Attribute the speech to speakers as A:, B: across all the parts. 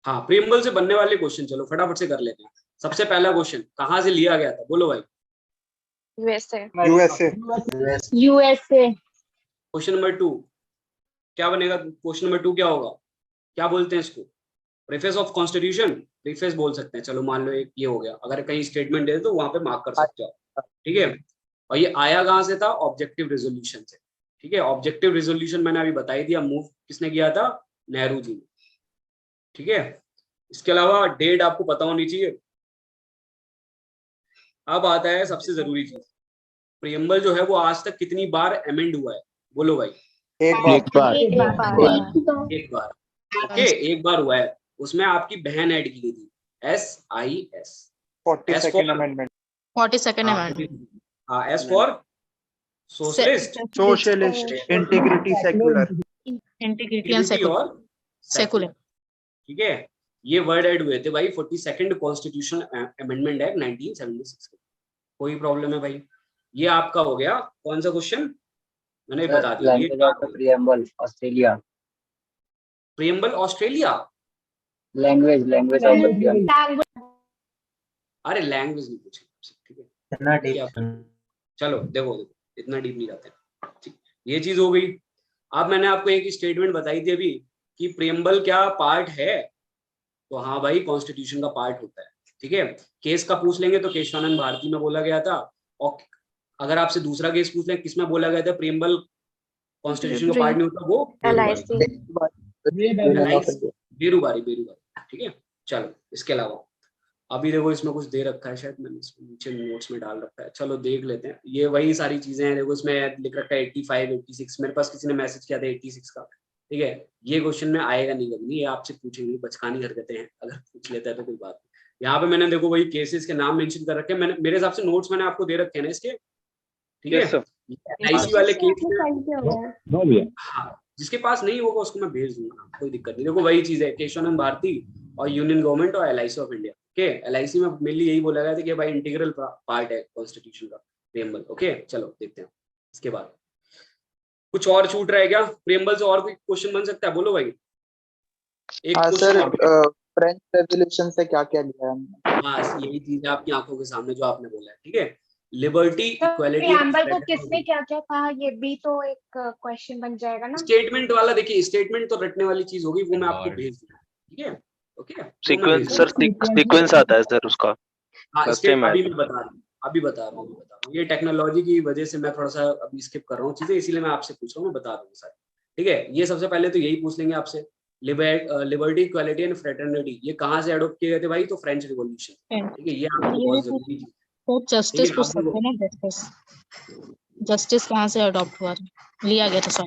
A: हाँ, प्रीएम्बल से बनने वाले क्वेश्चन चलो फटाफट से कर लेते हैं। सबसे पहला क्वेश्चन कहाँ से लिया गया था, बोलो भाई।
B: यूएसए।
A: क्वेश्चन नंबर 2 क्या बनेगा? क्वेश्चन नंबर 2 क्या होगा? क्या बोलते हैं इसको? प्रीफेस ऑफ कॉन्स्टिट्यूशन, प्रीफेस बोल सकते हैं। चलो मान लो एक ये हो गया, अगर कहीं स्टेटमेंट दे तो वहां पे मार्क कर सकते हो, ठीक है। और ये आया कहाँ से था? ऑब्जेक्टिव रेजोल्यूशन से, ठीक है। ऑब्जेक्टिव रेजोल्यूशन मैंने अभी बता ही दिया, मूव किसने किया था? नेहरू जी ने, ठीक है। इसके अलावा डेट आपको पता होनी चाहिए। अब आता है सबसे जरूरी चीज, प्रीएम्बल जो है वो आज तक कितनी बार अमेंड हुआ है, बोलो भाई।
C: एक बार।
A: एक बार, ओके, एक बार हुआ है। उसमें आपकी बहन ऐड की गई थी, SIS,
C: 42nd amendment.
D: 42nd amendment.
A: हाँ, S for socialist,
C: socialist, integrity, secular.
D: Integrity and
A: और
D: सेकुलर,
A: ठीक है। ये वर्ड ऐड हुए थे भाई 42nd कॉन्स्टिट्यूशन अमेंडमेंट एक्ट 1976 में। कोई प्रॉब्लम है भाई? ये आपका हो गया कौन सा क्वेश्चन, मैंने बता दिया। ये
E: preamble Australia,
A: preamble Australia,
E: language
A: अरे लैंग्वेज नहीं पूछे, ठीक है।
E: इतना डीप।
A: चलो देखो इतना डीप नहीं जाते, ठीक। ये चीज हो गई। अब मैंने आपको एक स्टेटमेंट बताई थी अभी कि प्रीएम्बल क्या पार्ट है, तो हाँ भाई कॉन्स्टिट्यूशन का पार्ट होता है, ठीक है। केस का पूछ लेंगे तो केशवानंद भारती में बोला गया था, और अगर आपसे दूसरा केस पूछ लें किसमें बोला गया था प्रीएम्बल कॉन्स्टिट्यूशन का पार्ट नहीं होता, वो बेरूबारी, ठीक है। चलो इसके अलावा अभी देखो इसमें कुछ दे रखा है, शायद मैंने इसमें नीचे नोट्स में डाल रखा है, चलो देख लेते हैं। ये वही सारी चीजें हैं, देखो इसमें लिख रखा है 85, 86। मेरे पास किसी ने मैसेज किया था 86 का, ठीक है। ये क्वेश्चन में आएगा नहीं कभी, ये आपसे पूछेंगे, बचकानी हरकतें हैं, अगर पूछ लेता है तो कोई बात नहीं। यहाँ पे मैंने देखो वही केसेस के नाम मेंशन कर रखे हैं, मैंने मेरे हिसाब से नोट्स मैंने आपको दे रखे हैं ना इसके, ठीक है। LIC वाले केस, हाँ, जिसके पास नहीं होगा उसको मैं भेज दूंगा, कोई दिक्कत नहीं। देखो वही चीज है, केशवानंद भारती और यूनियन गवर्नमेंट और LIC of India, okay. LIC में मेनली यही बोला गया था कि भाई इंटीग्रल पार्ट है कॉन्स्टिट्यूशन का प्रीएम्बल, ओके। चलो देखते हैं इसके बाद कुछ और छूट रहा है क्या प्रीएम्बल से, और कोई क्वेश्चन बन सकता है, बोलो भाई। एक
C: सर फ्रेंच रेवोल्यूशन से क्या क्या लिया है?
A: हाँ, यही चीज है आपकी आंखों के सामने जो आपने बोला है, ठीक है। लिबर्टी, इक्वालिटी,
B: प्रीएम्बल को किसने क्या क्या कहा, ये भी तो एक क्वेश्चन बन जाएगा ना।
A: स्टेटमेंट वाला देखिए, स्टेटमेंट तो रटने वाली चीज होगी, वो मैं आपको भेज दूंगा, ठीक है, ओके।
F: सीक्वेंस सर, सीक्वेंस आता है सर उसका।
A: हाँ, अभी मैं बता रहा हूँ, ये टेक्नोलॉजी की वजह से मैं थोड़ा सा अभी स्किप कर रहा हूँ चीजें, इसीलिए मैं आपसे पूछ रहा हूँ, मैं बता दूंगा सारे, ठीक है। ये सबसे पहले तो यही पूछ लेंगे आपसे, लिबर्टी, इक्वालिटी एंड फ्रेटर्निटी ये कहाँ से अडॉप्ट किए गए थे भाई? तो फ्रेंच रिवॉल्यूशन, ठीक है। ये आपको बहुत जरूरी चीज।
D: तो जस्टिस पूछ सकते हैं ना, जस्टिस कहाँ से अडॉप्ट हुआ, लिया गया था सर?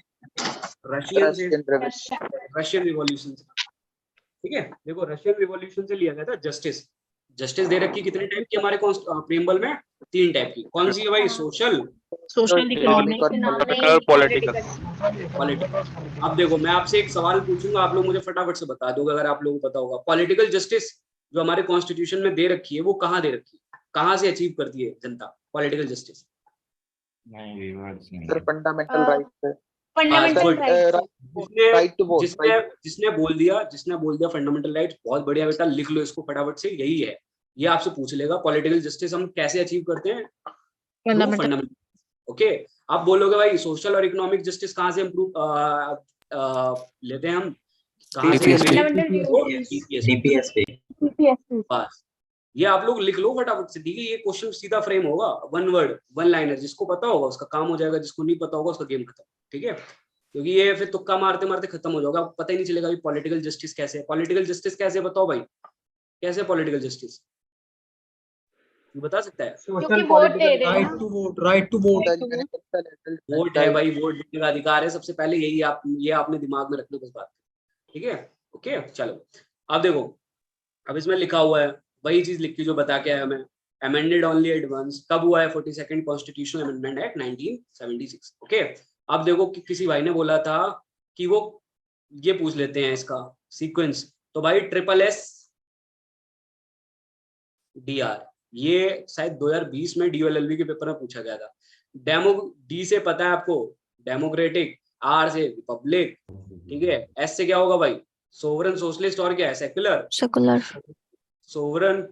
A: रशियन रिवॉल्यूशन से, ठीक है। देखो रशियन रिवॉल्यूशन से लिया गया था जस्टिस। जस्टिस दे रखी कितने टाइप की हमारे प्रीएम्बल में? 3 टाइप की। कौन सी है भाई? Social,
D: economic,
A: political. अब देखो मैं आपसे एक सवाल पूछूंगा, आप लोग मुझे फटाफट से बता दोगे अगर आप लोगों को पता होगा। पॉलिटिकल जस्टिस जो हमारे कॉन्स्टिट्यूशन में दे रखी है वो कहाँ दे रखी है, कहाँ से अचीव करती है जनता पॉलिटिकल जस्टिस?
C: फंडामेंटल
A: जिसने बोल दिया फंडामेंटल राइट, बहुत बढ़िया बेटा, लिख लो इसको फटाफट से, यही है। ये आपसे पूछ लेगा पॉलिटिकल जस्टिस हम कैसे अचीव करते हैं? Fundamental, okay. आप बोलोगे भाई सोशल और इकोनॉमिक जस्टिस कहाँ से इम्प्रूव लेते हैं हम, कहाँ से? बस ये आप लोग लिख लो फटाफट से, ठीक है। ये क्वेश्चन सीधा फ्रेम होगा, वन वर्ड वन लाइनर, जिसको पता होगा उसका काम हो जाएगा, जिसको नहीं पता होगा उसका गेम खत्म, ठीक है। क्योंकि ये फिर तुक्का मारते मारते खत्म हो जाएगा, पता ही नहीं चलेगा पॉलिटिकल जस्टिस कैसे है। पॉलिटिकल जस्टिस कैसे बताओ भाई, कैसे पॉलिटिकल जस्टिस बता सकता है?
C: राइट टू वोट
A: है भाई, वोट देने का अधिकार है, सबसे पहले यही ये आपने दिमाग में रखना बस बात, ठीक है, ओके। चलो अब देखो, अब इसमें लिखा हुआ है वही चीज लिखी जो बता के आया मैं, अमेंडेड ओनली एट वंस। कब हुआ है? 42nd constitutional amendment act 1976, okay. अब देखो कि किसी भाई ने बोला था कि वो ये पूछ लेते हैं इसका सीक्वेंस, तो भाई SSSDR, ये शायद 2020 में DLLB के पेपर में पूछा गया था। D से पता है आपको डेमोक्रेटिक, R से रिपब्लिक, ठीक है। S से क्या होगा भाई? सोवरन सोशलिस्ट और क्या है, सेक्युलर,
G: सेकुलर,
A: सोवरन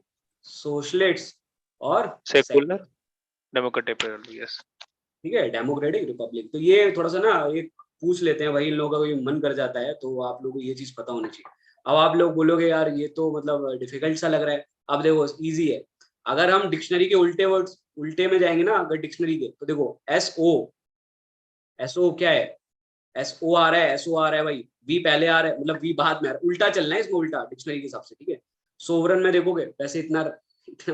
A: सोशलिस्ट और
F: सेकुलर डेमोक्रेटिक यस।
A: ठीक है, डेमोक्रेटिक रिपब्लिक। तो ये थोड़ा सा ना एक पूछ लेते हैं भाई, इन लोगों का कोई मन कर जाता है, तो आप लोगों को ये चीज पता होनी चाहिए। अब आप लोग बोलोगे यार ये तो मतलब डिफिकल्ट सा लग रहा है, अब देखो इजी है। अगर हम डिक्शनरी के उल्टे वर्ड्स उल्टे में जाएंगे ना, अगर डिक्शनरी के, तो देखो एसओ क्या है, एसओ आ रहा है, एसओ आ रहा है भाई, वी पहले आ रहा है, मतलब वी बाद में आ रहा है, उल्टा चलना है इसमें, उल्टा डिक्शनरी के हिसाब से, ठीक है। सोवरन में देखोगे, वैसे इतना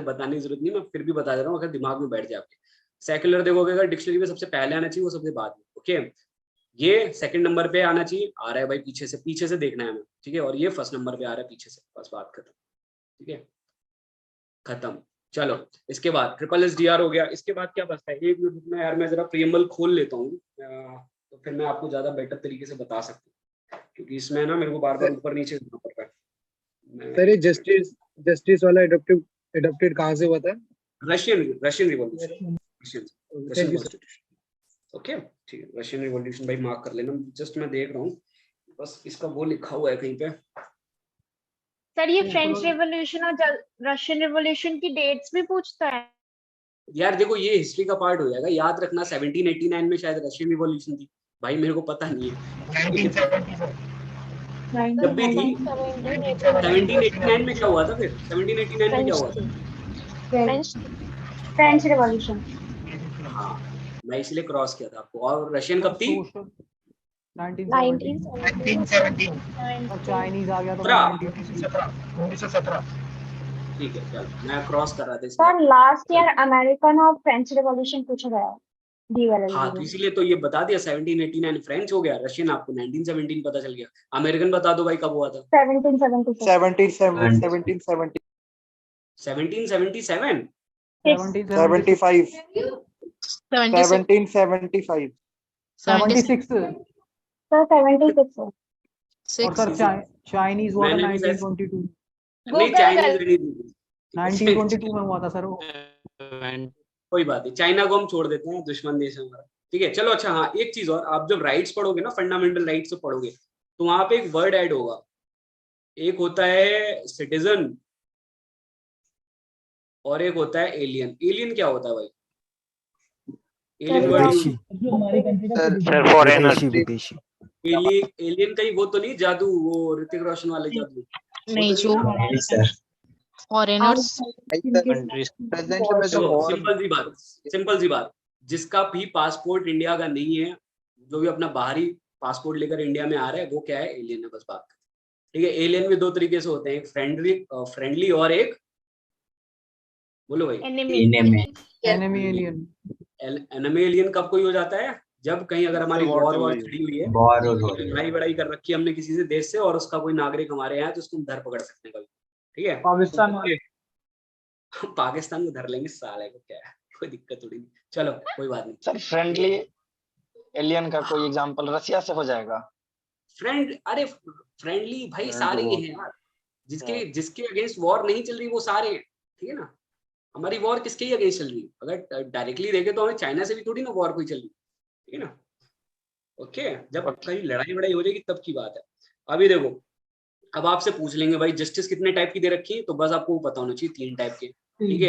A: बताने की जरूरत नहीं, मैं फिर भी बता दे रहा हूँ अगर दिमाग में बैठ जाए आपके। सेक्युलर देखोगे अगर डिक्शनरी में सबसे पहले आना चाहिए, वो सबसे बाद में, ओके। ये सेकंड नंबर पे आना चाहिए, आ रहा है भाई पीछे से देखना है हमें, ठीक है। और ये फर्स्ट नंबर पे आ रहा है पीछे से, बस बात खत्म, ठीक है, खत्म। चलो इसके बाद ट्रिपल एस डी आर हो गया। इसके बाद क्या बचता है, एक मिनट में यार मैं जरा प्रीएम्बल खोल लेता हूँ, तो फिर मैं आपको ज्यादा बेटर तरीके से बता सकता हूँ, क्योंकि इसमें ना मेरे को बार बार ऊपर नीचे करना पड़ता है।
H: सर ये जस्टिस वाला एडॉप्टेड कहाँ से हुआ था?
A: Russian revolution,
H: thank you sir.
A: Okay ठीक है, रशियन रिवॉल्यूशन भाई मार्क कर लेना, जस्ट मैं देख रहा हूँ बस इसका वो लिखा हुआ है कहीं पे।
B: सर ये फ्रेंच रिवॉल्यूशन और रशियन रिवॉल्यूशन की डेट्स भी पूछता है?
A: यार देखो ये हिस्ट्री का पार्ट हो जाएगा, याद रखना 1789 में शायद रशियन रिवॉल्यूशन थी, भाई मेरे को पता नहीं है जब भी थी। 1789 में क्या हुआ था फिर, 1789 में क्या हुआ था?
B: French revolution.
A: हाँ मैं इसलिए क्रॉस किया था आपको। और रशियन कब थी?
B: 1917
I: और चाइनीज आ गया तो 1917।
A: ठीक है चलो, मैं क्रॉस कर रहा था
B: सर
A: इसलिए।
B: लास्ट ईयर अमेरिकन और फ्रेंच रिवॉल्यूशन पूछा गया है डी वाले
A: हाँ तो इसीलिए तो ये बता दिया 1789 फ्रेंच हो गया, रशियन आपको 1917 पता चल गया। अमेरिकन बता दो भाई कब हुआ था?
B: 1777
C: 1770
A: 1777
C: 75 1775
I: 76
B: सर 76 है।
I: और सर चाइनीज हुआ था
A: मैंने भी शायद-
I: 1922
A: नहीं चाइनीज
I: 1922 में हुआ था सर वो।
A: कोई बात नहीं, चाइना को हम छोड़ देते हैं, दुश्मन देश है हमारा, ठीक है। चलो अच्छा हाँ एक चीज और, आप जब राइट्स पढ़ोगे ना, फंडामेंटल राइट्स तो पढ़ोगे, तो वहां पे एक वर्ड ऐड होगा, एक होता है सिटीजन और एक होता है एलियन। एलियन क्या होता है भाई? Alien word
F: sir foreigner.
G: विदेशी।
A: एलियन का ही वो तो नहीं जादू, वो ऋतिक रोशन वाले जादू?
D: नहीं जो फॉरेनर्स
C: प्रेजेंट में जो और
A: सिंपल सी बात, जिसका भी पासपोर्ट इंडिया का नहीं है, जो भी अपना बाहरी पासपोर्ट लेकर इंडिया में आ रहा है, वो क्या है, एलियन है, बस बात, ठीक है। एलियन भी दो तरीके से होते हैं, एक फ्रेंडली और एक, बोलो भाई,
I: एनिमी एलियन।
A: एनिमी एलियन कब कोई हो जाता है, जब कहीं अगर हमारी वॉर छिड़ी हुई है, लड़ाई बड़ाई कर रखी है हमने किसी से देश से, और उसका कोई नागरिक हमारे यहाँ है, तो उसको हम धर पकड़ सकते हैं कभी, ठीक है।
I: पाकिस्तान वाले
A: पाकिस्तान को धर लेंगे, साले को क्या है, कोई दिक्कत थोड़ी नहीं। चलो कोई बात नहीं।
J: सर फ्रेंडली एलियन का कोई एग्जांपल रसिया से हो जाएगा?
A: अरे फ्रेंडली भाई सारे ही हैं यार, जिसके अगेंस्ट वॉर नहीं चल रही वो सारे हैं, ठीक है ना। हमारी वॉर किसके ही अगेंस्ट चल रही है? अगर डायरेक्टली देखे तो हमें चाइना से भी थोड़ी ना वॉर कोई चल रही, ठीक है ना। ओके, जब कहीं लड़ाई वड़ाई हो जाएगी तब की बात है। अभी देखो, अब आपसे पूछ लेंगे भाई जस्टिस कितने टाइप की दे रखी है, तो बस आपको पता होना चाहिए 3 टाइप के, ठीक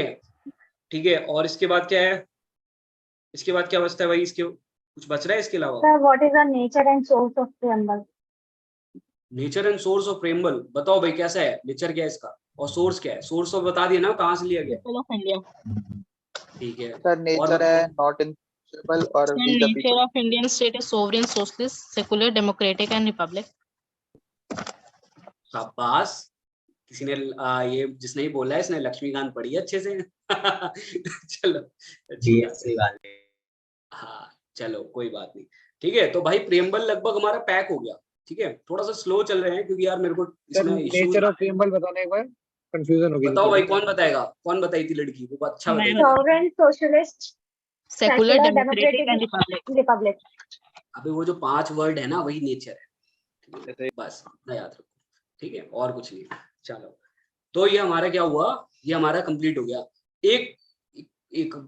A: है। और इसके बाद क्या है, इसके बाद क्या बचता है भाई, इसके कुछ बच रहा है इसके अलावा?
B: Sir what is the nature and source of preamble?
A: Nature and source of preamble, बताओ भाई कैसा है, नेचर क्या है इसका और सोर्स क्या है? सोर्स ऑफ बता दिया ना, कहाँ से लिया गया, ठीक है।
C: सर नेचर है नॉट इंसेबल और we the
D: nature
C: people.
D: Of Indian state is sovereign socialist secular democratic and republic.
A: शाबाश, किसी ने ये जिसने ही बोला है इसने लक्ष्मीकांत पढ़ी है अच्छे से चलो हाँ चलो कोई बात नहीं, ठीक है। तो भाई प्रेम्बल लगभग हमारा पैक हो गया, ठीक है। थोड़ा सा स्लो चल रहे हैं क्योंकि यार मेरे को इसमें
H: नेचर ऑफ प्रेम्बल बताने एक बार कंफ्यूजन हो गई।
A: बताओ भाई कौन बताएगा, कौन बताई थी लड़की वो, अच्छा बताइए।
B: Sovereign socialist
D: secular democratic and
B: Republic.
A: अभी वो जो 5 वर्ड है ना वही नेचर है, बस ना याद रखो, ठीक है, और कुछ नहीं। चलो तो ये हमारा क्या हुआ, ये हमारा कंप्लीट हो गया। एक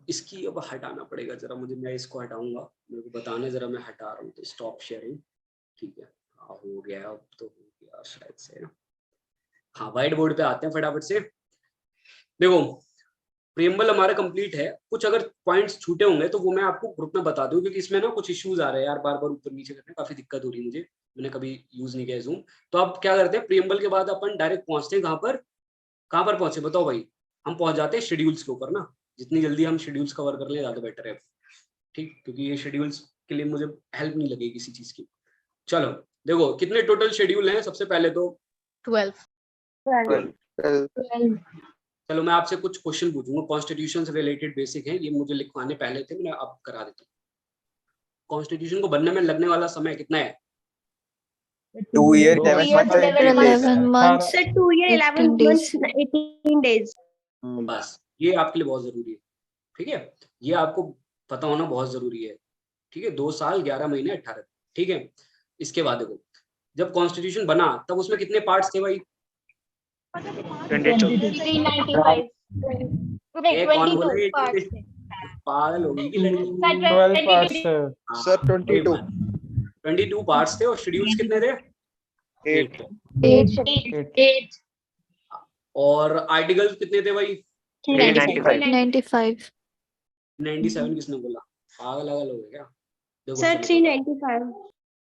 A: इसकी अब हटाना पड़ेगा जरा मुझे, मैं इसको हटाऊंगा, मेरे को बताना जरा, मैं हटा रहा हूँ, तो स्टॉप शेयरिंग, ठीक है। हो गया अब तो हो यार शायद से। हाँ व्हाइट बोर्ड पे आते हैं फटाफट से। देखो प्रीएम्बल हमारा कंप्लीट है, कुछ अगर पॉइंट्स छूटे होंगे तो वो मैं आपको ग्रुप में बता दूं, क्योंकि इसमें ना कुछ इश्यूज आ रहे हैं यार, बार बार ऊपर नीचे करने काफी दिक्कत हो रही है मुझे, मैंने कभी यूज नहीं किया जूम। तो अब क्या करते हैं, प्रीएम्बल के बाद अपन डायरेक्ट पहुंचते हैं कहाँ पर पहुंचे बताओ भाई? हम पहुंच जाते हैं शेड्यूल्स के ऊपर ना, जितनी जल्दी हम शेड्यूल्स कवर कर ले ज्यादा बेटर है, ठीक, क्योंकि ये शेड्यूल्स के लिए मुझे हेल्प नहीं लगेगी किसी चीज की। चलो देखो कितने टोटल शेड्यूल हैं, सबसे पहले तो
D: 12.
A: चलो मैं आपसे कुछ क्वेश्चन पूछूंगा, कॉन्स्टिट्यूशन से रिलेटेड बेसिक है, ये मुझे लिखवाने पहले थे, मैं अब करा देता हूँ। कॉन्स्टिट्यूशन को बनने में लगने वाला समय कितना है?
C: 2 years
B: 2
C: 11
B: years, 11 months.
I: Sir,
B: 2 years, 11 months, 18 days.
A: बस ये आपके लिए बहुत जरूरी है, ठीक है, ये आपको पता होना बहुत जरूरी है, ठीक है। 2 साल 11 महीने 18, ठीक है। इसके बाद देखो जब कॉन्स्टिट्यूशन बना तब उसमें कितने पार्ट्स थे भाई?
F: 22.
B: 395.
A: ये कौन बोल रहा है?
B: parts थे.
A: पागल हो गई कि लड़की?
B: Sir,
H: 12 parts
B: 22.
A: हाँ,
C: Sir, 22.
A: 22 पार्ट्स थे और शेड्यूल्स कितने थे?
C: 8
B: 8.
A: और आर्टिकल्स कितने थे भाई?
F: 395.
A: 97 किसने बोला? पागल हो गए क्या? देखो
B: Sir,
A: चलो,
B: 395.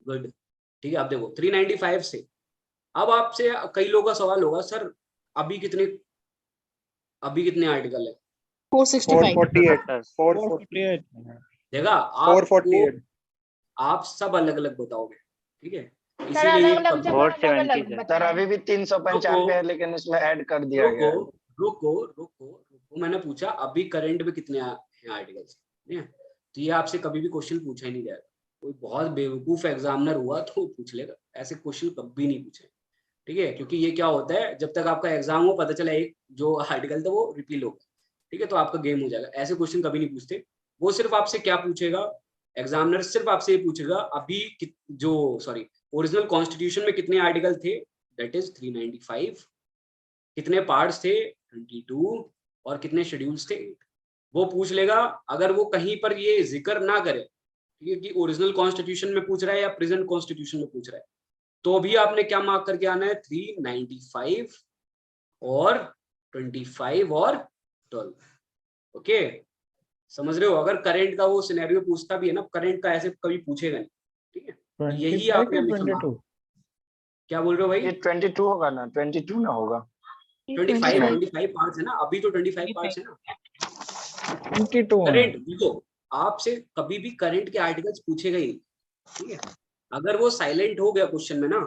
A: गुड, ठीक है। आप देखो 395 से अब आपसे कई लोगों का सवाल होगा, सर अभी कितने आर्टिकल है?
D: 465.
C: 448
A: देखा आप
C: 448
A: आप सब अलग अलग बताओगे, ठीक है,
B: Sir,
A: इसीलिए
B: अलग-अलग जगह
F: 470
B: अलग-अलग
F: सर।
J: सर
B: बताएं.
J: अभी भी 395 है, लेकिन इसमें ऐड कर दिया गया है।
A: रुको, मैंने पूछा अभी करंट में कितने हैं आर्टिकल्स, ठीक है। तो ये आपसे कभी भी क्वेश्चन पूछा ही नहीं जाएगा, कोई बहुत बेवकूफ एग्जामिनर हुआ तो पूछ लेगा, ऐसे क्वेश्चन कभी नहीं पूछे, ठीक है। क्योंकि ये क्या होता है, जब तक आपका एग्जाम हो पता चला एक जो आर्टिकल था वो रिपील हो गया, ठीक है, तो आपका गेम हो जाएगा। ऐसे क्वेश्चन कभी नहीं पूछते। वो सिर्फ आपसे क्या पूछेगा, एग्जामिनर सिर्फ आपसे ये पूछेगा अभी ओरिजिनल कॉन्स्टिट्यूशन में कितने आर्टिकल थे, दैट इज 395, कितने पार्ट्स थे 22, और कितने शेड्यूल्स थे 8। वो पूछ लेगा। अगर वो कहीं पर ये जिक्र ना करे, ठीक है, कि ओरिजिनल कॉन्स्टिट्यूशन में पूछ रहा है या प्रेजेंट कॉन्स्टिट्यूशन में पूछ रहा है, तो भी आपने क्या मार्क करके आना है, 395 और 25 और 12। ओके, समझ रहे हो? अगर करंट का वो सिनेरियो पूछता भी है ना, करंट का ऐसे कभी पूछेगा नहीं, ठीक है। यही आपने लिखना। क्या बोल रहे हो भाई?
J: ये 22 होगा ना, 22 ना होगा?
A: 25 पार्ट्स है ना, अभी तो 25 पार्ट्स है ना।
H: 22
A: करंट देखो, आपसे कभी भी करंट के आर्टिकल्स पूछेगा ही नहीं, ठीक है। अगर वो साइलेंट हो गया क्वेश्चन में ना,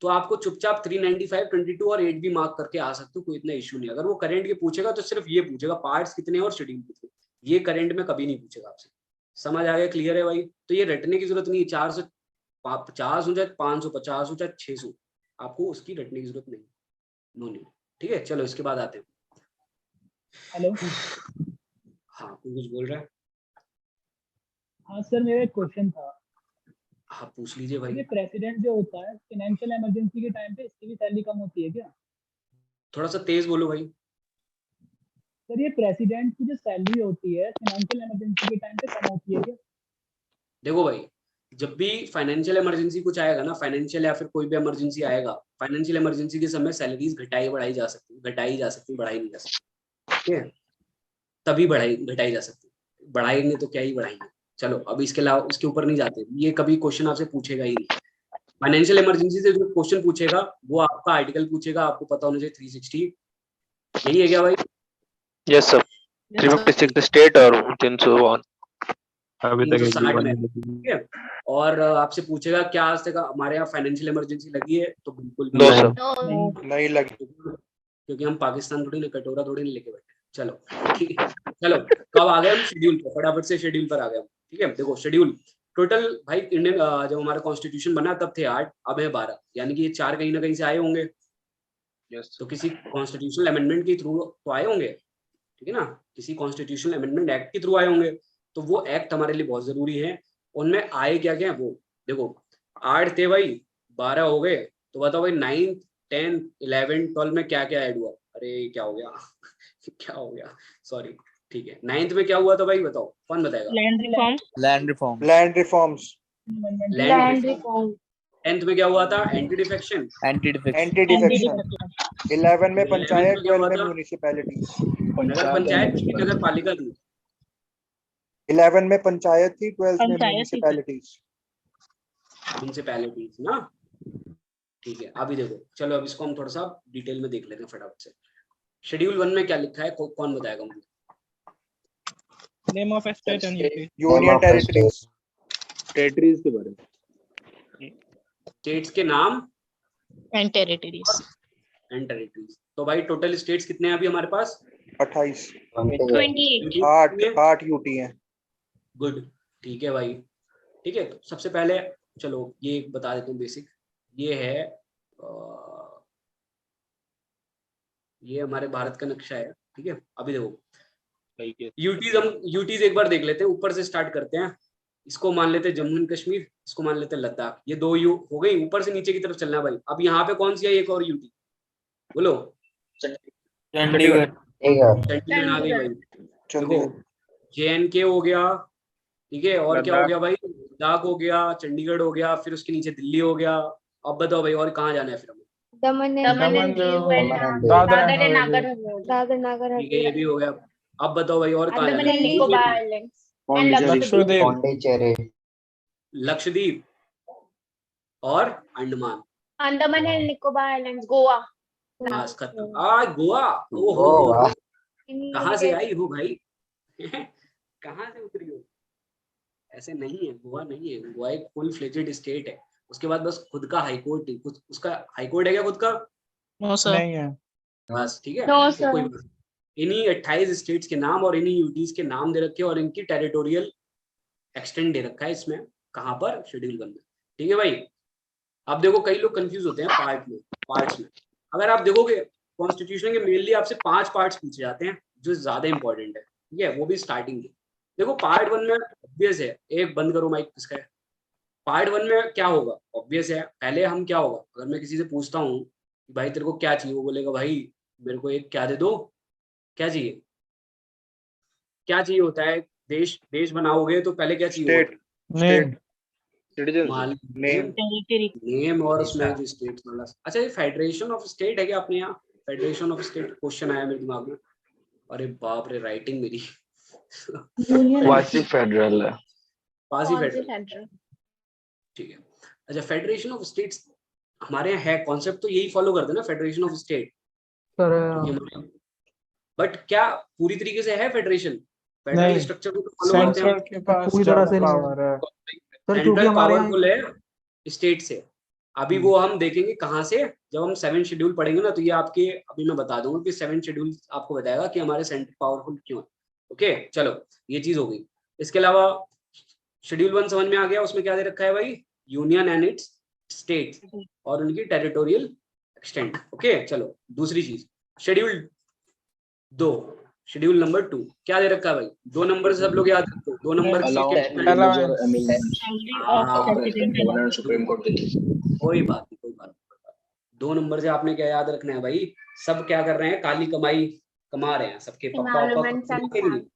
A: तो आपको चुपचाप 395, 22 और 8 भी मार्क करके आ सकते हो, कोई इतना इश्यू नहीं। अगर वो करंट के पूछेगा तो सिर्फ ये पूछेगा पार्ट्स कितने और शेड्यूल कितने, ये करंट में कभी नहीं पूछेगा आपसे। समझ आ गया? क्लियर है भाई? तो ये रटने की जरूरत नहीं है, 450 हो जाए, 550 हो जाए, 600, आपको उसकी रटने की जरूरत नहीं, नो नहीं, ठीक है। चलो इसके बाद आते हैं।
I: हेलो।
A: हाँ कोई कुछ बोल रहा है?
I: हाँ सर, मेरा एक क्वेश्चन था।
A: हाँ पूछ लीजिए भाई।
I: ये प्रेसिडेंट जो होता है फाइनेंशियल इमरजेंसी के टाइम पे इसकी भी सैलरी कम होती है क्या?
A: थोड़ा सा तेज बोलो भाई।
I: सर ये प्रेसिडेंट की जो सैलरी होती है फाइनेंशियल इमरजेंसी के टाइम पे कम होती है क्या?
A: देखो भाई, जब भी फाइनेंशियल इमरजेंसी कुछ आएगा ना, फाइनेंशियल या फिर कोई भी इमरजेंसी आएगा, फाइनेंशियल इमरजेंसी के समय सैलरीज बढ़ाई जा सकती, बढ़ाई नहीं जा सकती, ठीक है। तभी घटाई जा सकती, बढ़ाएंगे तो क्या ही बढ़ाएंगे। चलो अब इसके अलावा इसके ऊपर नहीं जाते, ये कभी क्वेश्चन आपसे पूछेगा ही नहीं। फाइनेंशियल इमरजेंसी से जो क्वेश्चन पूछेगा वो आपका आर्टिकल पूछेगा, आपको पता होना चाहिए 360, यही है क्या भाई?
F: Yes sir. 356 स्टेट और 301
A: अभी तक 360 में, ठीक है। और आपसे पूछेगा क्या आज तक हमारे यहाँ फाइनेंशियल इमरजेंसी लगी है, तो बिल्कुल भी
F: नो
A: नहीं,
F: सर।
C: नहीं लगी,
A: क्योंकि हम पाकिस्तान थोड़ी ना, कटोरा थोड़ी नहीं लेके बैठे। चलो ठीक है, चलो कब आ गए हम शेड्यूल पर, फटाफट से शेड्यूल पर आ गए हम, ठीक है। देखो शेड्यूल टोटल भाई इंडियन जब हमारा कॉन्स्टिट्यूशन बना तब थे 8, अब है 12, यानी कि ये 4 कहीं ना कहीं से आए होंगे। तो किसी कॉन्स्टिट्यूशनल अमेंडमेंट के थ्रू तो आए होंगे, ठीक है ना, किसी कॉन्स्टिट्यूशनल अमेंडमेंट एक्ट के थ्रू आए होंगे। तो वो एक्ट हमारे लिए बहुत जरूरी है। उनमें आए क्या क्या है वो देखो, 8 थे भाई, 12 हो गए, तो बताओ भाई 9, 10, 11, 12 में क्या क्या ऐड हुआ? अरे क्या हो गया क्या हो गया, सॉरी, ठीक है। 9th में क्या हुआ था भाई, बताओ, कौन बताएगा?
D: Land reform.
C: Land reforms,
A: land reform, 10th में क्या हुआ था? Anti defection.
C: Anti defection.
D: Anti-defection.
C: 11 में
A: 11th
C: पंचायत,
A: में क्या
C: 12
A: हुआ
C: में
A: था?
C: म्यूनिसिपैलिटीज।
A: नगर पंचायत थी, नगर पालिका थी।
C: 11 में पंचायत थी, 12 में
D: पंचायत ही थी।
C: म्यूनिसिपैलिटीज।
A: म्यूनिसिपैलिटीज ना, ठीक है। अभी देखो, चलो अब इसको हम थोड़ा सा डिटेल में देख लेते हैं फटाफट से। शेड्यूल 1 में क्या लिखा है, कौन बताएगा मुझे?
I: Name of state and UT.
C: Union territories.
F: Territories के बारे में।
A: स्टेट्स के नाम
D: And territories.
A: And territories. तो भाई टोटल स्टेट्स कितने हैं अभी हमारे पास?
C: 28।
B: 28.
C: 8 यूटी हैं।
A: गुड, ठीक है भाई। ठीक है, तो सबसे पहले चलो ये बता देता हूँ बेसिक। ये है ये हमारे भारत का नक्शा है, ठीक है। अभी देखो यूटीज, हम यूटीज एक बार देख लेते हैं, ऊपर से स्टार्ट करते हैं। इसको मान लेते हैं जम्मू एंड कश्मीर, इसको मान लेते हैं लद्दाख। ये 2 यू हो गई, ऊपर से नीचे की तरफ चलना है भाई। अब यहाँ पे कौन सी है एक और यूटी? बोलो।
C: चंडीगढ़।
A: चंडीगढ़ आ गई भाई। देखो JNK हो गया, ठीक है। और क्या हो गया भाई? लद्दाख हो गया, चंडीगढ़ हो गया, फिर उसके नीचे दिल्ली हो गया। अब बताओ भाई और कहाँ जाना है फिर हमें?
B: दमन and Diu and
J: Dadar
B: Dadar
J: and
B: and Nagar Haveli.
A: ठीक है, ये भी हो गया। अब बताओ भाई और कहाँ
B: Andaman
A: जाना
B: and
A: है?
B: Nicobar Islands. And Lakshadweep.
A: Lakshadweep और Andaman.
B: Andaman and Nicobar Islands. Goa.
A: बस खत्म। गोवा। ओहो, कहाँ से आई हो भाई? कहाँ से उतरी हो? ऐसे नहीं है, गोवा नहीं है। गोवा एक फुल फ्लेजेड स्टेट है। उसके बाद बस खुद का हाई कोर्ट, कुछ उसका हाई कोर्ट है क्या खुद का?
D: No, sir.
J: नहीं है।
A: बस ठीक है।
B: No,
A: तो
B: sir.
A: कोई बात नहीं। इन्हीं 28 स्टेट्स के नाम और इन्हीं यूटीज के नाम दे रखे हैं और इनकी टेरिटोरियल एक्सटेंड दे रखा है इसमें। कहाँ पर? शेड्यूल 1 में, ठीक है भाई। अब देखो कई लोग कंफ्यूज होते हैं पार्ट्स में। अगर आप देखोगे कॉन्स्टिट्यूशन के मेनली आपसे 5 पार्ट्स पूछे जाते हैं जो ज्यादा इंपॉर्टेंट है, ठीक है। वो भी स्टार्टिंग के। देखो पार्ट 1 में ऑब्वियस है, एक बंद करो माइक किसका है। पार्ट 1 में क्या होगा? ऑब्वियस है। पहले हम क्या होगा, अगर मैं किसी से पूछता हूँ कि भाई तेरे को क्या चाहिए, वो बोलेगा भाई मेरे को एक क्या दे दो। क्या चाहिए? क्या चाहिए होता है? देश बनाओगे तो पहले क्या चाहिए होता है?
J: नेम।
A: Name,
D: Territory.
A: नेम और उसमें जो स्टेट वाला। अच्छा, ये फेडरेशन ऑफ स्टेट है क्या अपने यहाँ? फेडरेशन ऑफ स्टेट क्वेश्चन आया मेरे दिमाग में। अरे बाप रे, राइटिंग मेरी।
F: क्वासी फेडरल है।
A: Quasi
B: Quasi
A: federal,
B: Federal.
A: ठीक है। अच्छा, फेडरेशन ऑफ स्टेट्स हमारे यहाँ है कॉन्सेप्ट, तो यही फॉलो करते हैं ना, फेडरेशन ऑफ स्टेट। बट क्या पूरी तरीके से है फेडरेशन? फेडरल
J: नहीं।
A: स्ट्रक्चर को फॉलो करते हैं
J: सेंट्रल के पास
H: पूरी तरह से नहीं है।
J: पावर है।
H: सर क्योंकि
A: सेंट्रल
H: हमारे यहाँ
A: पावरफुल है स्टेट से। अभी वो हम देखेंगे कहाँ से, जब हम 7 शेड्यूल पढ़ेंगे ना, तो ये आपके अभी मैं बता दूंगा कि 7 शेड्यूल आपको बताएगा कि हमारे सेंट्रल पावरफुल क्यों है। ओके, चलो ये चीज हो गई। इसके अलावा शेड्यूल 1 समझ में आ गया, उसमें क्या दे रखा है भाई? यूनियन एंड इट्स स्टेट और उनकी टेरिटोरियल एक्सटेंट। ओके, चलो दूसरी चीज शेड्यूल 2, शेड्यूल नंबर 2 क्या दे रखा है भाई? 2 नंबर से सब लोग याद रखो। 2 नंबर से
D: Salary of president.
A: कोई बात नहीं। 2 नंबर से आपने क्या याद रखना है भाई? सब क्या कर रहे हैं? काली कमाई कमा रहे हैं, सबके पप्पा
B: Emoluments and salaries.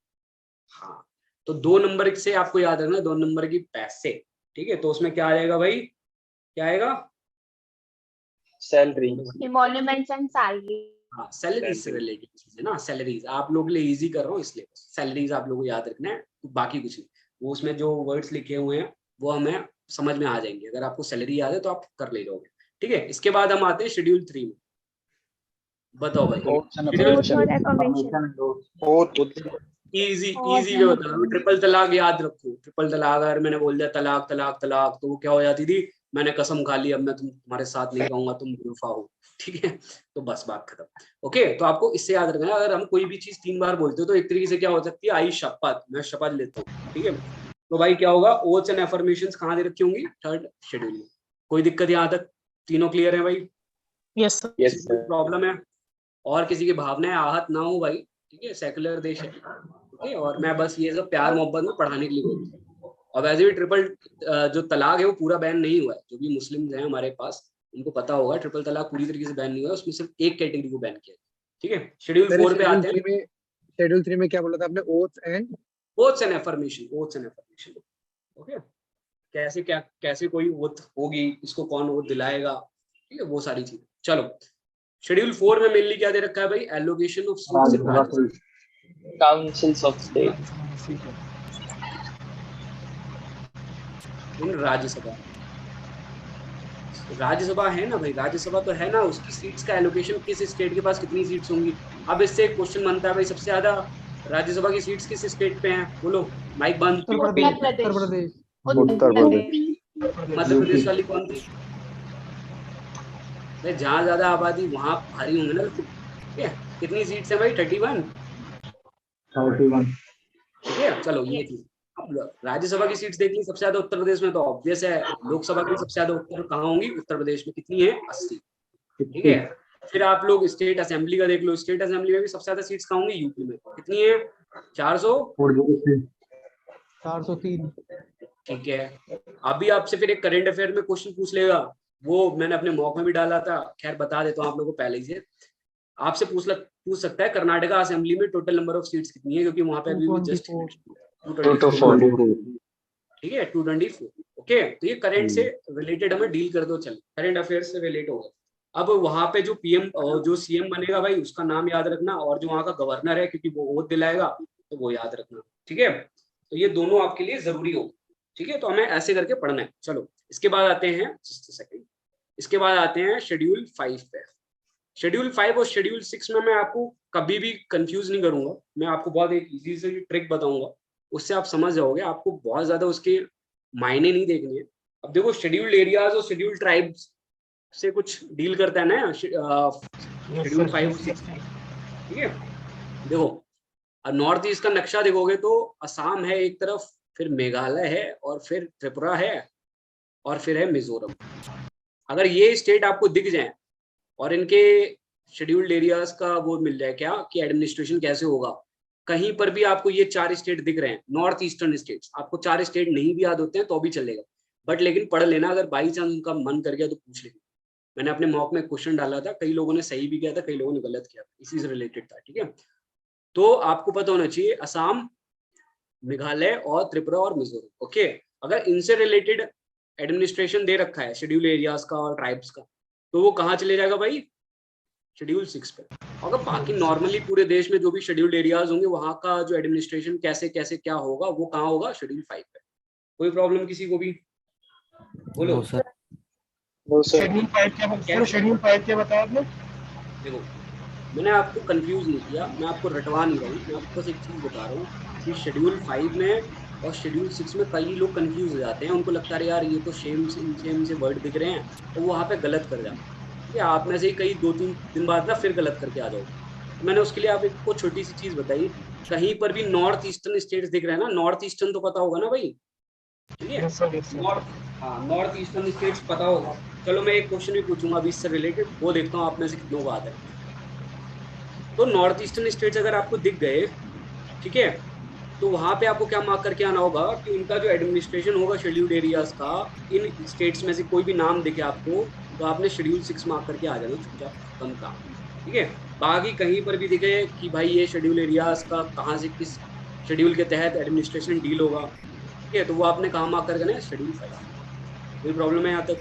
A: हाँ, तो 2 नंबर से आपको याद रखना है 2 नंबर की पैसे, ठीक है। तो उसमें क्या आएगा भाई? क्या आएगा?
E: सैलरी।
B: Emoluments and salaries.
A: हाँ, सैलरीज से रिलेटेड चीजें ना। सैलरीज आप लोग के लिए इजी कर रहा हूँ इसलिए सैलरीज आप लोगों को याद रखना है, बाकी कुछ नहीं। वो उसमें जो वर्ड्स लिखे हुए हैं वो हमें समझ में आ जाएंगे। अगर आपको सैलरी याद है तो आप कर ले जाओगे, ठीक है। इसके बाद हम आते हैं शेड्यूल 3 में। बताओ भाई
B: Oath or affirmation.
A: इजी
B: और
A: इजी वे बता रहा हूँ। ट्रिपल तलाक याद रखो। ट्रिपल तलाक अगर मैंने बोल दिया तलाक तलाक तलाक, तो वो क्या हो जाती थी? मैंने कसम खा ली अब मैं तुम्हारे साथ नहीं रहूंगा, तुम बेवफा हो, ठीक है। तो बस बात खत्म। ओके, तो आपको इससे याद रखना है, अगर हम कोई भी चीज 3 बार बोलते हो तो एक तरीके से क्या हो सकती है? आई शपथ, मैं शपथ लेता हूँ, ठीक है। तो भाई क्या होगा? ओथ्स एंड अफर्मेशंस कहाँ दे रखी होंगी? 3rd शेड्यूल में। कोई दिक्कत यहाँ तक? तीनों क्लियर है भाई?
D: Yes, sir.
E: Yes sir.
A: Problem है और किसी की भावनाएं आहत ना हो भाई, ठीक है। सेकुलर देश है, ठीक है। और मैं बस ये सब प्यार मोहब्बत में पढ़ाने के लिए बोलता हूँ। और वैसे भी ट्रिपल जो तलाक है वो पूरा बैन नहीं हुआ है। जो भी मुस्लिम हैं हमारे पास उनको पता होगा ट्रिपल तलाक पूरी तरीके से बैन नहीं हुआ है, उसमें सिर्फ एक कैटेगरी को बैन किया, ठीक है। शेड्यूल 4 पे आते हैं।
H: शेड्यूल 3 में क्या बोला था आपने? Oath and
A: oaths and affirmation, okay. कैसे कोई ओथ होगी, इसको कौन ओथ दिलाएगा, ठीक है, वो सारी चीजें। चलो शेड्यूल 4 में मेनली क्या दे रखा है भाई, allocation of seats in Rajya Sabha.
J: Councils of state.
A: In Rajya Sabha, Rajya Sabha है ना भाई, राज्यसभा तो है ना, उसकी सीट्स का एलोकेशन किस स्टेट के पास कितनी सीट्स होंगी। अब इससे एक क्वेश्चन बनता है भाई, सबसे ज्यादा राज्यसभा की सीट्स किस स्टेट पे हैं, बोलो, माइक बंद।
I: उत्तर प्रदेश।
A: मध्य प्रदेश वाली कौन थी? जहाँ ज्यादा आबादी वहां भारी होंगे ना, ठीक है। कितनी सीट्स है भाई, 31। ठीक है, चलो ये थी। अब राज्यसभा की सीट्स देख ली, सबसे ज्यादा उत्तर प्रदेश में, तो ऑब्वियस है लोकसभा की सबसे ज्यादा उत्तर कहाँ होंगी, उत्तर प्रदेश में। कितनी है, 80। ठीक है, फिर आप लोग स्टेट असेंबली का देख लो, स्टेट असेंबली में भी सबसे ज्यादा सीट्स कहाँ होंगी, यूपी में। कितनी है,
I: 403।
A: ठीक है, अभी आपसे फिर एक करंट अफेयर में क्वेश्चन पूछ लेगा, वो मैंने अपने मॉक में भी डाला था, खैर बता देता हूँ आप लोगों को पहले ही से। आपसे पूछ सकता है कर्नाटका असेंबली में टोटल नंबर ऑफ सीट्स कितनी है, क्योंकि वहां पे अभी भी जस्ट
J: 224।
A: ठीक है, 224। ओके, तो ये करंट से रिलेटेड हमें डील कर दो, चल करंट अफेयर से रिलेट होगा। अब वहां पे जो पीएम जो सीएम बनेगा भाई, उसका नाम याद रखना, और जो वहां का गवर्नर है, क्योंकि वो ओथ दिलाएगा, तो वो याद रखना। ठीक है, तो ये दोनों आपके लिए जरूरी होगा। ठीक है, तो हमें ऐसे करके पढ़ना है। चलो इसके बाद आते हैं, जस्ट सेकंड, इसके बाद आते हैं शेड्यूल 5 पे। शेड्यूल 5 और शेड्यूल 6 में मैं आपको कभी भी कंफ्यूज नहीं करूंगा, मैं आपको बहुत एक इजी से ट्रिक बताऊंगा, उससे आप समझ जाओगे, आपको बहुत ज्यादा उसके मायने नहीं देखने हैं। अब देखो, शेड्यूल्ड एरियाज और शेड्यूल्ड ट्राइब्स से कुछ डील करता है ना शेड्यूल 5 और 6। ठीक है, देखो नॉर्थ ईस्ट का नक्शा देखोगे तो असम है एक तरफ, फिर मेघालय है, और फिर त्रिपुरा है, और फिर है मिजोरम। अगर ये स्टेट आपको दिख जाए और इनके शेड्यूल्ड एरियाज का वो मिल जाए क्या, कि एडमिनिस्ट्रेशन कैसे होगा, कहीं पर भी आपको ये 4 स्टेट दिख रहे हैं, नॉर्थ ईस्टर्न स्टेट्स, आपको 4 स्टेट नहीं भी याद होते हैं तो भी चलेगा, बट लेकिन पढ़ लेना, अगर बाई चांस उनका मन कर गया तो पूछ लेना। मैंने अपने मॉक में क्वेश्चन डाला था, कई लोगों ने सही भी किया था, कई लोगों ने गलत किया था, इसी से रिलेटेड था। ठीक है, तो आपको पता होना चाहिए असम, मेघालय और त्रिपुरा और मिजोरम। ओके, अगर इनसे रिलेटेड एडमिनिस्ट्रेशन दे रखा है शेड्यूल एरियाज का और ट्राइब्स का, तो वो कहाँ चले जाएगा भाई, शेड्यूल 6 पे। अगर बाकी नॉर्मली पूरे देश में जो भी शेड्यूल्ड एरियाज होंगे, वहां का जो एडमिनिस्ट्रेशन कैसे कैसे क्या होगा, वो कहाँ होगा, शेड्यूल 5 पे। कोई प्रॉब्लम किसी को भी, बोलो।
H: शेड्यूल 5 क्या बताया आपने?
A: देखो, मैंने आपको कंफ्यूज नहीं किया, मैं आपको रटवा नहीं रहा हूँ, मैं आपको बस एक चीज बता रहा हूँ कि शेड्यूल 5 में और शेड्यूल 6 में कई लोग कंफ्यूज हो जाते हैं, उनको लगता है यार ये तो सेम से वर्ड दिख रहे हैं, तो वो वहाँ पे गलत कर जाते हैं। कि आप में से ही कई 2-3 दिन बाद ना फिर गलत करके आ जाओगे। मैंने उसके लिए आपको छोटी सी चीज बताई, कहीं पर भी नॉर्थ ईस्टर्न स्टेट्स दिख रहे हैं ना, नॉर्थ ईस्टर्न तो पता होगा ना भाई, ठीक है, नॉर्थ ईस्टर्न स्टेट्स पता होगा। चलो मैं एक क्वेश्चन भी पूछूंगा अभी इससे रिलेटेड, वो देखता हूँ आप में से कितनों को आता है। तो नॉर्थ ईस्टर्न स्टेट्स अगर आपको दिख गए, ठीक है, तो वहां पे आपको क्या मार्क करके आना होगा कि उनका जो एडमिनिस्ट्रेशन होगा शेड्यूल्ड एरियाज का, इन स्टेट्स में से कोई भी नाम दिखे आपको, तो आपने शेड्यूल 6 मार्क करके आ जाना, चुपचाप कम काम। ठीक है, बाकी कहीं पर भी दिखे कि भाई ये शेड्यूल एरियाज का कहाँ से किस शेड्यूल के तहत एडमिनिस्ट्रेशन डील होगा, ठीक है, तो वो आपने कहाँ मार्क करके आना, शेड्यूल 5। कोई प्रॉब्लम है यहाँ तक?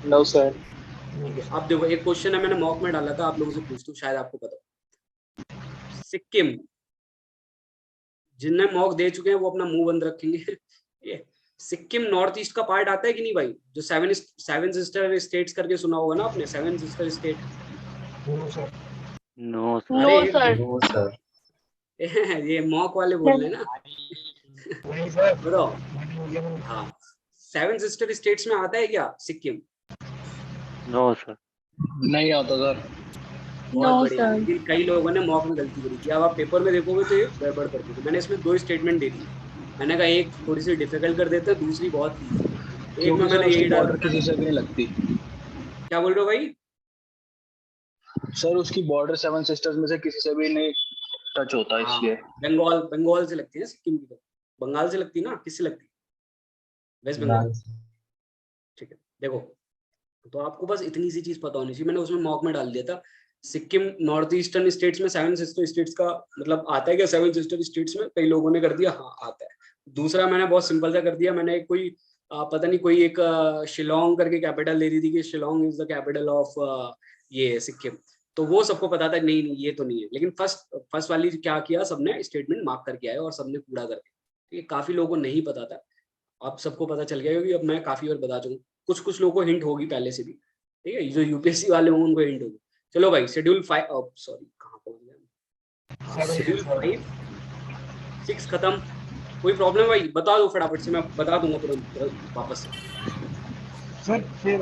J: No sir.
A: ठीक है, अब देखो एक क्वेश्चन है, मैंने मॉक में डाला था, आप लोगों से पूछता हूँ, शायद आपको पता। सिक्किम, जिनने मॉक दे चुके हैं वो अपना मुंह बंद रखेंगे। ये सिक्किम नॉर्थ ईस्ट का पार्ट आता है कि नहीं भाई? जो सेवन सिस्टर स्टेट्स करके सुना होगा ना आपने, 7 सिस्टर स्टेट।
F: No
B: sir.
A: ये मॉक वाले बोल रहे हैं ना। बताओ, हाँ 7 सिस्टर स्टेट्स में आता है क्या सिक्किम?
F: नो सर,
J: नहीं आता सर।
A: बहुत बढ़िया, लेकिन कई लोगों ने मॉक में गलती करी थी। अब आप पेपर में देखोगे तो ये गड़बड़ करते थे। मैंने इसमें 2 स्टेटमेंट दे दी, मैंने कहा एक थोड़ी सी डिफिकल्ट कर देते, दूसरी बहुत ईजी। एक में मैंने यही डाला,
J: किसी से भी नहीं लगती।
A: क्या बोल रहे हो भाई?
J: सर उसकी बॉर्डर 7 सिस्टर्स में से किसी से भी नहीं टच होता, इसलिए।
A: बंगाल से लगती है सिक्किम की, तो बंगाल से लगती है ना, किससे लगती है? वेस्ट बंगाल। ठीक है, देखो तो आपको बस इतनी सी चीज पता होनी चाहिए, मैंने उसमें मॉक में डाल दिया था। सिक्किम नॉर्थ ईस्टर्न स्टेट्स में 7 सिस्टर स्टेट्स का मतलब आता है क्या 7 सिस्टर स्टेट्स में? कई लोगों ने कर दिया हाँ आता है, दूसरा मैंने बहुत सिंपल सा कर दिया, मैंने कोई पता नहीं कोई एक शिलोंग करके कैपिटल ले दी थी कि Shillong is the capital of ये सिक्किम, तो वो सबको पता था नहीं नहीं ये तो नहीं है। लेकिन फर्स्ट वाली क्या किया, सबने स्टेटमेंट मार्क करके आए और सबने कूड़ा करके, ये काफी लोगों को नहीं पता था, अब सबको पता चल गया क्योंकि अब मैं काफी बार बता चुका हूँ। कुछ लोगों को हिंट होगी पहले से भी, ठीक है, जो यूपीएससी वाले होंगे उनको हिंट होगी। चलो भाई शेड्यूल 5, सॉरी कहाँ पहुंच गया, शेड्यूल 5 6 खत्म, कोई प्रॉब्लम भाई बता दो फटाफट से, मैं बता दूंगा तुरंत वापस से।
G: सर फिर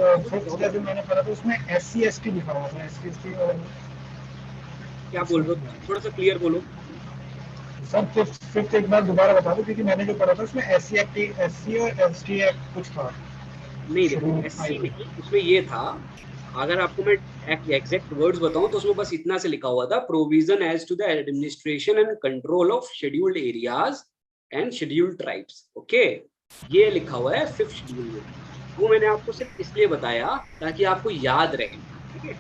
G: जो मैंने पढ़ा था उसमें SC ST लिखा हुआ था, SC ST और
A: क्या बोल रहे हो, थोड़ा सा क्लियर बोलो।
G: सर फिफ्थ एक बार दोबारा बता दो, क्योंकि मैंने जो पढ़ा था उसमें SC और ST कुछ था।
A: नहीं देखो SC नहीं, उसमें ये था, अगर आपको मैं एग्जैक्ट वर्ड्स बताऊं तो उसमें बस इतना से लिखा हुआ था, provision as to the administration and control of scheduled areas and scheduled tribes, okay, ये लिखा हुआ है 5th शेड्यूल में। वो मैंने आपको सिर्फ इसलिए बताया ताकि आपको याद रहे, ठीक है,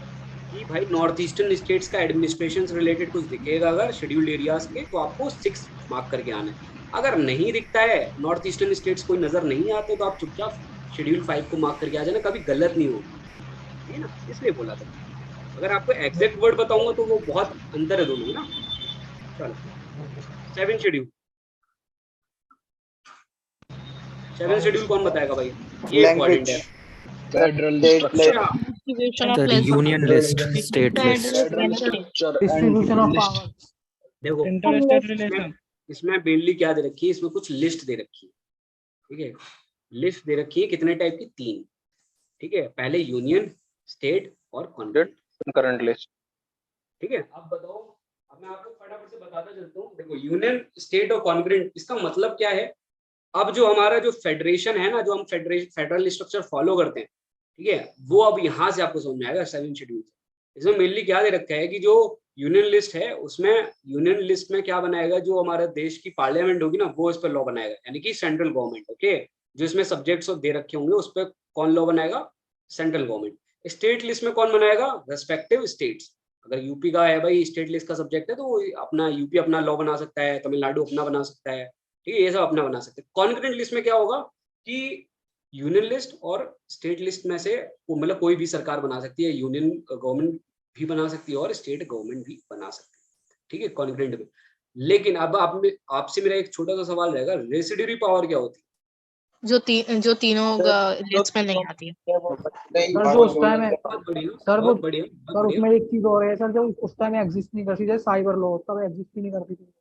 A: कि भाई नॉर्थ ईस्टर्न स्टेट्स का एडमिनिस्ट्रेशन से रिलेटेड कुछ दिखेगा अगर शेड्यूल्ड एरियाज के, तो आपको 6 मार्क करके आना है। अगर नहीं दिखता है नॉर्थ ईस्टर्न स्टेट्स कोई नजर नहीं आते तो आप चुपचाप शेड्यूल 5 को मार्क करके आ जाना, कभी गलत नहीं होगी, ठीक है ना, इसलिए बोला था। अगर आपको एग्जैक्ट वर्ड बताऊंगा तो वो बहुत अंतर है दोनों में ना। चलो 7th शेड्यूल, 7th शेड्यूल कौन बताएगा भाई, ये इम्पोर्टेंट है।
J: Federal
D: Distribution of less
F: union list, state list,
I: distribution of power,
A: देखो
I: इंटर रिलेशन,
A: इसमें मेनली क्या दे रखी है, इसमें कुछ लिस्ट दे रखी है, ठीक है, लिस्ट दे रखी है कितने टाइप की, 3, ठीक है, पहले यूनियन, स्टेट और कॉन्करेंट
F: करंट लिस्ट,
A: ठीक है। अब बताओ, अब मैं आपको फटाफट से बताता चलता हूँ। देखो यूनियन, स्टेट और कॉन्करेंट, इसका मतलब क्या है, अब जो हमारा जो फेडरेशन है ना, जो हम फेडरल स्ट्रक्चर फॉलो करते हैं, ठीक है, वो अब यहाँ से आपको समझ में आएगा 7th शेड्यूल से। इसमें मेनली क्या दे रखा है कि जो यूनियन लिस्ट है उसमें, यूनियन लिस्ट में क्या बनाएगा, जो हमारे देश की पार्लियामेंट होगी ना वो इस पर लॉ बनाएगा, यानी कि सेंट्रल गवर्नमेंट, ओके, जो इसमें सब्जेक्ट्स दे रखे होंगे उस पर कौन लॉ बनाएगा, सेंट्रल गवर्नमेंट। स्टेट लिस्ट में कौन बनाएगा, रेस्पेक्टिव स्टेट्स। अगर यूपी का है भाई स्टेट लिस्ट का सब्जेक्ट है तो अपना यूपी अपना लॉ बना सकता है, तमिलनाडु अपना बना सकता है, ठीक है, ये सब अपना बना सकते हैं। कॉन्करेंट लिस्ट में क्या होगा कि यूनियन लिस्ट और स्टेट लिस्ट में से मतलब कोई भी सरकार बना सकती है, यूनियन गवर्नमेंट भी बना सकती है और स्टेट गवर्नमेंट भी बना सकती है, ठीक है, कॉन्करेंट में। लेकिन अब आपसे मेरा एक छोटा सा सवाल रहेगा, रेसिड्यूरी पावर क्या होती है,
D: जो तीनों लिस्ट में नहीं आती है।
I: सर जो उस टाइम है,
A: बहुत बढ़िया,
I: सर वो
A: बहुत बढ़िया,
I: सर उसमें एक चीज और है सर, जो उस टाइम एग्जिस्ट नहीं करती, जैसे साइबर लॉ तब एग्जिस्ट ही नहीं करती थी।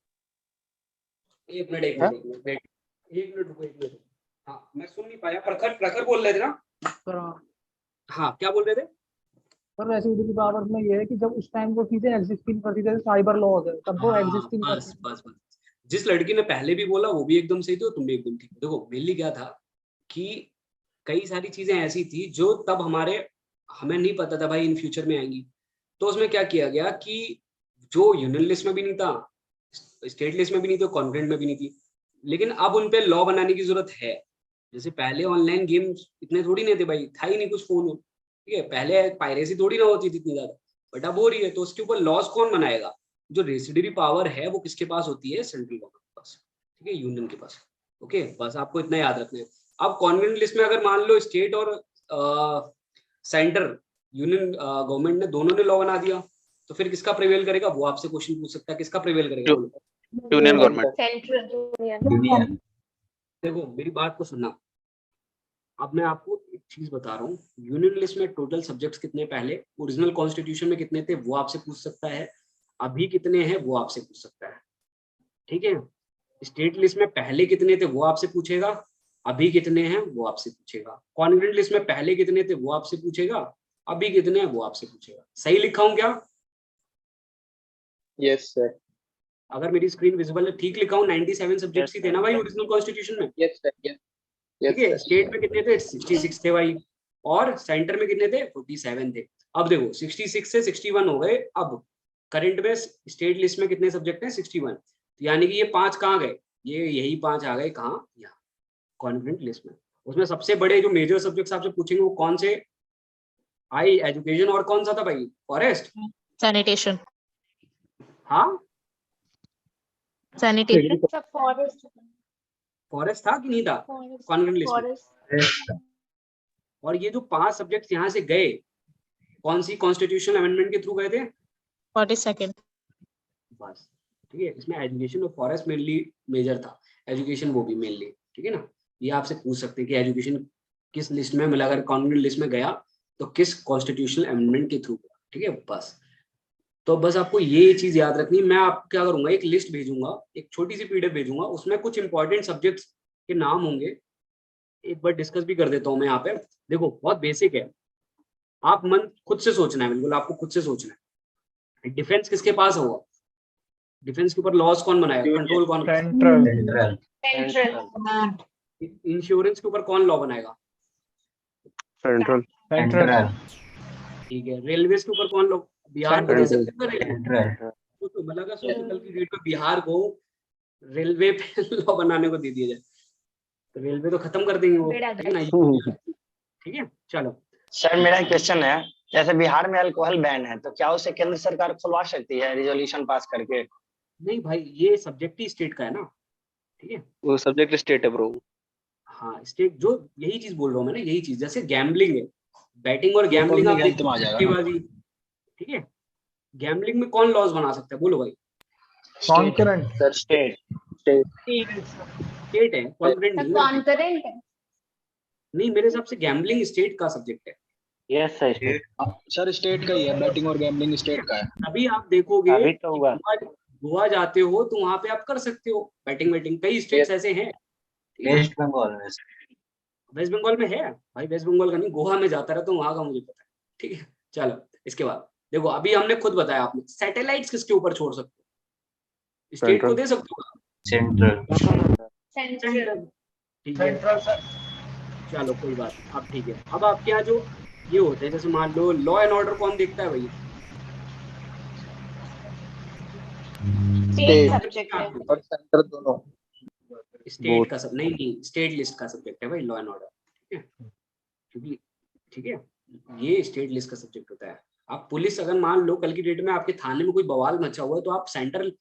A: एक मिनट रुको। हाँ मैं सुन नहीं पाया, प्रखर बोल रहे थे ना।
I: सर
A: हाँ क्या बोल रहे थे।
I: सर रेसिड्यूरी पावर में ये है कि जब उस टाइम वो चीजें एग्जिस्ट ही नहीं करती, जैसे साइबर लॉ है तब वो एग्जिस्ट ही नहीं
A: बस
I: करती।
A: बस बस जिस लड़की ने पहले भी बोला वो भी एकदम सही थी और तुम भी एकदम ठीक। देखो मेनली क्या था कि कई सारी चीजें ऐसी थी जो तब हमें नहीं पता था भाई इन फ्यूचर में आएंगी, तो उसमें क्या किया गया कि जो यूनियन लिस्ट में भी नहीं था, स्टेट लिस्ट में भी नहीं थी, कॉन्करेंट में भी नहीं थी, लेकिन अब उन पे लॉ बनाने की जरूरत है। जैसे पहले ऑनलाइन गेम्स इतने थोड़ी नहीं थे भाई, था ही नहीं कुछ फोन, ठीक है, पहले पायरेसी थोड़ी ना होती थी इतनी ज्यादा, बट अब हो रही है, तो उसके ऊपर लॉज कौन बनाएगा। जो रेसिड्यूरी पावर है वो किसके पास होती है, सेंट्रल गवर्नमेंट के पास, ठीक है, यूनियन के पास, ओके, बस आपको इतना याद रखना है। अब कॉन्करेंट लिस्ट में अगर मान लो स्टेट और सेंटर यूनियन गवर्नमेंट ने दोनों ने लॉ बना दिया, तो फिर किसका प्रिवेल करेगा, वो आपसे क्वेश्चन पूछ सकता है, किसका प्रिवेल करेगा,
F: यूनियन गवर्नमेंट।
B: सेंट्रल।
A: देखो मेरी बात को सुनना, अब मैं आपको एक चीज बता रहा हूँ, यूनियन लिस्ट में टोटल सब्जेक्ट्स कितने, पहले ओरिजिनल कॉन्स्टिट्यूशन में कितने थे वो आपसे पूछ सकता है, अभी कितने हैं वो आपसे पूछ सकता है, ठीक है। स्टेट लिस्ट में पहले कितने थे वो आपसे पूछेगा, अभी कितने हैं वो आपसे पूछेगा। कॉन्करेंट लिस्ट में पहले कितने थे वो आपसे पूछेगा, अभी कितने हैं वो आपसे पूछेगा। सही लिखा हूं क्या?
C: Yes sir.
A: अगर मेरी स्क्रीन विजिबल है, ठीक लिखा हूं? 97 सब्जेक्ट्स ही थे ना भाई ओरिजिनल कॉन्स्टिट्यूशन में,
C: यस सर। यस
A: ठीक है। स्टेट में कितने थे? 66 थे भाई, और सेंटर में कितने थे? 47 थे। अब देखो 66 से 61 हो गए। अब करंट में स्टेट लिस्ट में कितने सब्जेक्ट हैं? 61, यानी कि ये 5 कहाँ गए? ये यही 5 आ गए कहाँ? यहाँ कॉन्करेंट लिस्ट में। उसमें सबसे बड़े जो मेजर सब्जेक्ट्स आपसे पूछेंगे वो कौन से? आई एजुकेशन, और कौन सा था भाई? Forest,
D: sanitation.
A: हाँ
D: सैनिटेशन।
B: फॉरेस्ट।
A: फॉरेस्ट था कि नहीं था कॉन्ग्रेंट लिस्ट में?
B: फॉरेस्ट
A: और ये जो 5 सब्जेक्ट यहाँ से गए, कौन सी कॉन्स्टिट्यूशनल अमेंडमेंट के थ्रू गए थे?
D: 42nd।
A: बस, ठीक है। इसमें एजुकेशन और फॉरेस्ट मेनली मेजर था, एजुकेशन वो भी मेनली, ठीक है ना। ये आपसे पूछ सकते हैं कि एजुकेशन किस लिस्ट में मिला, अगर कॉन्ग्रेंट लिस्ट में गया तो किस कॉन्स्टिट्यूशनल अमेंडमेंट के थ्रू गया, ठीक है। बस, तो बस आपको ये चीज याद रखनी है। मैं आप क्या करूंगा, एक लिस्ट भेजूंगा, एक छोटी सी पीडीएफ भेजूंगा, उसमें कुछ इंपॉर्टेंट सब्जेक्ट्स के नाम होंगे, एक बार डिस्कस भी कर देता हूँ मैं यहाँ पे। देखो बहुत बेसिक है, आप मन खुद से सोचना है, बिल्कुल आपको खुद से सोचना है। डिफेंस किसके पास होगा? डिफेंस के ऊपर लॉज कौन बनाएगा, कंट्रोल कौन?
G: सेंट्रल
B: सेंट्रल
A: इंश्योरेंस के ऊपर कौन लॉ बनाएगा?
F: सेंट्रल
A: ठीक है। रेलवेज के ऊपर कौन लॉ? बिहार को दे सकते हैं रेलवे, तो मतलब अगर सोचो कल की डेट में बिहार को रेलवे पे लॉ बनाने को दे दिया जाए तो रेलवे तो खत्म कर देंगे वो,
B: बेड़ा
A: ठीक है ना। ठीक है, चलो।
E: सर मेरा क्वेश्चन है, जैसे बिहार में अल्कोहल बैन है तो क्या उसे केंद्र सरकार खुलवा सकती है रिजोल्यूशन पास करके?
A: नहीं भाई, ये सब्जेक्ट ही स्टेट का है ना, ठीक है।
F: वो सब्जेक्ट स्टेट है ब्रो।
A: हाँ, स्टेट जो यही चीज बोल रहा हूँ मैं ना, यही चीज। जैसे गैम्बलिंग है, बैटिंग और गैम्बलिंग आप
J: हेल्थ में आ जाएगा ना।
A: ठीक है। गैम्बलिंग में कौन लॉज बना सकता है, बोलो भाई?
G: कॉन्करेंट
J: सर स्टेट
A: स्टेट है, कॉन्करेंट नहीं है।
B: कॉन्करेंट है।
A: नहीं, मेरे हिसाब से गैम्बलिंग स्टेट का सब्जेक्ट है।
E: यस सर,
J: सर स्टेट का ही है, बैटिंग और गैम्बलिंग स्टेट का है।
A: अभी आप देखोगे
E: अभी तो
A: कि
E: हुआ।
A: गोवा जाते हो तो वहां पे आप कर सकते हो बैटिंग वेटिंग, कई स्टेट्स ऐसे हैं।
E: वेस्ट बंगाल में।
A: वेस्ट बंगाल में है भाई, वेस्ट बंगाल का नहीं, गोवा में जाता रहता हूँ, वहां का मुझे पता है, ठीक है। चलो, इसके बाद देखो, अभी हमने खुद बताया, आपने सैटेलाइट्स किसके ऊपर छोड़ सकते हो? स्टेट को दे सकते हो?
E: सेंट्रल
B: सेंट्रल
A: ठीक है,
G: सेंट्रल सर
A: चलो कोई बात नहीं। अब ठीक है, अब आपके यहाँ जो ये होते हैं, जैसे मान लो लॉ एंड ऑर्डर कौन देखता है भैया?
B: स्टेट सब्जेक्ट है।
C: और सेंटर दोनों।
A: स्टेट का सब नहीं, स्टेट लिस्ट का सब्जेक्ट है भाई लॉ एंड ऑर्डर, ठीक है। क्योंकि ठीक है, ये स्टेट लिस्ट का सब्जेक्ट होता है। आप पुलिस, अगर मान लो कल की डेट में आपके थाने में कोई बवाल मचा हुआ है तो आप सेंटर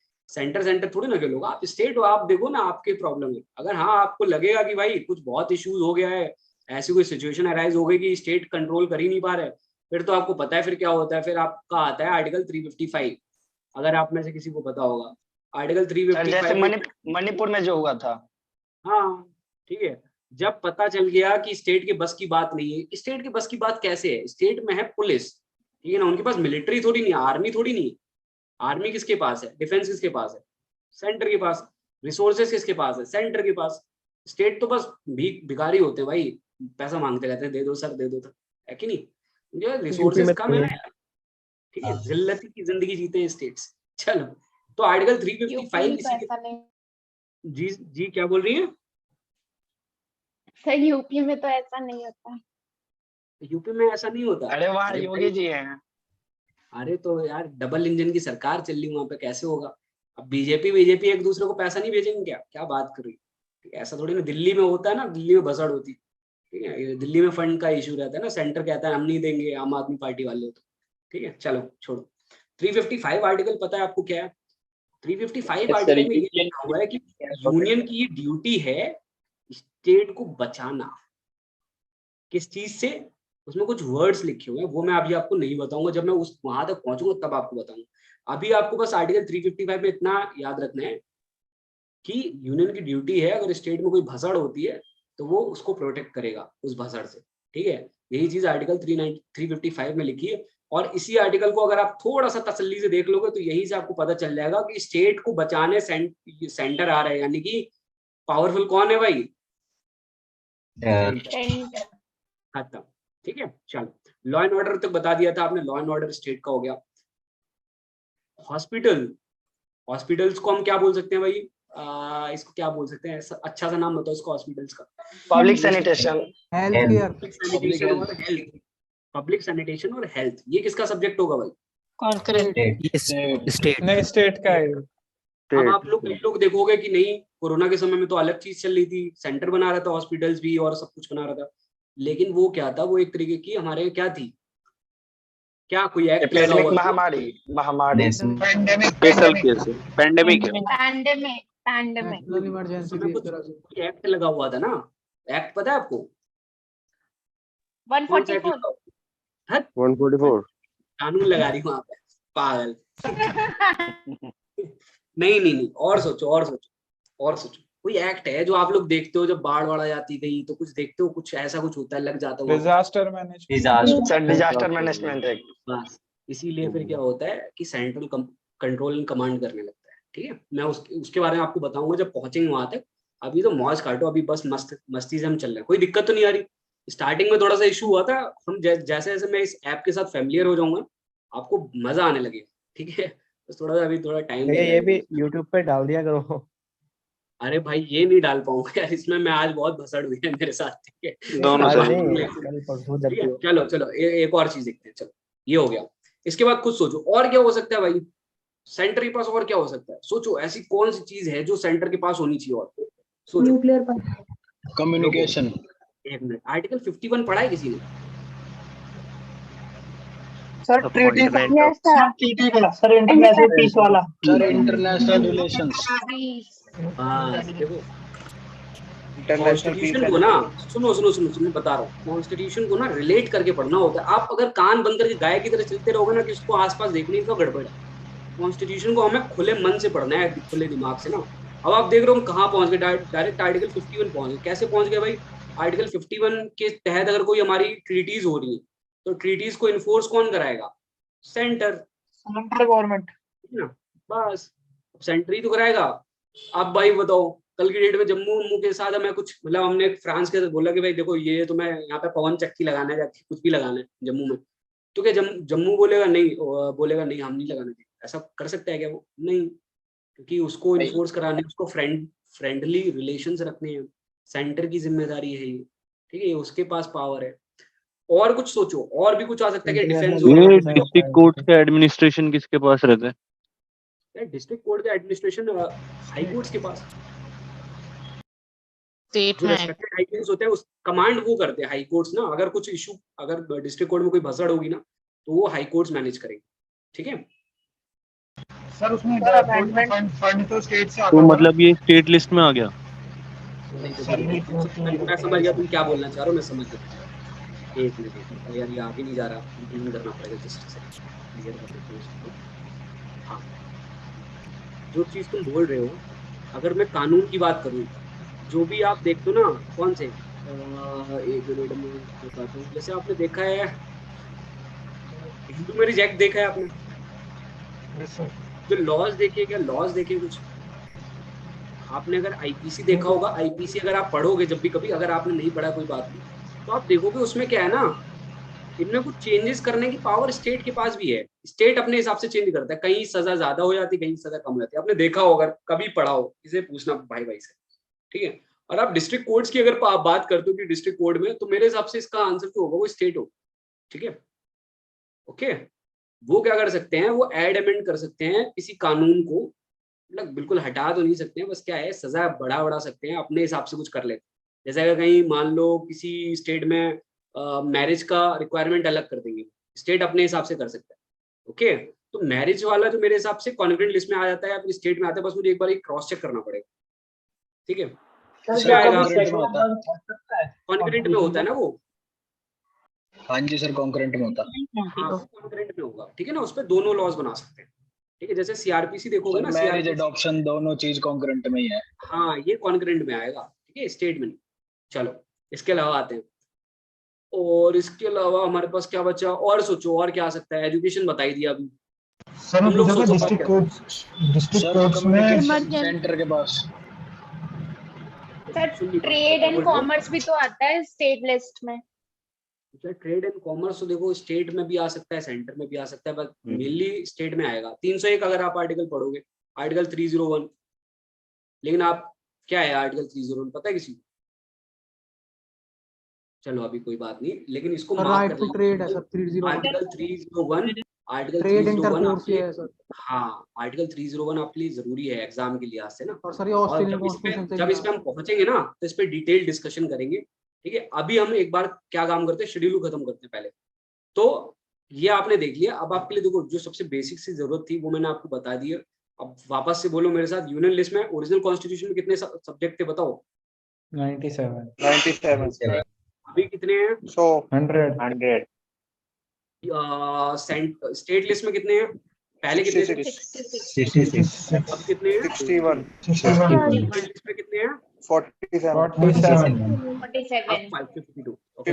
A: थोड़ी ना खेलोगे, आप स्टेट हो, आप देखो ना आपके प्रॉब्लम है। अगर हाँ आपको लगेगा कि भाई कुछ बहुत इश्यूज हो गया है, ऐसी कोई सिचुएशन अराइज हो गई कि स्टेट कंट्रोल कर ही नहीं पा रहे, फिर तो आपको पता है फिर क्या होता है। फिर आपका आता है आर्टिकल 355, अगर आप में से किसी को पता होगा आर्टिकल
E: सर
A: 355।
E: जैसे मणिपुर में जो हुआ था।
A: हाँ ठीक है, जब पता चल गया कि स्टेट के बस की बात नहीं है। स्टेट के बस की बात कैसे है? स्टेट में है पुलिस, ठीक है ना, उनके पास मिलिट्री थोड़ी नहीं है, आर्मी थोड़ी नहीं है। आर्मी किसके पास है? डिफेंस किसके पास है? सेंटर के पास। रिसोर्सेज किसके पास है? सेंटर के पास। स्टेट तो बस भिखारी होते हैं भाई, पैसा मांगते रहते हैं, दे दो सर दे दो सर, है कि नहीं? जो रिसोर्सेज कम है ना यार, ठीक है, जिल्लती की जिंदगी जीते हैं स्टेट्स। चलो, तो आर्टिकल 355 इसी जी क्या बोल रही है?
B: सर यूपी में तो ऐसा नहीं होता।
A: यूपी में ऐसा नहीं होता।
E: अरे वहाँ योगी जी हैं।
A: अरे तो यार डबल इंजन की सरकार चल रही, वहां पे कैसे होगा? अब बीजेपी एक दूसरे को पैसा नहीं भेजेंगे क्या? क्या बात कर रही है? ऐसा थोड़ी ना, दिल्ली में होता है ना, दिल्ली में भसड़ होती, ठीक है। दिल्ली में फंड का इशू रहता है ना, सेंटर कहता है हम नहीं देंगे, आम आदमी पार्टी वाले तो, ठीक है। चलो छोड़ो। 355 आर्टिकल पता है आपको क्या है? 355 आर्टिकल में ये लिखा हुआ है कि यूनियन की ये ड्यूटी है स्टेट को बचाना। किस चीज से? उसमें कुछ वर्ड्स लिखे हुए हैं, वो मैं अभी आपको नहीं बताऊंगा, जब मैं उस वहां तक पहुंचूंगा तब आपको बताऊंगा। अभी आपको बस आर्टिकल 355 में इतना याद रखना है कि यूनियन की ड्यूटी है, अगर स्टेट में कोई भसड़ होती है तो वो उसको प्रोटेक्ट करेगा उस भसड़ से, ठीक है। यही चीज आर्टिकल 355 में लिखी है। और इसी आर्टिकल को अगर आप थोड़ा सा तसल्ली से देख लोगे तो यही से आपको पता चल जाएगा कि स्टेट को बचाने सेंटर आ रहे हैं, यानी कि पावरफुल कौन है भाई? खत्म, ठीक है। चलो, लॉ एंड ऑर्डर तक बता दिया था आपने, लॉ एंड ऑर्डर स्टेट का हो गया। हॉस्पिटल्स को हम क्या बोल सकते हैं भाई? इसको क्या बोल सकते हैं? अच्छा सा नाम बताओ इसको हॉस्पिटल्स का।
E: पब्लिक सैनिटेशन,
A: पब्लिक सैनिटेशन और हेल्थ, ये किसका सब्जेक्ट होगा भाई?
G: स्टेट का है।
A: अब आप लोग कई लोग देखोगे कि नहीं, कोरोना के समय में तो अलग चीज चल रही थी, सेंटर बना रहा था हॉस्पिटल्स भी और सब कुछ बना रहा था, लेकिन वो क्या था? वो एक तरीके की हमारे क्या थी, क्या कोई एक्ट लगा हुआ?
E: महामारी
F: स्पेशल केस, पेंडेमिक है।
B: पैंडेमिक।
I: नेशनल इमरजेंसी थी एक तरह से।
A: एक्ट लगा हुआ था ना, एक्ट पता है आपको? कौन सा एक्ट
B: 144।
A: लगा हुआ? हद,
F: 144
A: कानून लगा रही वहां पे, पागल। नहीं नहीं नहीं, और सोचो और सोचो और सोचो, कोई एक्ट है जो आप लोग देखते हो जब बाढ़ वाढ़ आ जाती गई तो कुछ देखते हो, कुछ ऐसा कुछ होता है, लग जाता है वहाँ पे।
G: Disaster management.
E: Sir disaster management act.
A: बस इसीलिए फिर क्या होता है कि सेंट्रल कंट्रोल एंड कमांड करने लगता है। ठीक है, मैं उसके बारे में आपको बताऊंगा जब पहुंचेंगे वहां तक। अभी तो मौज काटो, अभी बस मस्ती से हम चल रहे हैं, कोई दिक्कत तो नहीं आ रही। स्टार्टिंग में थोड़ा सा इशू हुआ था, हम जैसे जैसे मैं इस ऐप के साथ फैमिलियर हो जाऊंगा आपको मजा आने लगेगा। ठीक है, बस थोड़ा सा अभी थोड़ा टाइम।
K: ये भी YouTube पे डाल दिया करो।
A: अरे भाई ये नहीं डाल पाऊंगा यार, इसमें मैं आज बहुत भसड़ हुई है मेरे साथ। ठीक है,
F: दोनों
K: आज
F: सही।
K: नहीं, कल परसों जब
A: ठीक
K: भी
A: है,
K: हो।
A: चलो चलो एक और चीज देखते हैं। चलो ये हो गया, इसके बाद खुद सोचो और क्या हो सकता है भाई सेंटर के पास, और क्या हो सकता है? सोचो ऐसी कौन सी चीज है जो सेंटर के पास होनी चाहिए, और सोचो।
I: Nuclear
J: communication.
A: एक मिनट, आर्टिकल 51 पढ़ा है किसी ने?
C: सर ट्रीटी का
B: यस सर।
G: टीटी का सर, इंटरनेशनल पीस वाला।
J: Sir international relations.
A: बस देखो,
C: इंटरनेशनल पीस
A: कॉन्स्टिट्यूशन को ना, सुनो सुनो सुनो सुनो, बता रहा हूँ, कॉन्स्टिट्यूशन को ना रिलेट करके पढ़ना होता है। आप अगर कान बंद करके गाय की तरह चलते रहोगे ना कि उसको आसपास देखने का गड़बड़ है। कॉन्स्टिट्यूशन को हमें खुले मन से पढ़ना है, खुले दिमाग से ना। अब आप देख रहे हो हम कहाँ पहुंच गए, डायरेक्ट आर्टिकल 51 पहुंच गए। कैसे पहुंच गए भाई? आर्टिकल 51 के तहत अगर कोई हमारी ट्रीटीज हो रही है तो ट्रीटीज को इन्फोर्स कौन कराएगा? Centre
G: government.
A: ना, बस सेंटर ही तो कराएगा। अब भाई बताओ, कल की डेट में जम्मू उम्मू के साथ हमें कुछ, मतलब हमने फ्रांस के साथ बोला कि भाई देखो ये तो मैं यहाँ पे पवन चक्की लगाना है, जाके कुछ भी लगाना है जम्मू में, तो क्या जम्मू बोलेगा नहीं, बोलेगा नहीं हम नहीं लगाने देंगे? ऐसा कर सकता है क्या वो? नहीं, क्योंकि उसको इन्फोर्स कराने, उसको फ्रेंडली रिलेशंस रखने हैं, सेंटर की जिम्मेदारी है ये। ठीक है, उसके पास पावर है। और कुछ सोचो, और भी कुछ आ सकता है कि डिफेंस हो
F: ये डिस्ट्रिक्ट कोर्ट का एडमिनिस्ट्रेशन किसके पास रहता है?
A: डिस्ट्रिक्ट कोर्ट का एडमिनिस्ट्रेशन हाई कोर्ट्स के पास,
D: स्टेट
A: जो
D: में
A: रेस्पेक्टेड हाई कोर्ट्स होते हैं उस कमांड वो करते हैं हाई कोर्ट्स ना। अगर कुछ इशू, अगर डिस्ट्रिक्ट कोर्ट में कोई भसड़ होगी ना तो वो हाई कोर्ट्स मैनेज करेंगे। ठीक है,
G: सर उसमें फंड तो स्टेट से आता
F: तो
G: होगा।
F: मतलब ये स्टेट लिस्ट में आ गया।
A: मैं समझ गया तुम क्या बोलना चाह रहे हो, मैं समझ गया। एक मिनट यार, ये आगे नहीं जा रहा, क्लीन करना पड़ेगा जस्ट से, क्लियर कर देते हैं इसको। हाँ, जो चीज तुम बोल रहे हो, अगर मैं कानून की बात करूँ, जो भी आप देखते हो ना, कौन से एक मिनट में बताता हूँ। जैसे आपने देखा है हिंदू मैरिज एक्ट, देखा है आपने? जो लॉज देखे, क्या लॉज देखे कुछ आपने? अगर आईपीसी देखा होगा, आईपीसी अगर आप पढ़ोगे जब भी कभी, अगर आपने नहीं पढ़ा कोई बात नहीं, तो आप देखोगे उसमें क्या है ना, इनमें कुछ चेंजेस करने की पावर स्टेट के पास भी है। स्टेट अपने हिसाब से चेंज करता है, कहीं सजा ज्यादा हो जाती है, कहीं सजा कम हो जाती है। आपने देखा होगा, कभी पढ़ा हो, इसे पूछना भाई भाई से। ठीक है, और आप डिस्ट्रिक्ट कोर्ट्स की अगर बात करते हो कि डिस्ट्रिक्ट कोर्ट में, तो मेरे हिसाब से इसका आंसर जो होगा वो स्टेट हो। ठीक है, ओके, वो क्या कर सकते हैं, वो ऐड अमेंड कर सकते हैं किसी कानून को, मतलब बिल्कुल हटा तो नहीं सकते हैं, बस क्या है सजा बढ़ा सकते हैं, अपने हिसाब से कुछ कर लेते हैं। जैसे अगर कहीं मान लो किसी स्टेट में मैरिज का रिक्वायरमेंट अलग कर देंगे, स्टेट अपने हिसाब से कर सकता है। ओके, तो मैरिज वाला जो मेरे हिसाब से कॉन्ग्रेंट लिस्ट में आ जाता है या फिर स्टेट में आता है, बस मुझे एक बार क्रॉस चेक करना पड़ेगा। ठीक है, इसमें आएगा कॉन्ग्रेंट में होता है ना वो।
J: हाँ जी सर, कॉन्करेंट में होता है।
A: हाँ, कॉन्ग्रेंट में होगा। ठीक है ना, उस पर दोनों लॉज बना सकते हैं। ठीक है, जैसे सीआरपीसी देखोगे ना,
J: मैरिज
A: CRPC,
J: एडॉप्शन दोनों चीज कॉन्करेंट में ही है।
A: हाँ ये कॉन्ग्रेंट में आएगा। ठीक है, स्टेट में। चलो इसके अलावा आते हैं, और इसके अलावा हमारे पास क्या बचा? और सोचो और क्या आ सकता है? एजुकेशन बताई दिया अभी।
G: सर
A: हम लोग सोचो
G: डिस्ट्रिक्ट कोर्ट्स में
J: सेंटर के पास
B: सर ट्रेड एंड कॉमर्स भी तो आता है स्टेट लिस्ट में।
A: ट्रेड एंड कॉमर्स तो देखो स्टेट में भी आ सकता है, सेंटर में भी आ सकता है, बस मेनली स्टेट में आएगा। 301 अगर आप आर्टिकल पढ़ोगे, आर्टिकल 301, लेकिन आप क्या है आर्टिकल 301 पता है किसी को? चलो अभी कोई बात नहीं, लेकिन इसको मार्क कर
I: ट्रेड है sir 301,
A: article 301, article
I: trade
A: 301
I: intercourse है सर।
A: हाँ, आर्टिकल 301 आपके लिए जरूरी है एग्जाम के लिहाज से ना।
I: और सर ये
A: और
I: ऑस्ट्रेलियन कॉन्स्टिट्यूशन से
A: जब इस पे हम पहुंचेंगे ना तो इस पे डिटेल डिस्कशन करेंगे। ठीक है, अभी हम एक बार क्या काम करते हैं, शेड्यूल खत्म करते हैं पहले। तो ये आपने देख लिया। अब आपके लिए देखो जो सबसे बेसिक सी जरूरत थी वो मैंने आपको बता दी है। अब वापस से बोलो मेरे साथ, यूनियन लिस्ट में ओरिजिनल कॉन्स्टिट्यूशन में कितने सब्जेक्ट थे बताओ?
K: 97
A: अभी कितने हैं?
K: 100
A: स्टेट लिस्ट में कितने हैं? पहले कितने थे?
K: 66
A: अब कितने हैं?
C: 61
A: लिस्ट में कितने हैं?
C: 47
A: अब 552। ओके,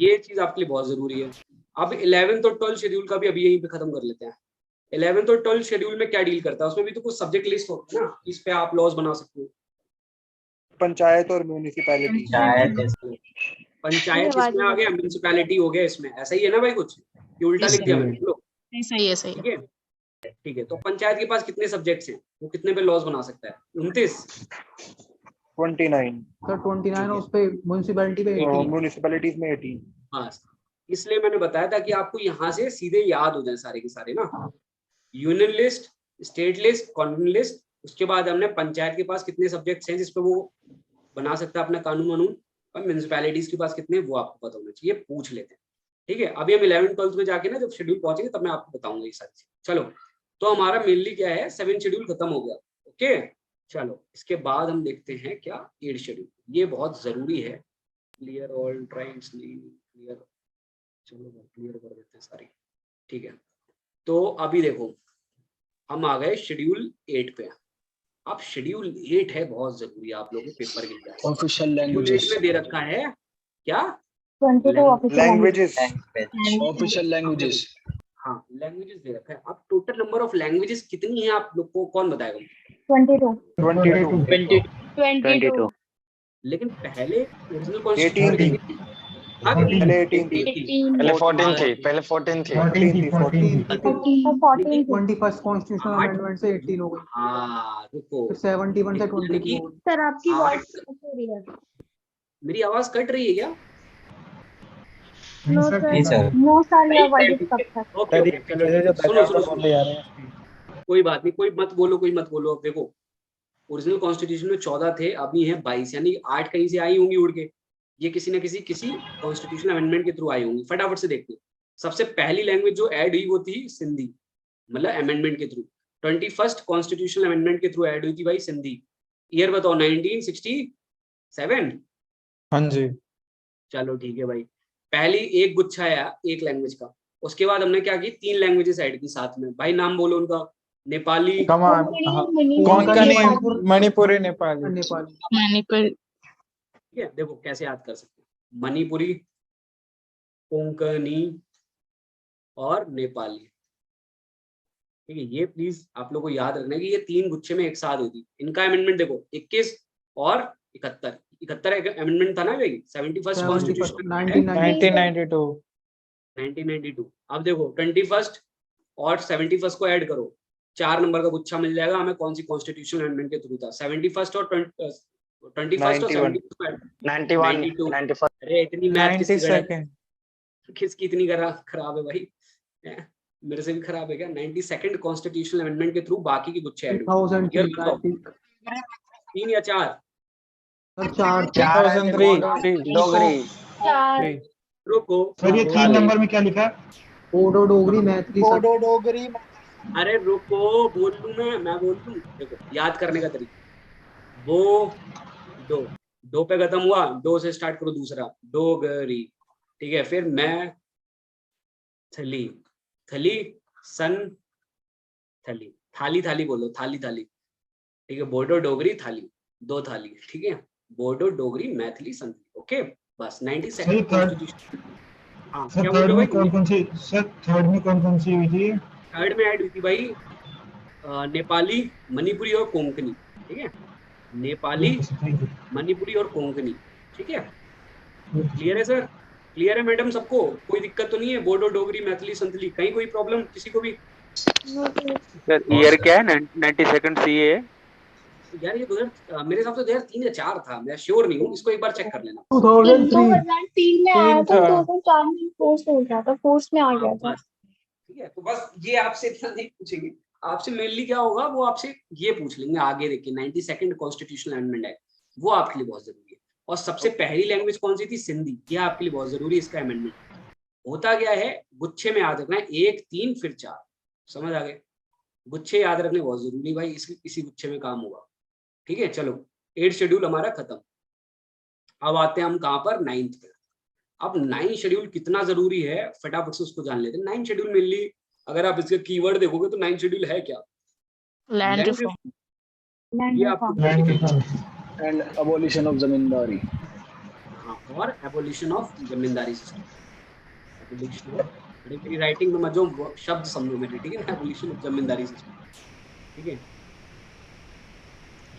A: ये चीज आपके लिए बहुत जरूरी है। अब 11th और 12th शेड्यूल का भी अभी यहीं पे खत्म कर लेते हैं। 11th और 12th शेड्यूल में क्या डील करता है? उसमें भी तो कुछ सब्जेक्ट लिस्ट होती है ना, इस पे आप लॉज बना सकते हो।
C: पंचायत और म्यूनिसिपैलिटी।
A: पंचायत इसमें आ गया, म्यूनिसिपैलिटी हो गया इसमें, ऐसा ही है ना भाई? कुछ ये उल्टा लिख दिया मैंने, लो
D: सही है सही है।
A: ठीक है। तो पंचायत के पास कितने सब्जेक्ट्स हैं? वो कितने पे लॉज बना सकता है? 29।
C: 29
H: सर 29 उस पे म्युनिसिपैलिटी पे 18
C: म्यूनिसिपैलिटीज में 18।
A: बस इसलिए मैंने बताया था कि आपको यहाँ से सीधे याद हो जाए सारे के सारे ना, union list, state list, convent list, उसके बाद हमने पंचायत के पास कितने सब्जेक्ट्स हैं जिसपे वो बना सकता है अपना कानून वानून, और म्यूनिसिपैलिटीज के पास कितने, वो आपको पता होना चाहिए, पूछ लेते हैं। ठीक है, अभी हम 11th 12th में जाके ना जब शेड्यूल पहुंचेंगे तब मैं आपको बताऊंगा ये सारी चीज। चलो, तो हमारा मेनली क्या है, 7 शेड्यूल खत्म हो गया। ओके, चलो इसके बाद हम देखते हैं क्या 8 शेड्यूल, ये बहुत जरूरी है। क्लियर ऑल ट्राइंस क्लियर, चलो क्लियर कर देते हैं सारी। ठीक है, तो अभी देखो हम आ गए शेड्यूल 8 पे। अब शेड्यूल 8 है बहुत जरूरी, आप लोगों के पेपर के लिए
J: ऑफिशियल
A: शेड्यूल 8
J: लैंग्वेजेस
A: में दे रखा है क्या?
C: 22 लैंग्वेजेस।
J: Official languages.
A: हाँ, लैंग्वेजेस दे रखा है। अब टोटल नंबर ऑफ लैंग्वेजेस कितनी है आप लोग को कौन बताएगा?
B: 22
A: लेकिन पहले ओरिजिनल
C: 18
A: कॉन्स्टिट्यूशन
C: थी।
A: कितनी थी?
C: पहले 18 थी।
E: पहले 14 थी, पहले 14 थी।
H: 21st कॉन्स्टिट्यूशनल अमेंडमेंट से 18 हो गई।
A: हाँ रुको,
H: 71 से 22
A: यानी कि
H: हो गई।
B: सर आपकी
A: आठ-
B: वॉइस कट हो रही है।
A: मेरी आवाज कट रही है क्या?
B: No sir, no sir, your voice is cut.
A: Okay okay, चलो सुनो सुनो सुनो, कोई बात नहीं, कोई मत बोलो, कोई मत बोलो। अब देखो ओरिजिनल कॉन्स्टिट्यूशन में 14 थे, अभी हैं 22, यानी 8 कहीं से आई होंगी उड़ के। ये किसी न किसी कॉन्स्टिट्यूशनल अमेंडमेंट के थ्रू आई होंगी। फटाफट से देखते हैं। सबसे पहली लैंग्वेज जो ऐड हुई वो थी सिंधी, मतलब अमेंडमेंट के थ्रू। 21st कॉन्स्टिट्यूशनल अमेंडमेंट के थ्रू ऐड हुई थी भाई सिंधी। ईयर बताओ, 1967।
H: हाँ जी।
A: चलो ठीक है भाई, पहली एक गुच्छा आया एक लैंग्वेज का। उसके बाद हमने क्या की, 3 लैंग्वेजेस ऐड की साथ में। भाई नाम बोलो उनका। नेपाली,
H: कोंकणी, मणिपुरी, नेपाली।
D: मणिपुर।
A: ठीक है, देखो कैसे याद कर सकते हैं, मणिपुरी, कोंकणी और नेपाली। ठीक है, ये प्लीज आप लोगों को याद रखना है कि ये 3 गुच्छे में एक साथ हुई थी। इनका अमेंडमेंट देखो 21 और 71 अमेंडमेंट था ना भाई। 71st constitution 1992। अब देखो 21st और 71st को ऐड करो, 4 नंबर का गुच्छा मिल जाएगा हमें। कौन सी कॉन्स्टिट्यूशनल अमेंडमेंट के थ्रू था? 71st और 21st और
E: 91 91।
A: अरे इतनी मैथ किसकी इतनी खराब है भाई? मेरे से भी खराब है क्या? 92nd कॉन्स्टिट्यूशनल अमेंडमेंट के थ्रू बाकी के गुच्छे ऐड हुए। 3 या 4?
H: 2003
E: डोगरी।
B: 4
A: रुको
G: सर ये 3 नंबर में क्या लिखा है?
H: बोडो डोगरी मैथिली।
C: बोडो डोगरी।
A: अरे रुको, बोल लूं मैं बोल लूं। देखो याद करने का तरीका, वो दो पे खत्म हुआ, दो से स्टार्ट करो दूसरा, डोगरी। ठीक है, फिर मैं थली, थली सन थली, थाली थाली बोलो, थाली थाली। ठीक है, बोडो डोगरी थाली, 2 थाली। ठीक है, बोडो डोगरी मैथिली संथली। ओके, बस 92nd कॉन्स्टिट्यूशन। हाँ
G: सर
A: क्या
G: थर्ड
A: बोल
G: में
A: रहे हो
G: कौन सी, सर थर्ड में कौन सी हुई थी?
A: थर्ड में ऐड हुई थी भाई नेपाली, मणिपुरी और कोंकणी। ठीक है, नेपाली, मणिपुरी और कोंकणी। ठीक है, क्लियर है सर? क्लियर है मैडम सबको? कोई दिक्कत तो नहीं है? बोडो डोगरी मैथिली संथली, कहीं कोई प्रॉब्लम किसी को भी?
F: सर ईयर क्या है? 92nd सीए है
A: यार ये 2000 मेरे हिसाब से 2003 या 4 था, मैं श्योर नहीं हूँ, इसको एक बार चेक कर लेना।
B: 2003 में आया था, 2004 में पोस्ट हो गया था, पोस्ट में आ गया था।
A: ठीक है, तो बस ये आपसे इतना नहीं पूछेंगे। आपसे मेनली क्या होगा, वो आपसे ये पूछ लेंगे आगे देखिए 92nd कॉन्स्टिट्यूशनल अमेंडमेंट एक्ट, वो आपके लिए बहुत जरूरी है। और सबसे पहली लैंग्वेज कौन सी थी? सिंधी। ये आपके लिए बहुत जरूरी है इसका अमेंडमेंट। होता क्या है, गुच्छे में याद रखना है 1 3 फिर 4, समझ आ गए? गुच्छे याद रखने बहुत जरूरी भाई, इसी गुच्छे में काम होगा। ठीक है, चलो 8 शेड्यूल हमारा खत्म। अब आते हैं हम कहाँ पर, 9th पे। अब 9 शेड्यूल कितना जरूरी है फटाफट से उसको जान लेते हैं। 9 शेड्यूल मेनली अगर आप इसके कीवर्ड देखोगे तो 9 शेड्यूल है क्या,
D: लैंड रिफॉर्म,
A: ये आपको
J: एंड अबॉलिशन ऑफ जमींदारी।
A: हाँ, और abolition of zamindari system. Abolition of, मेरी राइटिंग में जो शब्द समझो मेरे, ठीक है ना, एबोलिशन ऑफ जमींदारी सिस्टम। ठीक है,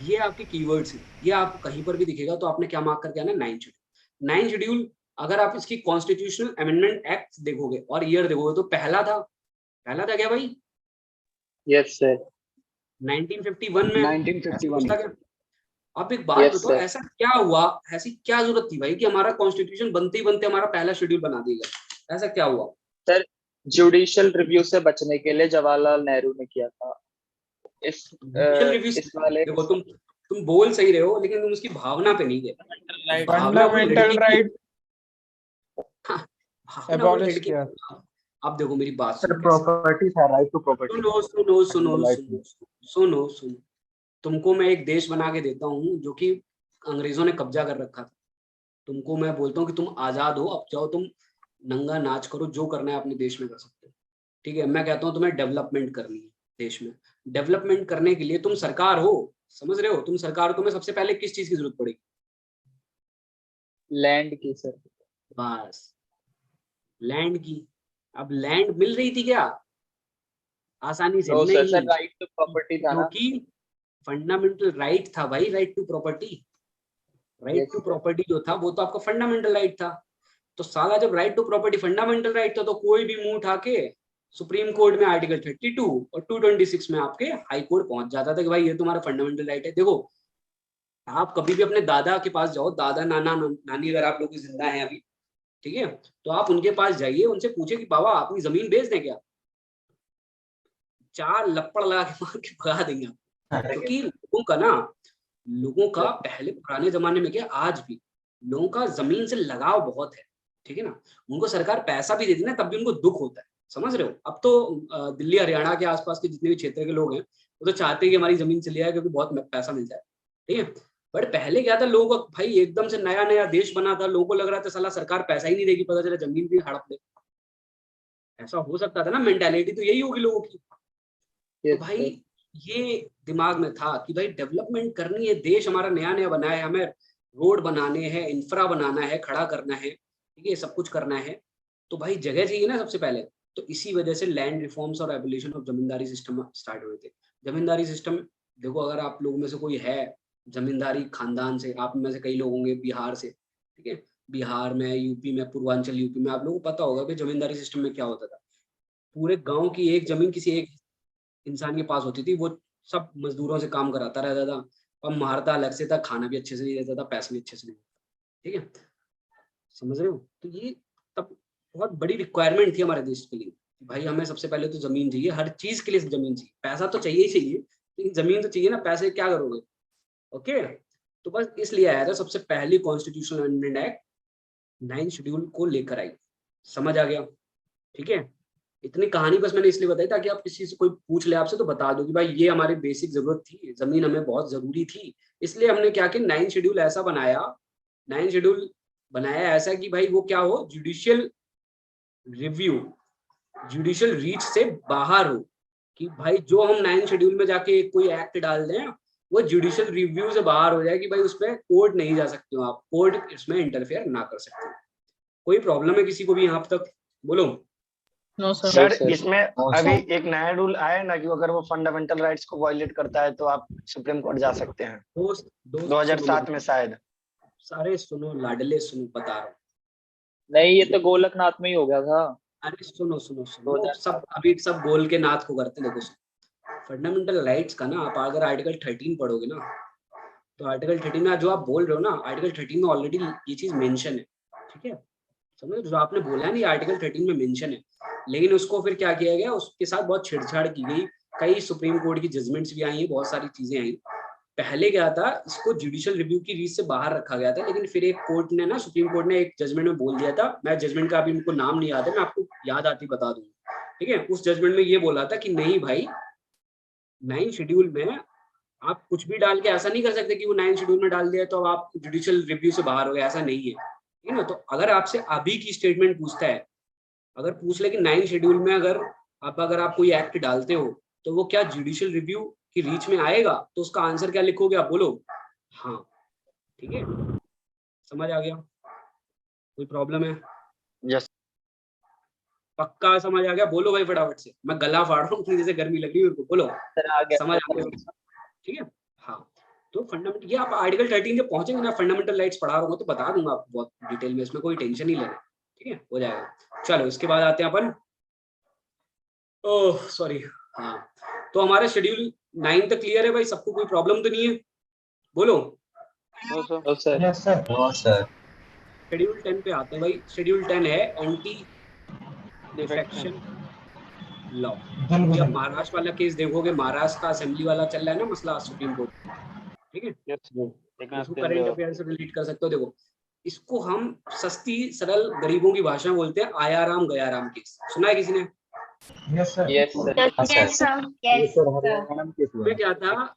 A: ये आपके कीवर्ड्स हैं, ये आपको कहीं पर भी दिखेगा तो आपने क्या मार्क करके आना, 9 शेड्यूल। 9 शेड्यूल अगर आप इसकी कॉन्स्टिट्यूशनल अमेंडमेंट एक्ट देखोगे और ईयर देखोगे तो पहला था क्या भाई?
C: यस सर,
A: 1951 में
J: 1951
A: था क्या? अब एक बात बताओ, ऐसा क्या हुआ, ऐसी क्या जरूरत थी भाई कि हमारा कॉन्स्टिट्यूशन बनते ही बनते हमारा पहला शेड्यूल बना दिया गया? ऐसा क्या हुआ
C: सर? जुडिशियल रिव्यू से बचने के लिए जवाहरलाल नेहरू ने किया था इस वाले।
A: देखो तुम बोल सही रहे हो लेकिन तुम उसकी भावना पे नहीं गए।
K: फंडामेंटल राइट
A: एबॉलिश किया। अब देखो मेरी बात सुनो,
C: प्रॉपर्टी था, राइट टू प्रॉपर्टी।
A: सुनो, तुमको मैं एक देश बना के देता हूँ जो कि अंग्रेजों ने कब्जा कर रखा था। तुमको मैं बोलता हूँ कि तुम आजाद हो, अब जाओ तुम नंगा नाच करो, जो करना है अपने देश में कर सकते हो। ठीक है, मैं कहता हूँ तुम्हें डेवलपमेंट करनी है देश में। डेवलपमेंट करने के लिए तुम सरकार हो, समझ रहे हो, तुम सरकार को मैं सबसे पहले किस चीज की जरूरत पड़ेगी?
C: लैंड की सर।
A: बस लैंड की। अब लैंड मिल रही थी क्या आसानी से? नहीं,
C: सर राइट टू प्रॉपर्टी था ना,
A: क्योंकि फंडामेंटल राइट था भाई, right to property. Right to property जो था वो तो आपका फंडामेंटल राइट था। तो साला जब right to property fundamental right था तो कोई भी मुंह उठा के सुप्रीम कोर्ट में आर्टिकल 32 और 226 में आपके हाई कोर्ट पहुंच जाता था कि भाई ये तुम्हारा फंडामेंटल राइट है। देखो आप कभी भी अपने दादा के पास जाओ, दादा नाना नानी अगर आप लोग जिंदा हैं अभी, ठीक है, तो आप उनके पास जाइए, उनसे पूछे कि बाबा अपनी जमीन बेच दें क्या? 4 लपड़ लगा के मार के भगा देंगे आप। क्योंकि लोगों का पहले पुराने जमाने में क्या, आज भी लोगों का जमीन से लगाव बहुत है। ठीक है ना, उनको सरकार पैसा भी देती है ना, तब भी उनको दुख होता है, समझ रहे हो। अब तो दिल्ली हरियाणा के आसपास के जितने भी क्षेत्र के लोग हैं वो तो चाहते हैं कि हमारी जमीन चली जाए क्योंकि बहुत पैसा मिल जाए। ठीक है, बट पहले क्या था, लोगों को भाई एकदम से नया नया देश बना था, लोगों को लग रहा था साला सरकार पैसा ही नहीं देगी, पता चला जमीन भी हड़प ले। ऐसा हो सकता था ना, मेंटालिटी तो यही होगी लोगों की। तो भाई ये दिमाग में था कि भाई डेवलपमेंट करनी है, देश हमारा नया नया बना है, हमें रोड बनाने हैं, इंफ्रा बनाना है, खड़ा करना है, ठीक है, सब कुछ करना है, तो भाई जगह चाहिए ना सबसे पहले। तो इसी वजह से लैंड रिफॉर्म्स और abolition of zamindari system start हुए थे। जमींदारी सिस्टम देखो, अगर आप लोगों में से कोई है जमींदारी खानदान से, आप में से कई लोग होंगे बिहार से, ठीक है, बिहार में, यूपी में, पूर्वांचल यूपी में, आप लोगों को पता होगा कि जमींदारी सिस्टम में क्या होता था। पूरे गांव की एक जमीन किसी एक इंसान के पास होती थी, वो सब मजदूरों से काम कराता रहता था और मारता अलग से था, खाना भी अच्छे से नहीं देता था, पैसे भी अच्छे से नहीं देता। ठीक है, समझ रहे हो। तो ये तब बहुत बड़ी रिक्वायरमेंट थी हमारे देश के लिए, भाई हमें सबसे पहले तो जमीन चाहिए, हर चीज के लिए जमीन चाहिए। पैसा तो चाहिए ही चाहिए, लेकिन जमीन तो चाहिए ना, पैसे क्या करोगे। ओके, तो बस इसलिए आया था सबसे पहली कॉन्स्टिट्यूशनल अमेंडमेंट एक्ट 9 शेड्यूल को लेकर आई। समझ आ गया? ठीक है, इतनी कहानी बस मैंने इसलिए बताई ताकि आप किसी से कोई पूछ ले आपसे तो बता दो कि भाई ये हमारी बेसिक जरूरत थी, जमीन हमें बहुत जरूरी थी, इसलिए हमने क्या किया, 9 शेड्यूल ऐसा बनाया, 9 शेड्यूल बनाया ऐसा कि भाई वो क्या हो, जुडिशियल रिव्यू, जुडिशियल रीच से बाहर हो, कि भाई जो हम 9 शेड्यूल में जाके कोई एक्ट डाल दें वो जुडिशियल रिव्यू से बाहर हो जाए, कि भाई उस पर कोर्ट नहीं जा सकते हो आप, कोर्ट इसमें इंटरफेयर ना कर सकते हो। कोई प्रॉब्लम है किसी को भी यहाँ तक? बोलो।
D: नो
E: सर, इसमें अभी एक नया रूल आया ना कि अगर वो फंडामेंटल राइट्स को वायलेट करता है तो आप सुप्रीम कोर्ट जा सकते हैं। 2007 में शायद।
A: सारे सुनो लाडले, सुनो बता रहा हूँ।
C: नहीं, ये तो गोलकनाथ में ही हो गया था।
A: अरे सुनो सुनो सुनो, सब अभी सब गोल के नाथ को करते। देखो फंडामेंटल राइट्स का ना, आप अगर आर्टिकल 13 पढ़ोगे ना, तो आर्टिकल 13 में जो आप बोल रहे हो ना, आर्टिकल 13 में ऑलरेडी ये चीज मेंशन है। ठीक है, समझ, जो आपने बोला है ना, ये आर्टिकल 13 में मेंशन है, लेकिन उसको फिर क्या किया गया, उसके साथ बहुत छेड़छाड़ की गई, कई सुप्रीम कोर्ट की जजमेंट्स भी आई हैं, बहुत सारी चीजें आई। पहले क्या था, इसको जुडिशियल रिव्यू की रीच से बाहर रखा गया था, लेकिन फिर एक कोर्ट ने ना, सुप्रीम कोर्ट ने एक जजमेंट में बोल दिया था, मैं जजमेंट का अभी उनको नाम नहीं याद है, मैं आपको याद आती बता दूंगा। ठीक है, उस जजमेंट में ये बोला था कि नहीं भाई, 9 शेड्यूल में आप कुछ भी डाल के ऐसा नहीं कर सकते कि वो 9 शेड्यूल में डाल दिया तो अब आप जुडिशियल रिव्यू से बाहर हो गए, ऐसा नहीं है, ठीक है ना। तो अगर आपसे अभी की स्टेटमेंट पूछता है, अगर पूछ ले कि 9 शेड्यूल में अगर आप कोई एक्ट डालते हो तो वो क्या जुडिशियल रिव्यू की रीच में आएगा, तो उसका आंसर क्या लिखोगे आप, बोलो। हाँ, ठीक है, समझ आ गया? कोई प्रॉब्लम है?
E: यस
A: पक्का समझ आ गया? बोलो भाई फटाफट से, मैं गला फाड़ रहा हूँ जैसे गर्मी लग रही है मेरे को, बोलो समझ आ गया? ठीक है, हाँ। तो फंडामेंटल, ये आप आर्टिकल 13 के पहुंचेंगे ना, फंडामेंटल राइट्स पढ़ा रहा हूँ तो बता दूंगा आपको बहुत डिटेल में, इसमें कोई टेंशन नहीं लेना, ठीक है, हो जाएगा। चलो इसके बाद आते हैं अपन, ओह सॉरी, हाँ। तो हमारा शेड्यूल 9 तक क्लियर है भाई, सबको कोई प्रॉब्लम तो नहीं है, बोलो। शेड्यूल 10 पे आते हैं भाई। शेड्यूल 10 है एंटी डिफेक्शन लॉ। जब महाराष्ट्र वाला केस देखोगे, महाराष्ट्र का असेंबली वाला चल रहा है ना मसला सुप्रीम कोर्ट, ठीक है, इसको करंट अफेयर से रिलेट कर सकते हो। देखो, इसको हम सस्ती सरल गरीबों की भाषा में बोलते हैं आयाराम गयाराम केस। सुना है किसी ने?
G: Yes sir.
A: उसमें क्या था,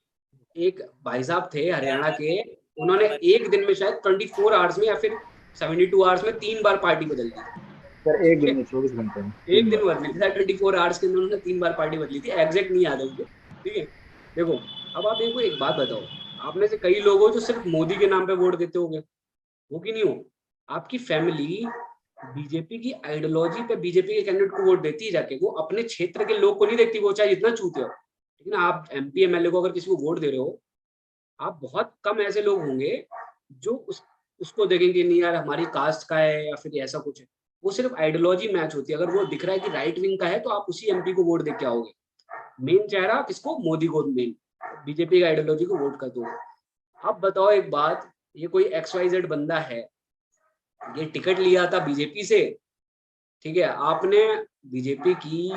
A: एक भाई साहब थे हरियाणा के, उन्होंने एक दिन में शायद 24 आवर्स में या फिर 72 आवर्स में 3 बार पार्टी बदल दी
K: सर। एक दिन में 24 घंटे में
A: एक दिन बदली थी, 24 आवर्स के अंदर उन्होंने 3 बार पार्टी बदली थी, एग्जैक्ट नहीं याद है मुझे, ठीक है। देखो, अब आप देखो एक बात बताओ, आप में से कई लोग हो जो सिर्फ मोदी के नाम पे वोट देते होंगे, हो कि नहीं हो? आपकी फैमिली बीजेपी की आइडियोलॉजी पे बीजेपी के कैंडिडेट को वोट देती है जाके, वो अपने क्षेत्र के लोग को नहीं देखती, वो चाहे जितना चूते हो, ठीक है ना। आप MP MLA को अगर किसी को वोट दे रहे हो, आप बहुत कम ऐसे लोग होंगे जो उसको देखेंगे नहीं यार हमारी कास्ट का है या फिर ऐसा कुछ है, वो सिर्फ आइडियोलॉजी मैच होती है। अगर वो दिख रहा है कि राइट विंग का है तो आप उसी MP को वोट दे के आओगे। मेन चेहरा किसको? मोदी को, मेन बीजेपी की आइडियोलॉजी को वोट कर दोगे। अब बताओ एक बात, ये कोई XYZ बंदा है, ये टिकट लिया था बीजेपी से, ठीक है, आपने बीजेपी की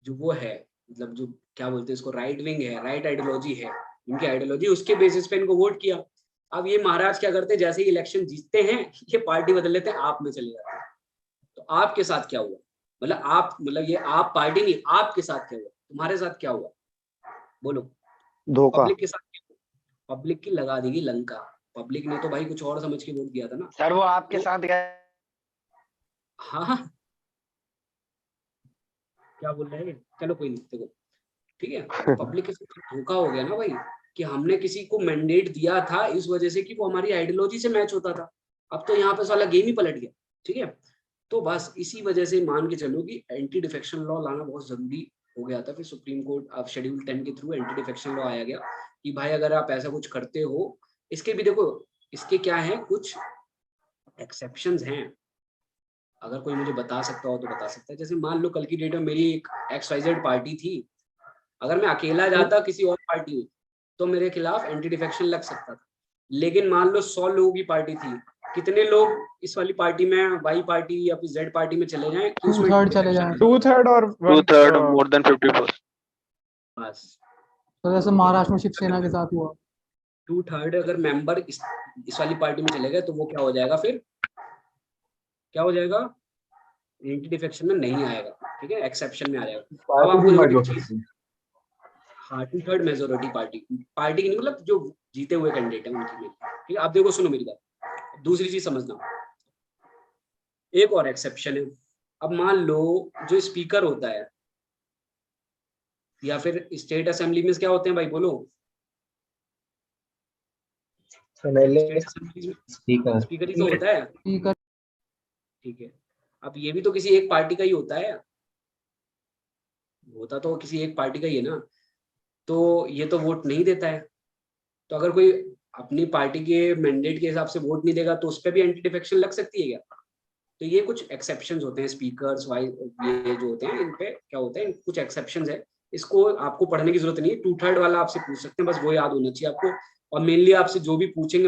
A: जो वो है, मतलब जो क्या बोलते हैं इसको, राइट विंग है, राइट आइडियोलॉजी है इनकी आइडियोलॉजी, उसके बेसिस पे इनको वोट किया। अब ये महाराज क्या करते हैं, जैसे ही इलेक्शन जीतते हैं ये पार्टी बदल लेते हैं, आप में चले जाते हैं। तो आपके साथ क्या हुआ, मतलब ये आप पार्टी नहीं, आपके साथ क्या हुआ, तुम्हारे साथ क्या हुआ, बोलो।
E: धोखा।
A: पब्लिक के साथ क्या हुआ? पब्लिक की लगा देगी लंका। पब्लिक ने तो भाई कुछ और समझ के वोट दिया था ना
E: सर, वो आपके साथ गया।
A: हाँ, क्या बोल रहे हैं, चलो कोई नहीं, देखो ठीक है, पब्लिक के साथ धोखा हो गया ना भाई, कि हमने किसी को मैंडेट दिया था इस वजह से कि वो हमारी आइडियोलॉजी से मैच होता था। अब तो यहाँ पे साला गेम ही पलट गया, ठीक है। तो बस इसी वजह से मान के चलो कि एंटी डिफेक्शन लॉ लाना बहुत जरूरी हो गया था। फिर सुप्रीम कोर्ट अब शेड्यूल 10 के थ्रू एंटी डिफेक्शन लॉ आया गया कि भाई अगर आप ऐसा कुछ करते हो, इसके भी देखो, इसके क्या है, कुछ एक्सेप्शंस हैं। अगर कोई मुझे बता सकता हो तो बता सकता है। जैसे मान लो कल की डेट में मेरी एक XYZ पार्टी थी, अगर मैं अकेला जाता किसी और पार्टी में तो मेरे खिलाफ एंटी डिफेक्शन लग सकता था। लेकिन मान लो 100 लोगों की पार्टी थी, कितने लोग इस वाली पार्टी में, वाई पार्टी या फिर Z पार्टी में चले जाएं कि उसमें
L: 2/3 चले जाएं,
K: 2/3 और
F: 2/3 more than 50%।
A: बस
L: तो जैसे महाराष्ट्र में शिवसेना के साथ हुआ,
A: 2/3 अगर मेंबर इस वाली पार्टी में चले गए तो वो क्या हो जाएगा, फिर क्या हो जाएगा, एंटी डिफेक्शन में नहीं आएगा, ठीक है, एक्सेप्शन में आ जाएगा। अब आपको हाँ 2/3 मेजोरिटी पार्टी की नहीं, मतलब जो जीते हुए कैंडिडेट है उनकी में, ठीक है। आप देखो, सुनो मेरी बात, दूसरी चीज समझना, एक और एक्सेप्शन है। अब मान लो जो स्पीकर होता है या फिर स्टेट असेंबली में क्या होते हैं भाई, बोलो। स्पीकर ही तो होता है,
L: स्पीकर,
A: ठीक है। अब ये भी तो किसी एक पार्टी का ही होता है, होता तो किसी एक पार्टी का ही है ना, तो ये तो वोट नहीं देता है। तो अगर कोई अपनी पार्टी के मैंडेट के हिसाब से वोट नहीं देगा तो उस पर भी एंटी डिफेक्शन लग सकती है क्या? तो ये कुछ एक्सेप्शंस होते हैं, स्पीकर्स वाइज ये जो होते हैं इन पे क्या होता है, कुछ एक्सेप्शंस है। इसको आपको पढ़ने की जरूरत नहीं है, 2/3 वाला आपसे पूछ सकते हैं, बस वो याद होना चाहिए आपको। और मेनली आपसे जो भी पूछेंगे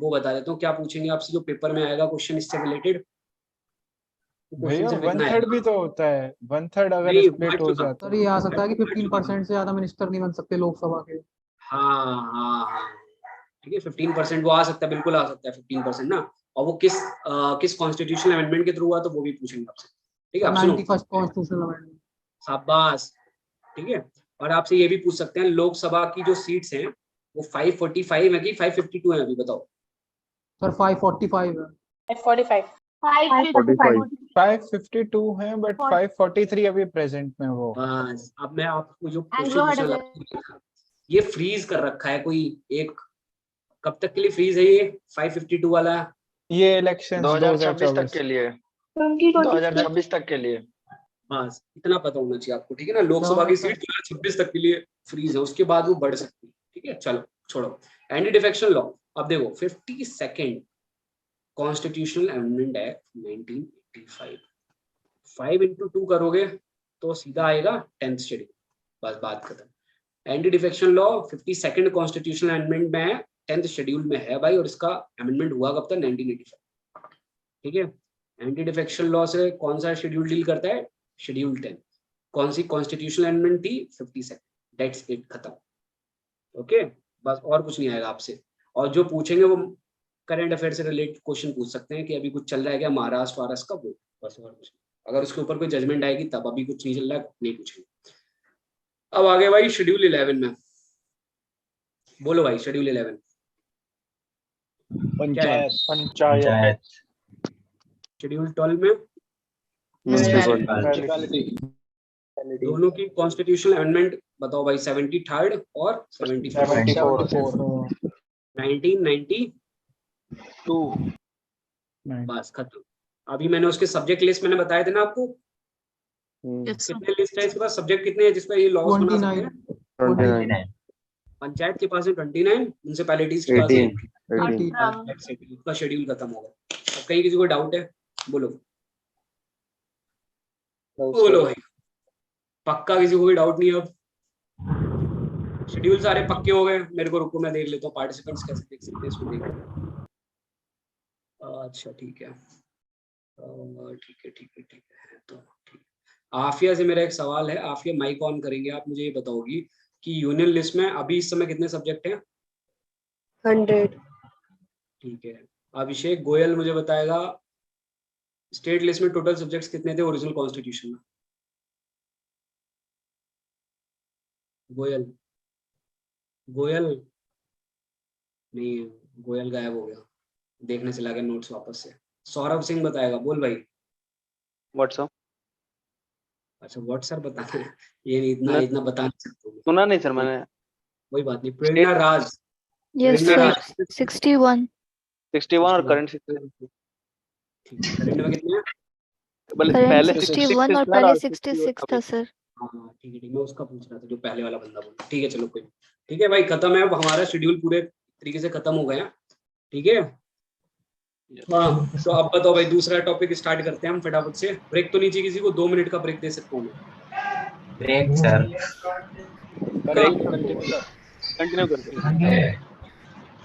A: वो बता देता हूँ क्या पूछेंगे आपसे, जो पेपर में आएगा क्वेश्चन इससे रिलेटेड।
K: भैया 1/3 भी तो होता है, 1/3 अगर स्प्लिट हो जाता
L: सर ये आ सकता है कि 15% से ज्यादा मिनिस्टर नहीं बन सकते लोकसभा के।
A: हाँ ठीक है, 15% वो आ सकता है, बिल्कुल आ सकता है 15% ना। और वो किस कॉन्स्टिट्यूशनल अमेंडमेंट के थ्रू हुआ तो वो भी पूछेंगे आपसे, ठीक है। आप सुनो,
L: 91st कॉन्स्टिट्यूशनल अमेंडमेंट।
A: शाबाश, ठीक है। और आपसे ये भी पूछ सकते हैं लोकसभा की जो सीट्स हैं वो 545 है कि 552 है, अभी बताओ।
L: सर 545 है।
B: 45
K: 552 है बट 543 अभी प्रेजेंट में वो।
A: बस अब मैं आपको जो क्वेश्चन ये फ्रीज कर रखा है कोई एक, कब तक के लिए फ्रीज है ये 552 वाला?
K: ये इलेक्शन
E: 2026 तक के लिए, 2026 तक के लिए।
A: बस इतना पता होना चाहिए आपको, ठीक है ना। लोकसभा की सीट 2026 तक के लिए फ्रीज है, उसके बाद वो बढ़ सकती है, ठीक है। चलो छोड़ो एंटी डिफेक्शन लॉ। अब देखो 52nd constitutional amendment act 1985, 5 into 2 करोगे तो सीधा आएगा 10th शेड्यूल, बस बात खत्म। Anti defection law 52nd constitutional amendment में 10th शेड्यूल में है भाई, और इसका अमेंडमेंट हुआ कब तक? 1985, ठीक है। एंटी डिफेक्शन लॉ से कौन सा शेड्यूल डील करता है? शेड्यूल 10। कौन सी कॉन्स्टिट्यूशनल अमेंडमेंट थी? 52nd, दैट्स इट, खत्म। ओके बस, और कुछ नहीं आएगा आपसे। और जो पूछेंगे वो करंट अफेयर से रिलेटेड क्वेश्चन पूछ सकते हैं कि अभी कुछ चल रहा है क्या महाराष्ट्र वाराष्ट्र का, वो बस, और कुछ नहीं। अगर उसके ऊपर कोई जजमेंट आएगी तब, अभी कुछ नहीं चल रहा है, नहीं पूछेंगे। अब आगे भाई शेड्यूल 11 में, बोलो भाई शेड्यूल 11
J: पंचायत।
A: शेड्यूल 12 में दोनों की कॉन्स्टिट्यूशनल अमेंडमेंट बताओ भाई, 73rd और 74, 1992। बस खत्म। अभी मैंने उसके सब्जेक्ट लिस्ट मैंने बताए थे ना आपको, कितने लिस्ट है इसके पास, सब्जेक्ट कितने हैं जिसपे ये लॉज बना सकते हैं?
F: 29।
A: पंचायत के पास है 29, म्युनिसिपैलिटीज के पास है 18। उसका शेड्यूल खत्म होगा। अब कहीं किसी को डाउट है? बोलो बोलो भाई, पक्का किसी को भी डाउट नहीं है? अब शेड्यूल सारे पक्के हो गए। मेरे को रुको, मैं देख लेता हूँ पार्टिसिपेंट्स कैसे देख सकते हैं इसमें, देख। अच्छा ठीक है, ठीक है। तो ठीक, आफिया से मेरा एक सवाल है। आफिया माइक ऑन करेंगे आप, मुझे ये बताओगी कि यूनियन लिस्ट में अभी इस समय कितने सब्जेक्ट हैं?
M: 100।
A: ठीक है। अभिषेक गोयल मुझे बताएगा स्टेट लिस्ट में टोटल सब्जेक्ट्स कितने थे ओरिजिनल कॉन्स्टिट्यूशन में? गोयल नहीं, गोयल गायब हो गया, देखने चला गया नोट्स वापस से। सौरभ सिंह बताएगा, बोल भाई।
F: व्हाट्सअप।
A: अच्छा व्हाट्सएप बताना है, ये नहीं इतना बता नहीं सकते।
F: सुना नहीं सर मैंने।
A: कोई बात नहीं। प्रेरणा राज।
N: यस सर 61
F: और करंट 61।
A: करंट में कितने हैं?
F: पहले
N: 61 और पहले 66 था सर।
A: हाँ ठीक है, मैं उसका पूछ रहा था जो पहले वाला बंदा बोला। ठीक है चलो कोई, ठीक है भाई खत्म है। अब हमारा शेड्यूल पूरे तरीके से खत्म हो गया, ठीक है। हाँ तो अब बताओ भाई, दूसरा टॉपिक स्टार्ट करते हैं हम फटाफट से। ब्रेक तो नहीं चाहिए किसी को? 2 मिनट का ब्रेक दे सकता हूँ मैं।
F: ब्रेक सर,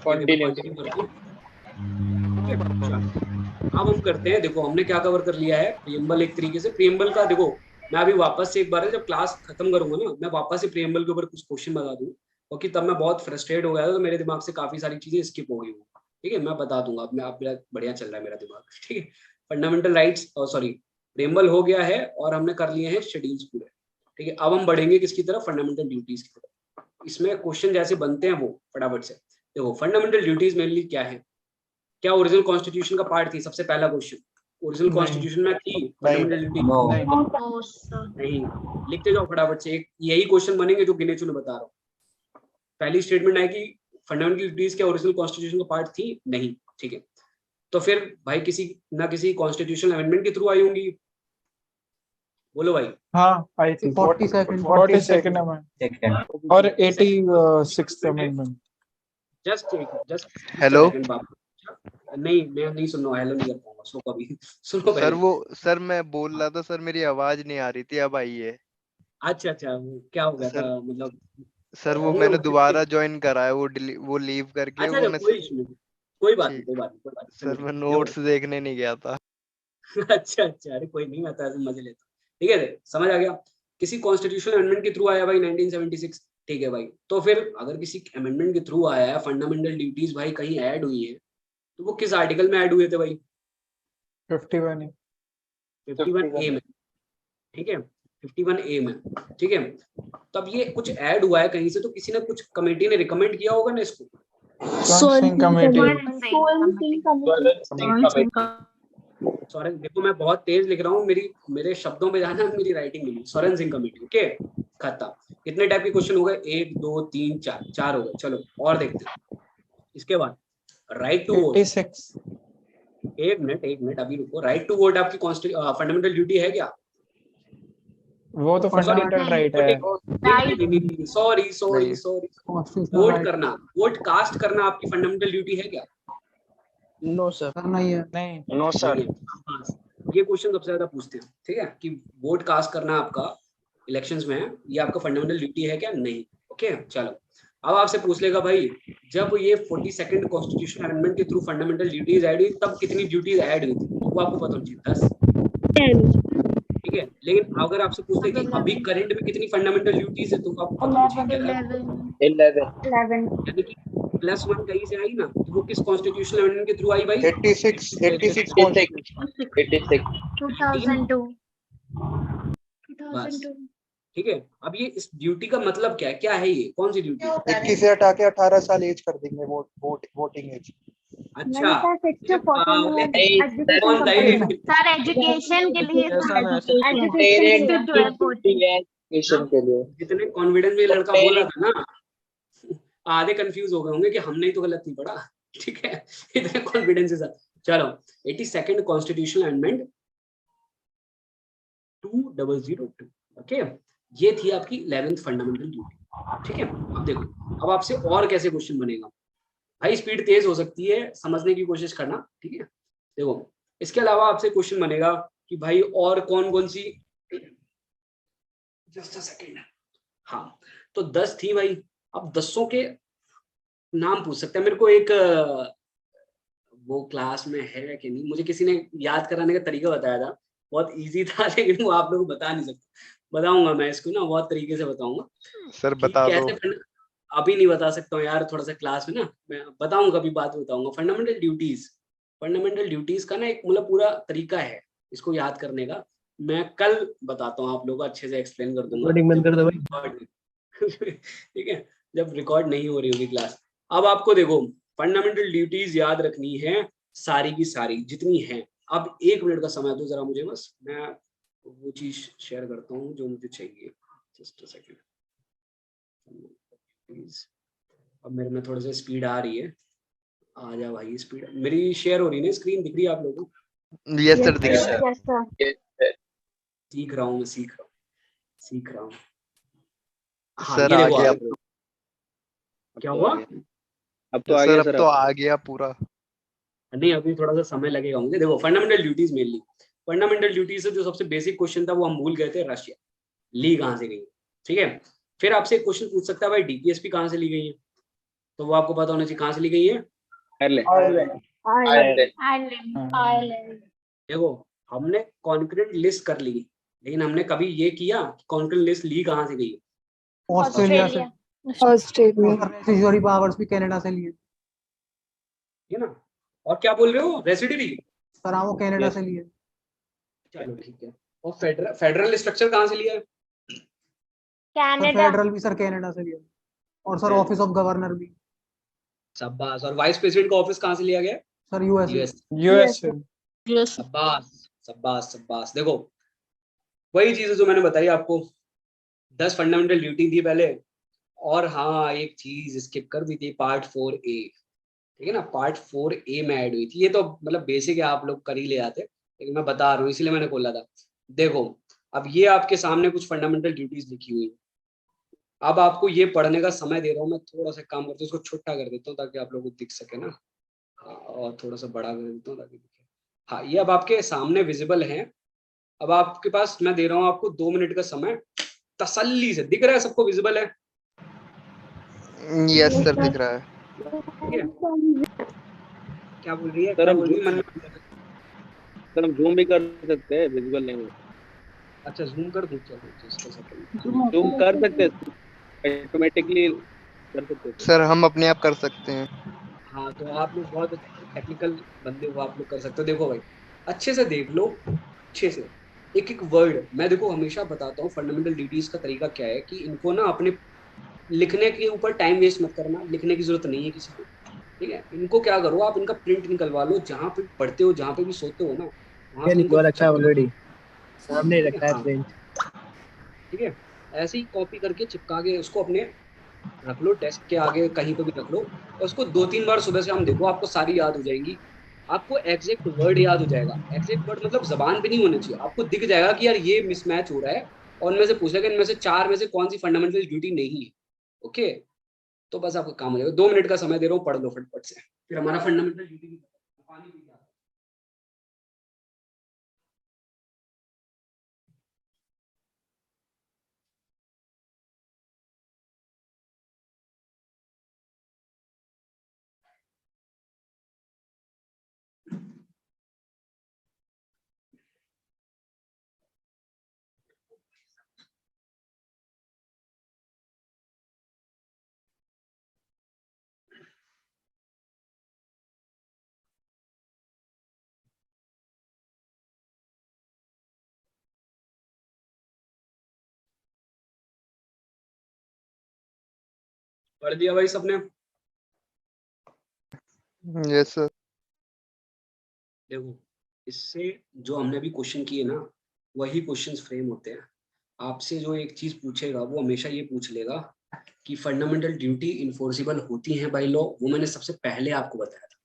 F: कंटिन्यू
A: अब हम करते हैं, देखो हमने क्या कवर कर लिया है, प्रीएम्बल एक तरीके से। प्रीएम्बल का देखो मैं अभी वापस से एक बार जब क्लास खत्म करूंगा ना, मैं वापस से प्रीएम्बल के ऊपर कुछ क्वेश्चन बता दूं, क्योंकि तब मैं बहुत फ्रस्ट्रेट हो गया था, तो मेरे दिमाग से काफी सारी चीजें स्किप हो गई। ठीक है मैं बता दूंगा, अब मेरा बढ़िया चल रहा है मेरा दिमाग, ठीक है। फंडामेंटल राइट्स सॉरी प्रीएम्बल हो गया है और हमने कर लिए हैं शेड्यूल्स पूरे, ठीक है। अब हम बढ़ेंगे किसकी तरफ? फंडामेंटल ड्यूटीज की तरफ। इसमें क्वेश्चन जैसे बनते हैं वो फटाफट से देखो। फंडामेंटल ड्यूटीज मेनली क्या है? क्या ओरिजिनल कॉन्स्टिट्यूशन का पार्ट थी? सबसे पहला क्वेश्चन, ओरिजिनल कॉन्स्टिट्यूशन में थी फंडामेंटल ड्यूटी? नहीं। लिखते जाओ फटाफट से, एक यही क्वेश्चन बनेंगे जो गिने चुने बता रहा हूँ। पहली स्टेटमेंट है कि फंडामेंटल ड्यूटीज क्या ओरिजिनल कॉन्स्टिट्यूशन का पार्ट थी? नहीं, ठीक है। तो फिर भाई किसी ना किसी कॉन्स्टिट्यूशनल अमेंडमेंट के थ्रू आई होंगी, बोलो भाई।
K: हाँ आई थी 42nd अमेंडमेंट और 86th अमेंडमेंट।
A: Just
F: hello.
A: नहीं मैं नहीं सुन रहा, हेलो नहीं कर पाऊंगा सो कभी सुनो
F: सर वो सर मैं बोल रहा था सर, मेरी आवाज नहीं आ रही थी, अब आई है।
A: अच्छा क्या हो गया था? मतलब
F: सर वो मैंने दोबारा ज्वाइन करा है, वो लीव करके।
A: अच्छा कोई बात नहीं
F: सर मैं नोट्स देखने नहीं गया था।
A: अच्छा अरे कोई नहीं, मैं तो ऐसे मजे लेता हूँ, ठीक है समझ आ गया। किसी कॉन्स्टिट्यूशनल अमेंडमेंट के थ्रू आया भाई 1976, ठीक है भाई। तो फिर अगर किसी अमेंडमेंट के थ्रू आया है, फंडामेंटल ड्यूटीज भाई कहीं ऐड हुई है, तो वो किस आर्टिकल में ऐड हुए थे भाई? 51A में, ठीक है 51A में, ठीक है। तो अब ये कुछ ऐड हुआ है कहीं से, तो किसी ने कुछ कमेटी ने रिकमेंड किया होगा ना इसको।
K: सिंह कमेटी।
A: सॉरी देखो मैं बहुत तेज लिख रहा हूँ, मेरे शब्दों में जाना, मेरी राइटिंग नहीं। सोरेन सिंह कमेटी, ओके खत्म। कितने टाइप के क्वेश्चन हो गए? 1 2 3 4 हो गए। चलो और देखते हैं। इसके बाद राइट टू वोट।
K: 86।
A: एक मिनट अभी रुको। राइट टू वोट आपकी फंडामेंटल ड्यूटी है क्या?
K: वो तो फंडामेंटल राइट है।
A: सॉरी वोट करना, वोट कास्ट करना आपकी फंडामेंटल ड्यूटी है क्या?
C: No sir.
L: नहीं है।
K: नहीं।
E: No sir.
A: ये क्वेश्चन सबसे ज्यादा पूछते हैं, ठीक है, कि वोट कास्ट करना आपका इलेक्शंस में है, ये आपका फंडामेंटल ड्यूटी है क्या? नहीं। ओके चलो अब आपसे पूछ लेगा भाई जब ये 42nd कॉन्स्टिट्यूशन अमेंडमेंट के थ्रू फंडामेंटल ड्यूटीज ऐड हुई तब कितनी ड्यूटीज ऐड हुई थी? तो वो आपको पता होनी चाहिए 10, ठीक है। लेकिन अगर आपसे पूछते कि अभी करंट में कितनी फंडामेंटल ड्यूटीज है तो आपको पता होनी चाहिए
C: 11।
A: यानी कि +1 कहीं से आई ना, तो वो किस कॉन्स्टिट्यूशनल अमेंडमेंट के थ्रू आई भाई?
H: 86
B: 2002।
A: बस ठीक है। अब ये इस ड्यूटी का मतलब क्या है ये कौन सी ड्यूटी?
H: 21 से हटा के 18 साल एज कर देंगे वोटिंग एज।
A: अच्छा
B: सर एजुकेशन के लिए
C: एजुकेशन के लिए
A: जितने कॉन्फिडेंस में लड़का बोला था ना, आधे कंफ्यूज हो गए होंगे कि हमने ही तो गलत नहीं पढ़ा, ठीक है, इतने कॉन्फिडेंस के साथ। चलो 82nd कॉन्स्टिट्यूशनल अमेंडमेंट 2002, ओके, ये थी आपकी 11th फंडामेंटल ड्यूटी, ठीक है। अब देखो अब आपसे और कैसे क्वेश्चन बनेगा भाई, स्पीड तेज हो सकती है, समझने की कोशिश करना, ठीक है। देखो इसके अलावा आपसे क्वेश्चन बनेगा कि भाई और कौन कौन सी, जस्ट अ सेकंड, हाँ तो 10 थी भाई। अब 10 के नाम पूछ सकते हैं। मेरे को एक वो क्लास में है कि नहीं, मुझे किसी ने याद कराने का तरीका बताया था, बहुत इजी था, लेकिन वो आप लोगों को बता नहीं सकता। बताऊंगा मैं इसको ना, बहुत तरीके से बताऊंगा
F: सर, बता दो।
A: अभी नहीं बता सकता हूँ यार, थोड़ा सा क्लास में ना, मैं बताऊंगा, कभी बात बताऊंगा। फंडामेंटल ड्यूटीज का ना एक मतलब पूरा तरीका है इसको याद करने का, मैं कल बताता हूँ आप लोगों को, अच्छे से एक्सप्लेन कर दूंगा। ठीक है, जब रिकॉर्ड नहीं हो रही होगी क्लास। अब आपको देखो फंडामेंटल ड्यूटीज याद रखनी है सारी की सारी जितनी है। अब 1 मिनट का समय दो जरा मुझे, बस मैं वो चीज शेयर करता हूँ जो मुझे चाहिए। Just a second please. अब मेरे में थोड़ी सी स्पीड आ रही है, आ जा भाई स्पीड। मेरी शेयर हो रही है ना, स्क्रीन दिख रही है आप लोगों को?
F: यस सर, दिख रहा है।
A: सीख रहा हूँ मैं, सीख रहा हूँ। हाँ,
F: सर
A: ये
F: आ
A: देखो
F: गया।
A: क्या हुआ?
F: अब तो आ गया सर, अब तो आ गया पूरा।
A: नहीं अभी थोड़ा सा समय लगेगा मुझे। देखो fundamental duties mainly, fundamental duties से जो सबसे बेसिक क्वेश्चन था वो हम भूल गए थे, रशिया ली कहाँ से गई, ठीक है। फिर आपसे एक क्वेश्चन पूछ सकता है भाई डीपीएसपी कहाँ से ली गई है, तो वो आपको पता होना चाहिए कहाँ से ली गई है।
B: आयरलैंड।
A: देखो हमने कॉन्करेंट लिस्ट कर ली, लेकिन हमने कभी ये किया कॉन्करेंट लिस्ट ली कहाँ से गई है?
L: ऑस्ट्रेलिया से। रेसिडुअरी पावर्स भी कनाडा से लिए,
A: है ना। और क्या बोल रहे हो, रेसिडरी?
L: सर हाँ, वो कनाडा से लिए।
A: चलो ठीक है। और फेडरल स्ट्रक्चर कहाँ से लिया है?
L: फेडरल भी सर कनाडा से लिया, और सर ऑफिस ऑफ गवर्नर भी।
A: शाबाश। और वाइस प्रेसिडेंट का ऑफिस कहाँ से लिया गया?
L: Sir US.
A: शाबाश। देखो वही चीज जो मैंने बताई आपको, 10 फंडामेंटल ड्यूटी थी पहले। और हाँ एक चीज स्किप कर दी थी, पार्ट 4A, ठीक है ना, पार्ट 4A में ऐड हुई थी। ये तो मतलब बेसिक है, आप लोग कर ही ले आते, लेकिन मैं बता रहा हूँ इसलिए मैंने खोला था। देखो अब ये आपके सामने कुछ फंडामेंटल ड्यूटीज लिखी हुई। अब आपको ये पढ़ने का समय दे रहा हूँ मैं, थोड़ा सा काम करता हूँ, इसको छोटा कर देता हूँ ताकि आप लोगों को दिख सके ना, और थोड़ा सा बड़ा कर देता हूँ ताकि दिखे। हाँ ये अब आपके सामने विजिबल है। अब आपके पास मैं दे रहा हूँ आपको 2 मिनट का समय, तसल्ली से। दिख रहा है सबको, विजिबल है?
F: यस सर, दिख रहा है।
A: क्या बोल रही है?
O: सर हम जूम भी कर सकते हैं, विजुअल नहीं हो।
A: अच्छा जूम कर दूं? चलो
O: जूम कर सकते हैं, ऑटोमेटिकली कर सकते हैं
F: सर, हम अपने आप कर सकते हैं।
A: हाँ तो आप लोग बहुत टेक्निकल बंदे हो, आप लोग कर सकते हो। देखो भाई अच्छे से देख लो, अच्छे से, एक एक वर्ड मैं देखो हमेशा बताता हूँ, फंडामेंटल ड्यूटीज का तरीका क्या है कि इनको ना अपने लिखने के ऊपर टाइम वेस्ट मत करना, लिखने की जरूरत नहीं है किसी को, ठीक है। इनको क्या करो आप, इनका प्रिंट निकलवा लो, जहाँ पे पढ़ते हो जहाँ पे भी सोते हो ना वहां
H: ये
A: पे इनको
H: निकल अच्छा
A: चिपका
H: ऑलरेडी
A: दो।
H: सामने
A: ठीक है,
H: रखा है
A: हाँ
H: प्रिंट।
A: ठीक है, ऐसे ही कॉपी करके चिपका के उसको अपने रख लो, डेस्क के आगे कहीं पे भी रख लो, और उसको 2-3 बार सुबह शाम देखो, आपको सारी याद हो जाएंगी। आपको एग्जैक्ट वर्ड याद हो जाएगा, एग्जैक्ट वर्ड मतलब जबान पे नहीं होना चाहिए, आपको दिख जाएगा कि यार ये मिसमैच हो रहा है, और उनमें से पूछेगा इनमें से 4 में से कौन सी फंडामेंटल ड्यूटी नहीं है। ओके, तो बस आपका काम हो जाएगा। 2 मिनट का समय दे रहा हूँ, पढ़ लो फटफट से, फिर हमारा फंडामेंटल ड्यूटी भी पानी पी के आता है। पढ़ दिया भाई सबने?
F: Yes sir.
A: देखो, इससे जो हमने अभी क्वेश्चन किए ना, वही क्वेश्चंस फ्रेम होते हैं। आपसे जो एक चीज पूछेगा वो हमेशा ये पूछ लेगा कि फंडामेंटल ड्यूटी इन्फोर्सिबल होती है बाय लॉ। वो मैंने सबसे पहले आपको बताया था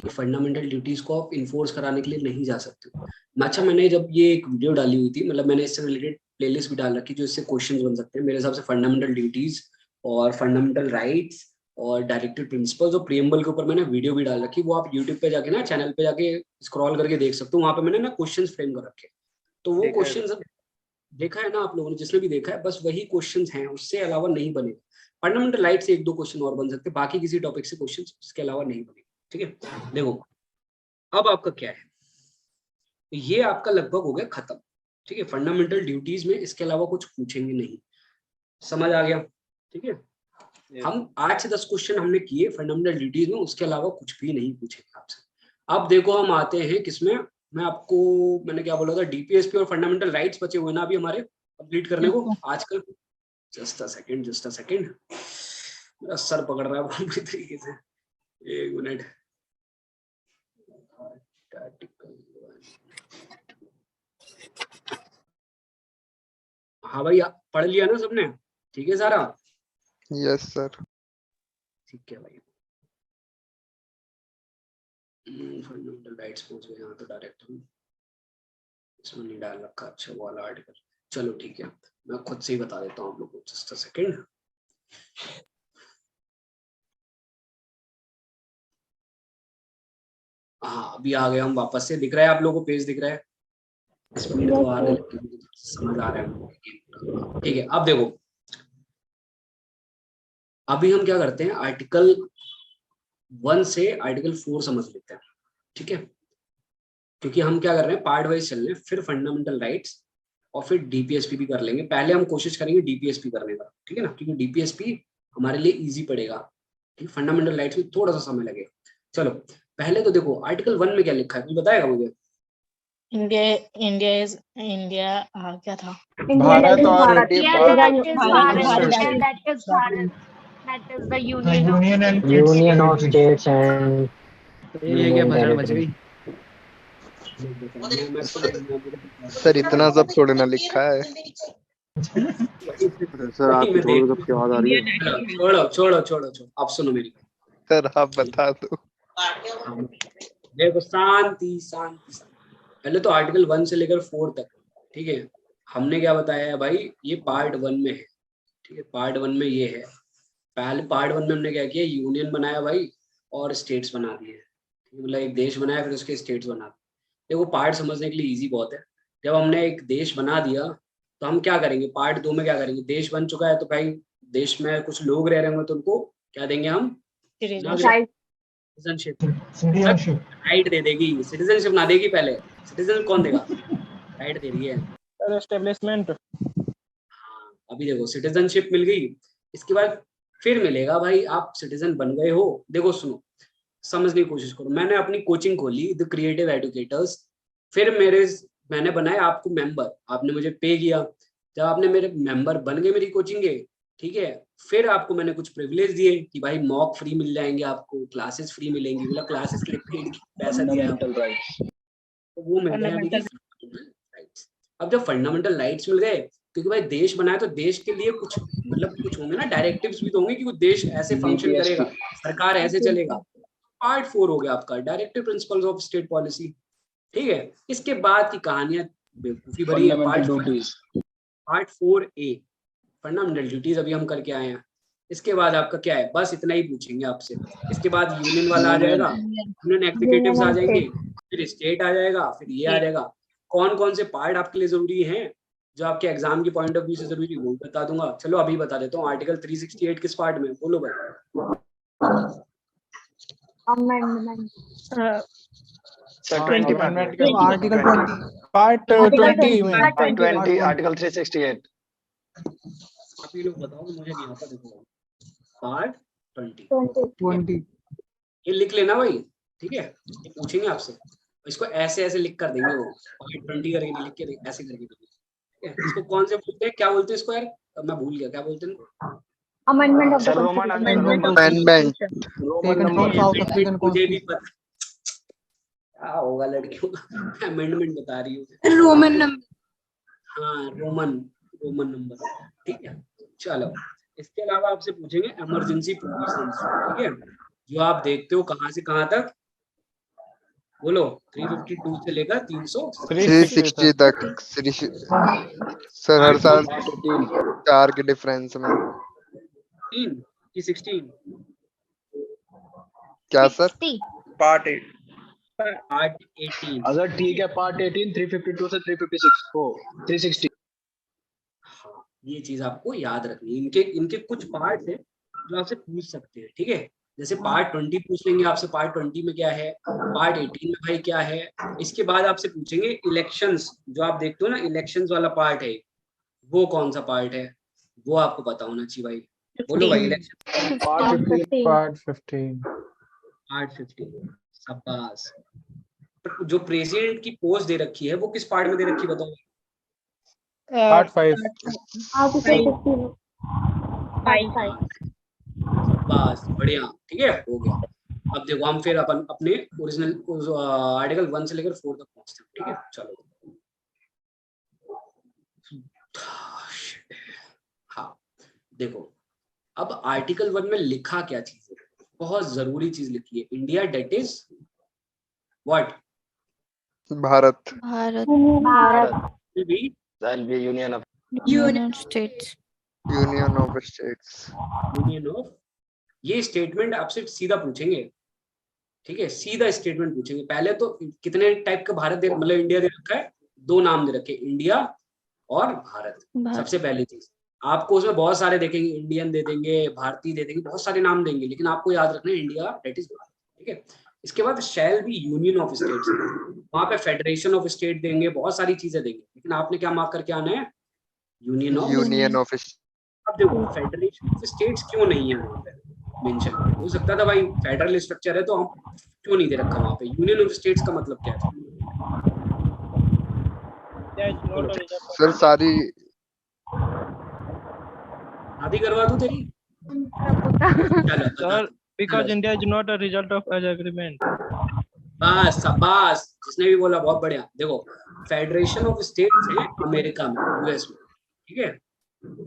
A: कि फंडामेंटल ड्यूटीज को आप इन्फोर्स कराने के लिए नहीं जा सकते। अच्छा, मैंने जब ये एक वीडियो डाली हुई थी, मतलब मैंने इससे रिलेटेड प्लेलिस्ट भी डाल रखी जो इससे क्वेश्चन बन सकते हैं मेरे हिसाब से, फंडामेंटल ड्यूटीज और फंडामेंटल राइट्स और डायरेक्टिव प्रिंसिपल्स और प्रियम्बल के ऊपर मैंने वीडियो भी डाल रखी। वो आप यूट्यूब पे जाके ना, चैनल पे जाके स्क्रॉल करके देख सकते हो, वहां पे मैंने ना क्वेश्चंस फ्रेम कर रखे। तो वो क्वेश्चंस देखा है ना आप लोगों ने, जिसने भी देखा है, बस वही क्वेश्चंस हैं, उससे अलावा नहीं बनेगा। फंडामेंटल राइट से 1-2 क्वेश्चन और बन सकते हैं, बाकी किसी टॉपिक से क्वेश्चन इसके अलावा नहीं बनेगा। ठीक है, देखो अब आपका क्या है, ये आपका लगभग हो गया खत्म। ठीक है, फंडामेंटल ड्यूटीज में इसके अलावा कुछ पूछेंगे नहीं, समझ आ गया? ठीक है, हम 8 से 10 क्वेश्चन हमने किए फंडामेंटल ड्यूटीज में, उसके अलावा कुछ भी नहीं पूछेंगे आपसे। अब देखो हम आते हैं किसमें, मैंने क्या बोला था, डीपीएसपी और फंडामेंटल राइट्स बचे हुए ना अभी हमारे कंप्लीट करने को आजकल। जस्ट अ सेकंड, मेरा सर पकड़ रहा है बहुत बुरी तरीके से, 1 मिनट। हाँ भाई, पढ़ लिया ना सबने? ठीक है सारा?
F: Yes sir.
A: ठीक है भाई, फंडामेंटल राइट्स पहुंच गए यहाँ तो डायरेक्ट हम इसमें नहीं डाल रखा। अच्छा, वो वाला आर्टिकल, चलो ठीक है, मैं खुद से ही बता देता हूँ आप लोगों को। जस्ट अ सेकंड, हाँ अभी आ गए हम वापस से। दिख रहा है आप लोगों को पेज? दिख रहा है? स्पीड तो आ रहा है, समझ आ रहा है। ठीक है, अब देखो, अभी हम क्या करते हैं, आर्टिकल 1 से आर्टिकल 4 समझ लेते हैं। ठीक है, क्योंकि हम क्या कर रहे हैं, पार्ट वाइज चल रहे हैं, फिर फंडामेंटल राइट्स और फिर डीपीएसपी भी कर लेंगे। पहले हम कोशिश करेंगे डीपीएसपी करने का, ठीक है ना, क्योंकि डीपीएसपी हमारे लिए इजी पड़ेगा। ठीक, फंडामेंटल राइट्स में थोड़ा सा समय लगेगा। चलो पहले तो देखो आर्टिकल 1 में क्या लिखा है, कोई बताएगा मुझे?
D: इंडिया क्या था?
K: भारत और
G: यूनियन ऑफ स्टेट्स एंड
H: ये क्या भाषण बच गई?
F: सर इतना सब थोड़े ना लिखा है।
O: सर आपकी थोड़ी सबकी आवाज आ रही है।
A: छोड़ो, आप सुनो मेरी।
F: सर आप बता दो।
A: देखो, शांति। पहले तो आर्टिकल 1 से लेकर 4 तक, ठीक है, हमने क्या बताया है भाई, ये पार्ट 1 में है। ठीक है, पार्ट 1 में ये है। पहले पार्ट 1 में हमने क्या किया, यूनियन बनाया भाई और स्टेट्स बना दिए। मतलब एक देश बनाया, फिर उसके स्टेट्स बना दिए। देखो पार्ट समझने के लिए इजी बहुत है। जब हमने एक देश बना दिया तो हम क्या करेंगे, पार्ट 2 में क्या करेंगे, देश बन चुका है तो भाई देश में कुछ लोग रह रहे होंगे तो उनको क्या देंगे हम? सिटीजनशिप। राइट दे देगी, सिटीजनशिप ना देगी। पहले सिटीजन कौन देगा? राइट दे रही है
I: एस्टेब्लिशमेंट।
A: हाँ, अभी देखो सिटीजनशिप मिल गई, इसके बाद फिर मिलेगा भाई आप सिटीजन बन गए हो। देखो सुनो, समझने की कोशिश करो। मैंने अपनी कोचिंग खोली द क्रिएटिव एडुकेटर्स, फिर मेरे मैंने बनाया आपको मेंबर, आपने मुझे पे किया, जब आपने मेरे मेंबर बन गए मेरी कोचिंग के, ठीक है, फिर आपको मैंने कुछ प्रिविलेज दिए कि भाई मॉक फ्री मिल जाएंगे, आपको क्लासेस फ्री मिलेंगी, बोला क्लासेस के लिए पेड पैसा दिया है, तो वो मिल गए अभी फंडामेंटल राइट्स। अब जब फंडामेंटल राइट्स मिल गए, क्योंकि भाई देश बनाया तो देश के लिए कुछ मतलब कुछ होंगे ना, डायरेक्टिव्स भी तो होंगे कि वो देश ऐसे फंक्शन करेगा, सरकार ऐसे चलेगा। पार्ट 4 हो गया आपका directive principles of state policy, ठीक है। इसके बाद की कहानियां बेवकूफी भरी है। पार्ट 4A फंडामेंटल ड्यूटीज अभी हम करके आए हैं। इसके बाद आपका क्या है, बस इतना ही पूछेंगे आपसे। इसके बाद यूनियन वाला आ जाएगा, यूनियन एग्जीक्यूटिव्स आ जाएंगे, फिर स्टेट आ जाएगा, फिर ये आ जाएगा। कौन कौन से पार्ट आपके लिए जरूरी हैं जो आपके एग्जाम की पॉइंट ऑफ व्यू से जरूरी, वो बता दूंगा। चलो अभी बता देता हूँ। आर्टिकल 368 किस पार्ट में, बोलो भाई।
K: आर्टिकल 20 पार्ट 20 में
E: आर्टिकल 368
A: आप ये लोग बताओ, मुझे नहीं आता। देखो पार्ट 20 ये लिख लेना भाई, ठीक है। ये पूछेंगे आपसे, इसको ऐसे ऐसे लिख कर देंगे, वो पार्ट 20 करके लिख के ऐसे करके देंगे, ठीक है। इसको कौन से बोलते हैं, क्या बोलते हैं इसको यार, मैं भूल गया क्या बोलते हैं।
B: अमेंडमेंट ऑफ मुझे भी पता क्या होगा लड़कियों का, अमेंडमेंट बता रही हूँ।
L: रोमन नंबर,
A: हाँ रोमन नंबर, ठीक है। चलो इसके अलावा आपसे पूछेंगे इमरजेंसी प्रोविजंस, ठीक है, जो आप देखते हो कहाँ से कहाँ तक, बोलो। 352 से लेकर
P: 360 तक सर, हर साल 4 के डिफरेंस में
A: 3 की 16
P: क्या सर,
J: पार्ट 8
A: पार्ट 18
J: अगर ठीक है, पार्ट 18 352 से 356 को 360।
A: हाँ ये चीज आपको याद रखनी है। इनके कुछ पार्ट है जो आपसे पूछ सकते हैं, ठीक है। जैसे पार्ट 20 पूछ लेंगे आपसे, पार्ट 20 में क्या है, पार्ट 18 में भाई क्या है। इसके बाद आपसे पूछेंगे इलेक्शंस, जो आप देखते हो ना इलेक्शंस वाला पार्ट है, वो कौन सा पार्ट है, वो आपको पता होना चाहिए भाई। बोलो भाई इलेक्शन
K: पार्ट 15
A: शाबाश। जो प्रेसिडेंट की पोस्ट दे रखी है वो किस पार्ट में दे रखी है बताओ।
K: पार्ट 5
A: बस बढ़िया, ठीक है, हो गया। अब देखो हम फिर अपन अपने ओरिजिनल आर्टिकल 1 से लेकर 4 तक पहुंचते हैं, ठीक है। चलो हाँ देखो, अब आर्टिकल 1 में लिखा क्या चीज है, बहुत जरूरी चीज लिखी है, India that is what,
P: Bharat
E: union of
N: states,
P: union of states,
A: union of. ये स्टेटमेंट आपसे सीधा पूछेंगे, ठीक है, सीधा स्टेटमेंट पूछेंगे। पहले तो कितने टाइप का भारत दे, मतलब इंडिया दे रखा है, 2 नाम दे रखे, इंडिया और भारत। सबसे पहली चीज आपको उसमें बहुत सारे देखेंगे, इंडियन दे देंगे, भारतीय दे देंगे, बहुत सारे नाम देंगे, लेकिन आपको याद रखना है इंडिया डेट इज भारत, ठीक है। इसके बाद shall be union of states, वहां पे फेडरेशन ऑफ स्टेट देंगे, बहुत सारी चीजें देंगे, लेकिन आपने क्या मार्क करके आना है, यूनियन ऑफ। अब देखो फेडरेशन ऑफ स्टेट्स क्यों नहीं है वहां पे मेंशन, हो सकता था भाई फेडरल स्ट्रक्चर है तो हम क्यों नहीं दे रखा वहां पे। यूनियन ऑफ स्टेट्स का मतलब क्या है
P: सर, शादी
A: करवा दूं तेरी
Q: sir, because India is not a result of an agreement.
A: बस शाबाश, जिसने भी बोला बहुत बढ़िया। देखो फेडरेशन ऑफ स्टेट्स है अमेरिका में, यूएस में, ठीक है,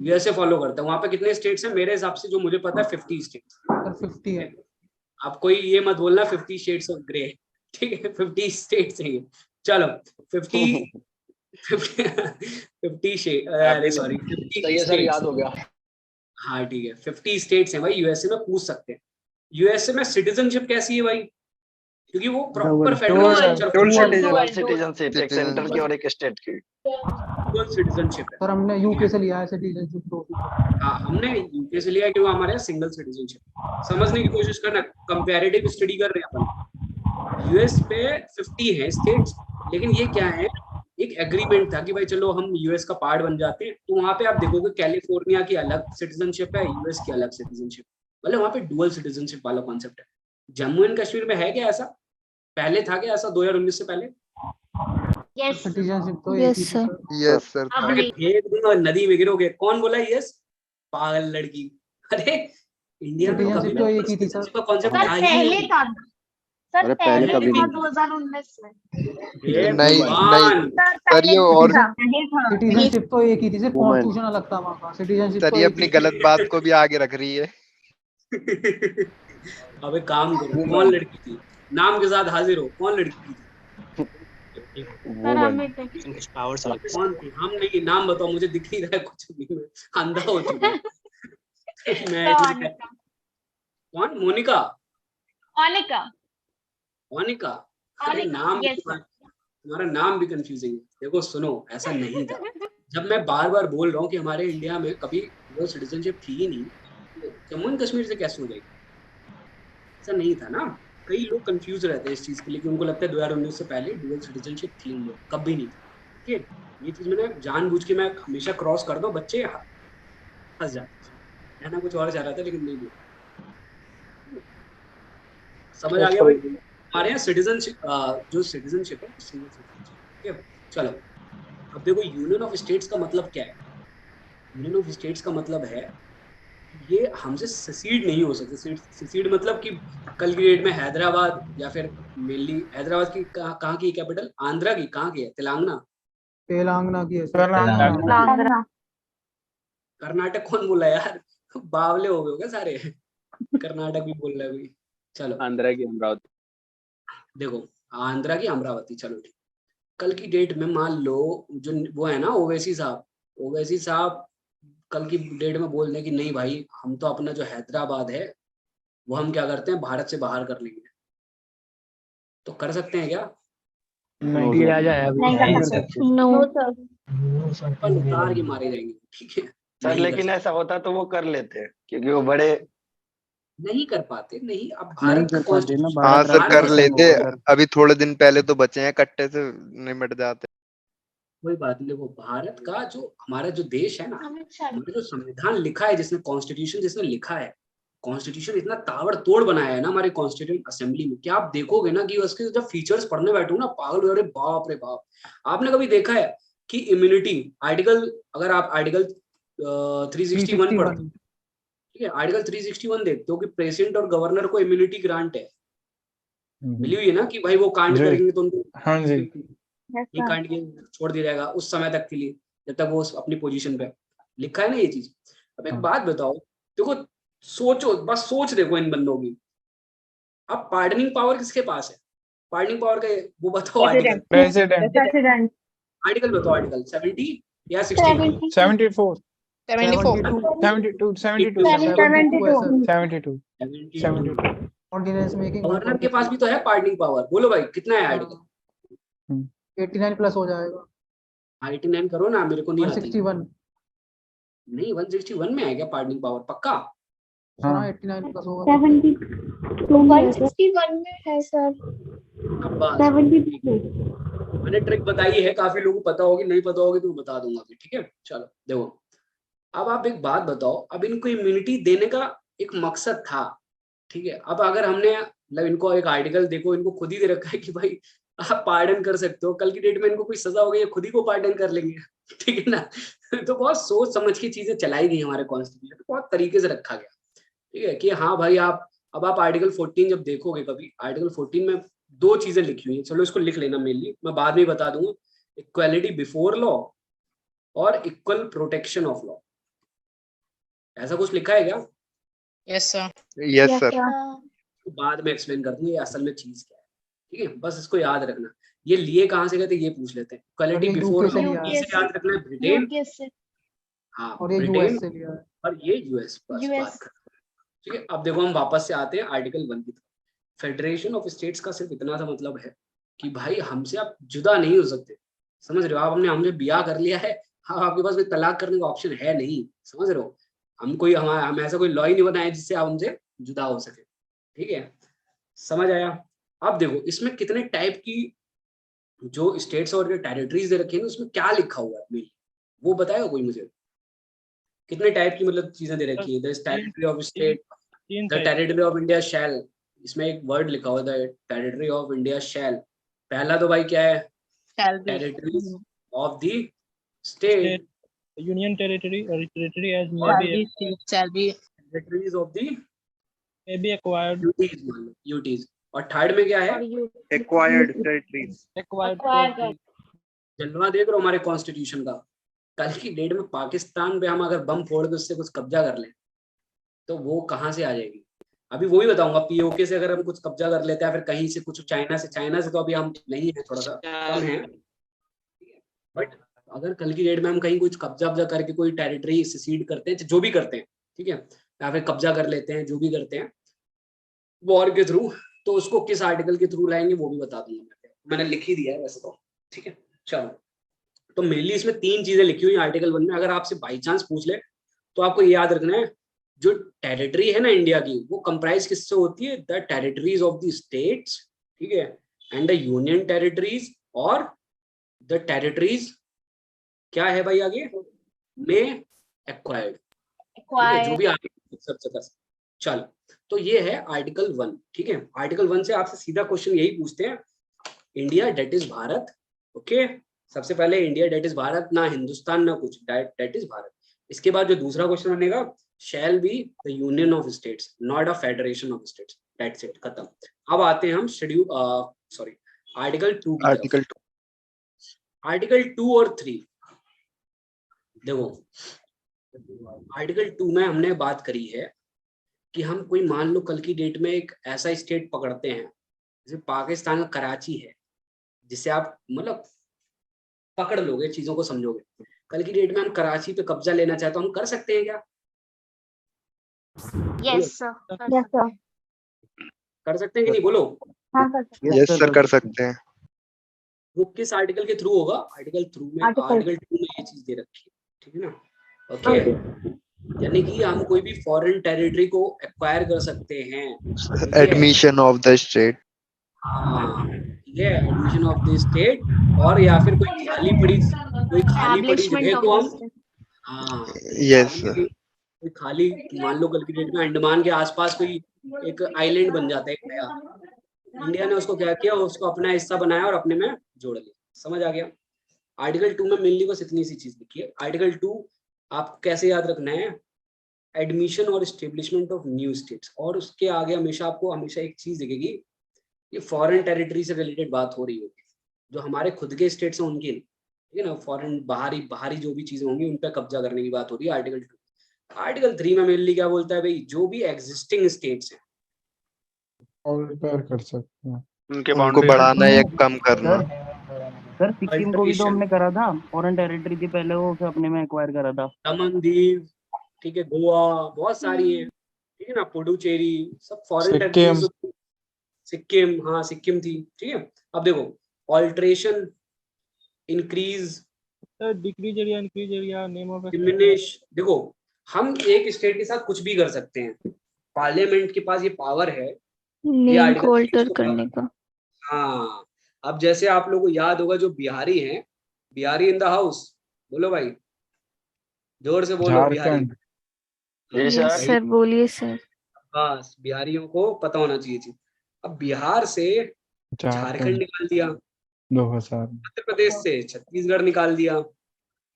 A: यूएसए फॉलो करता है। वहां पे कितने स्टेट्स हैं मेरे हिसाब से, जो मुझे पता है 50 स्टेट्स।
L: 50 है।
A: आप कोई ये मत बोलना 50 शेड्स ऑफ ग्रे, ठीक है, 50 स्टेट्स हैं। चलो 50 शेड, अरे सॉरी 50
J: सर याद हो गया।
A: हाँ ठीक है, 50 स्टेट्स हैं भाई यूएसए में, पूछ सकते हैं। यूएसए में सिटीजनशिप कैसी है भाई, क्योंकि वो प्रॉपर फेडरल
E: सिटीजनशिप, एक सेंटर की और एक स्टेट की
A: सिटीजनशिप है।
L: सर हमने यूके से लिया है सिटीजनशिप तो।
A: हाँ हमने यूके से लिया क्योंकि हमारे यहाँ सिंगल सिटीजनशिप। समझने की कोशिश करना, कंपैरेटिव स्टडी कर रहे हैं अपन। यूएस पे 50 है स्टेट्स, लेकिन ये क्या है, एक एग्रीमेंट था कि भाई चलो हम यूएस का पार्ट बन जाते हैं। तो वहां पे आप देखोगे कैलिफोर्निया की अलग सिटीजनशिप है, यूएस की अलग सिटीजनशिप, मतलब वहां पे डुअल सिटीजनशिप वाला कॉन्सेप्ट है। जम्मू एंड कश्मीर में है क्या ऐसा, पहले था क्या ऐसा 2019 से पहले?
B: यस
L: सिटीजनशिप तो
N: Yes,
L: एक ही
N: sir.
L: थी
P: यस सर
B: अब
A: अरे
B: नहीं
A: फेंक दूंगा और नदी में गिरोगे। कौन बोला यस? पागल लड़की। अरे इंडिया में कभी
L: सिटीजनशिप तो एक ही थी सर।
A: citizenship का कॉन्सेप्ट
B: सर
A: था ही
B: पहले
A: नहीं।
B: था सर
F: अरे पहले
B: पहले
F: कभी
B: था
F: नहीं।
B: 2019 में
A: हे
P: नहीं
A: भगवान।
B: सर
P: सर
B: पहले
P: ये और
B: था पहले था
L: सिटीजनशिप तो एक ही थी, सिर्फ
F: Woman.
L: कॉन्स्टिट्यूशन अलग था वहाँ का। सिटीजनशिप
P: सर
L: तो
P: ये
L: एक
P: अपनी
L: ही थी।
P: गलत बात को भी आगे रख रही है।
A: अब एक काम करो, कौन लड़की थी? नाम के साथ हाजिर हो, कौन लड़की थी?
B: सर हमें
A: कौन थी? हम नहीं, नाम बताओ, मुझे दिख नहीं रहा है कुछ भी, मैं अंधा हो चुका हूँ। मैं इतना कौन? मोनिका?
B: अनिका
A: मोनिका? अरे नाम भी तुम्हारा नाम भी कंफ्यूजिंग है। देखो सुनो, ऐसा नहीं था। जब मैं बार बार बोल रहा हूँ कि हमारे इंडिया में कभी वो सिटीजनशिप थी ही नहीं, तो जम्मू एंड कश्मीर से कैसे हो जाएगी? ऐसा नहीं था ना। कई लोग कंफ्यूज रहते हैं इस चीज के लिए कि उनको लगता है 2019 से पहले डुअल सिटीजनशिप थी इंडिया, कभी नहीं था। ठीक है, ये चीज मैंने जानबूझ के, मैं हमेशा क्रॉस कर दो, बच्चे फंस जाते हैं। कहना कुछ और चाह रहा था लेकिन नहीं बोला। समझ आ गया भाई? हमारे यहाँ सिटीजनशिप, जो सिटीजनशिप है, सिंगल सिटीजनशिप। ठीक है, चलो अब देखो यूनियन ऑफ स्टेट्स का मतलब क्या है। यूनियन ऑफ स्टेट्स का मतलब है ये हमसे सेसीड नहीं हो सकते। सेसीड मतलब कि कल की डेट में हैदराबाद, या फिर मेनली हैदराबाद की कहाँ की कैपिटल? आंध्रा की कहाँ की है? तेलंगाना?
L: तेलंगाना की है सर।
B: तेलंगाना
A: कर्नाटक कौन बोला यार? बावले हो गए क्या सारे? कर्नाटक भी बोल रहा है भाई। चलो
O: आंध्रा की अमरावती।
A: देखो आंध्रा की अमरावती, चलो ठीक। कल की डेट में मान लो जो वो है ना ओवैसी साहब, ओवैसी साहब कल की डेट में बोल दें कि नहीं भाई, हम तो अपना जो हैदराबाद है वो हम क्या करते हैं, भारत से बाहर कर लेंगे, तो कर सकते हैं क्या?
K: नहीं राजा है अभी।
B: नहीं कर सकते
N: No.
B: सर
A: अपन उतार के मारे जाएंगे, ठीक है?
E: सर
A: नहीं कर
E: लेकिन
A: सकते।
E: ऐसा होता तो वो कर लेते, क्योंकि वो बड़े
A: नहीं कर पाते। नहीं, अब
K: नहीं
A: भारत का
K: कर पाते ना,
A: कॉन्स्टिट्यूशन,
P: हाँ
K: भारत
P: सर कर
K: राज्य
P: लेते।
K: होगा सर।
P: अभी थोड़े दिन पहले तो बचे हैं, कट्टे से निमट जाते।
A: कोई बात नहीं। देखो भारत का जो हमारा जो देश है ना, हमारा जो संविधान लिखा है, जिसने कॉन्स्टिट्यूशन जिसने लिखा है, कॉन्स्टिट्यूशन इतना ताबड़तोड़ बनाया है ना हमारे कॉन्स्टिट्यूंट असेंबली में, कि आप देखोगे ना कि उसके जब फीचर्स पढ़ने बैठो ना, पागल, अरे बाप रे बाप। आपने कभी देखा है कि इम्यूनिटी आर्टिकल, अगर आप आर्टिकल 361 पढ़ते हो, ठीक है, आर्टिकल 361 देखते हो कि प्रेसिडेंट और गवर्नर को इम्यूनिटी ग्रांट है, मिली हुई है ना, कि भाई वो कांड
K: जी।
A: करेंगे तो उनको
K: हाँ जी।
A: ये कांड के छोड़ दिया जाएगा उस समय तक के लिए, जब तक वो अपनी पोजीशन पे। लिखा है ना ये चीज। अब एक बात बताओ, देखो सोचो, बस सोच देखो इन बंदों की। अब पार्डनिंग पावर किसके पास है? पार्डनिंग पावर का वो बताओ आर्टिकल।
K: प्रेसिडेंट।
A: आर्टिकल बताओ, आर्टिकल 70 या 61?
K: 74
L: 72 ऑर्डिनेंस मेकिंग
A: गवर्नर के पास भी तो है पार्डनिंग पावर। बोलो भाई कितना है आर्टिकल?
L: 89 प्लस हो जाएगा।
A: 89 करो ना, मेरे को नहीं आती।
L: 161
A: नहीं, 161 में है क्या पार्डनिंग पावर? पक्का?
L: हाँ 89 प्लस होगा।
B: 161 में है सर।
A: अब बात मैंने ट्रिक बताई है, काफी लोगों को पता होगी, नहीं पता होगी तो बता दूंगा अभी, ठीक है? चलो देखो, अब आप एक बात बताओ, अब इनको इम्यूनिटी देने का एक मकसद था, ठीक है? अब अगर हमने मतलब इनको एक आर्टिकल, देखो इनको खुद ही दे रखा है कि भाई आप पार्डन कर सकते हो, कल की डेट में इनको कोई सजा हो गई, खुद ही को पार्डन कर लेंगे, ठीक है ना? तो बहुत सोच समझ की चीजें चलाई गई हमारे कॉन्स्टिट्यूशन, बहुत तरीके से रखा गया, ठीक है? कि हाँ भाई आप, अब आप आर्टिकल 14 जब देखोगे कभी, आर्टिकल 14 में दो चीजें लिखी हुई है, चलो इसको लिख लेना, मेनली मैं बाद में बता दूंगा। इक्वालिटी बिफोर लॉ और इक्वल प्रोटेक्शन ऑफ लॉ, ऐसा कुछ लिखा है क्या?
D: Yes sir.
P: Yes sir.
A: तो बाद में एक्सप्लेन कर दूंगा ये असल में चीज क्या है, ठीक है? बस इसको याद रखना। ये लिए कहाँ से गए थे ये पूछ लेते हैं। इक्वालिटी बिफोर लॉ इसे याद रखना है, ब्रिटेन, हाँ ब्रिटेन, और ये यूएस, बस बात कर, ठीक है? अब देखो हम वापस से आते हैं आर्टिकल 1 की तरफ। फेडरेशन ऑफ स्टेट्स का सिर्फ इतना सा मतलब है कि भाई हमसे आप जुदा नहीं हो सकते, समझ रहे हो? आप हमसे ब्याह कर लिया है, हाँ आपके पास कोई तलाक करने का ऑप्शन है नहीं, समझ रहे हो? हम ऐसा कोई लॉ ही नहीं बनाया जिससे आप हमसे जुदा हो सके, ठीक है? समझ आया? अब देखो इसमें कितने टाइप की जो स्टेट्स और टेरिटरीज दे रखे हैं, उसमें क्या लिखा हुआ है वो बताएगा कोई मुझे? कितने टाइप की मतलब चीजें दे रखी है? Territory of state, the territory of India shall, इसमें एक वर्ड लिखा हुआ है टेरिटरी ऑफ इंडिया शैल। पहला तो भाई क्या है?
D: shall be
A: territories of the state,
Q: Union territory or territory as may
D: shall
Q: be
D: be state, shall be
A: territories of the
Q: may be acquired
A: UTs. और थर्ड में क्या है?
P: Acquired territories.
Q: acquired
D: acquired
A: जलवा देख रहे हो हमारे कॉन्स्टिट्यूशन का। कल की डेट में पाकिस्तान पे हम अगर बम फोड़ के उससे कुछ कब्जा कर लें तो वो कहाँ से आ जाएगी? अभी वही बताऊंगा। पीओके से अगर हम कुछ कब्जा कर लेते हैं, फिर कहीं से कुछ चाइना से तो अभी हम नहीं है, थोड़ा सा कम है, बट अगर कल की डेट में हम कहीं कुछ कब्जा करके कोई टेरिटरी सीड करते हैं, जो भी करते हैं, ठीक है, या फिर कब्जा कर लेते हैं, जो भी करते हैं वॉर के थ्रू, तो उसको किस आर्टिकल के थ्रू लाएंगे वो भी बता दूंगा। मैंने लिख ही दिया है वैसे तो, ठीक है। चलो, तो मेनली इसमें 3 चीजें लिखी हुई आर्टिकल 1 में। अगर आपसे बाई चांस पूछ ले तो आपको ये याद रखना है, जो टेरिटरी है ना इंडिया की, वो कंप्राइज किससे होती है? The territories of the states, ठीक है, एंड द यूनियन टेरिटरीज, और द टेरिटरीज क्या है भाई आगे में एक्वायर्ड, जो भी आगे सब जगह। चलो, तो ये है आर्टिकल 1, ठीक है। आर्टिकल 1 से आपसे सीधा क्वेश्चन यही पूछते हैं, India that is Bharat, okay. सबसे पहले इंडिया डेट इज भारत, ना हिंदुस्तान ना कुछ, डेट इज भारत। इसके बाद जो दूसरा क्वेश्चन बनेगा, shall be the union of states, not a federation of states, that's it, खत्म। अब आते हैं हम शेड्यूल सॉरी आर्टिकल 2 की तरफ। आर्टिकल 2 और 3 देखो, आर्टिकल 2 में हमने बात करी है कि हम कोई मान लो कल की डेट में एक ऐसा स्टेट पकड़ते हैं, जैसे पाकिस्तान का कराची है, जिसे आप मतलब पकड़ लोगे, चीजों को समझोगे। कल की डेट में हम कराची पे कब्जा लेना चाहते तो हम कर सकते हैं क्या?
D: यस सर,
A: कर सकते हैं कि नहीं, बोलो।
P: यस सर, कर सकते हैं।
A: वो किस आर्टिकल के थ्रू होगा? आर्टिकल 2 में ये चीज दे रखी है, ठीक है ना, ओके। यानी कि हम कोई भी फॉरेन टेरिटरी को एक्वायर कर सकते हैं,
P: एडमिशन ऑफ द स्टेट,
A: हाँ ठीक है, एडमिशन ऑफ द स्टेट, और या फिर कोई खाली पड़ी जगह को हम, हाँ
P: यस सर,
A: कोई खाली, मान लो कल की डेट में अंडमान के आसपास कोई एक आइलैंड बन जाता है एक नया, इंडिया ने उसको क्या किया, उसको अपना हिस्सा बनाया और अपने में जोड़ लिया। समझ आ गया? आर्टिकल 2 में मेनली बस इतनी सी चीज लिखी है। आर्टिकल 2 आपको कैसे याद रखना है? एडमिशन और एस्टेब्लिशमेंट ऑफ न्यू स्टेट्स, और उसके आगे आपको हमेशा एक चीज दिखेगी, ये फॉरेन टेरिटरी से रिलेटेड बात हो रही होगी, जो हमारे खुद के स्टेट्स हैं उनकी, ठीक है ना, फॉरेन बाहरी जो भी चीजें होंगी उन पर कब्जा करने की बात हो रही है आर्टिकल 2। आर्टिकल 3 में मेनली क्या बोलता है भाई, जो भी एग्जिस्टिंग स्टेट्स हैं
K: और रिपेयर कर सकते हैं,
P: उनको बढ़ाना या कम करना।
B: सर सिक्किम को भी तो हमने करा था, फॉरेन टेरिटरी थी पहले, वो फिर अपने में एक्वायर करा था।
A: दमन दीव, ठीक है, गोवा, बहुत सारी है, ठीक है ना, पुडुचेरी, सब फॉरेन टेरिटरी। सिक्किम, हाँ सिक्किम थी, ठीक है। अब देखो, alteration, increase,
Q: decrease area, increase area, name of
A: diminish. देखो, हम एक स्टेट के साथ कुछ भी कर सकते हैं, पार्लियामेंट के पास ये पावर है
N: नेम को अल्टर करने का।
A: हाँ, अब जैसे आप लोगों को याद होगा, जो बिहारी हैं, बिहारी इन द हाउस, बोलो भाई, जोर से बोलो, बिहारी।
N: सर बोलिए सर।
A: बस बिहारियों को पता होना चाहिए थी। अब बिहार से झारखंड निकाल दिया,
K: 2000,
A: मध्य प्रदेश से छत्तीसगढ़ निकाल दिया,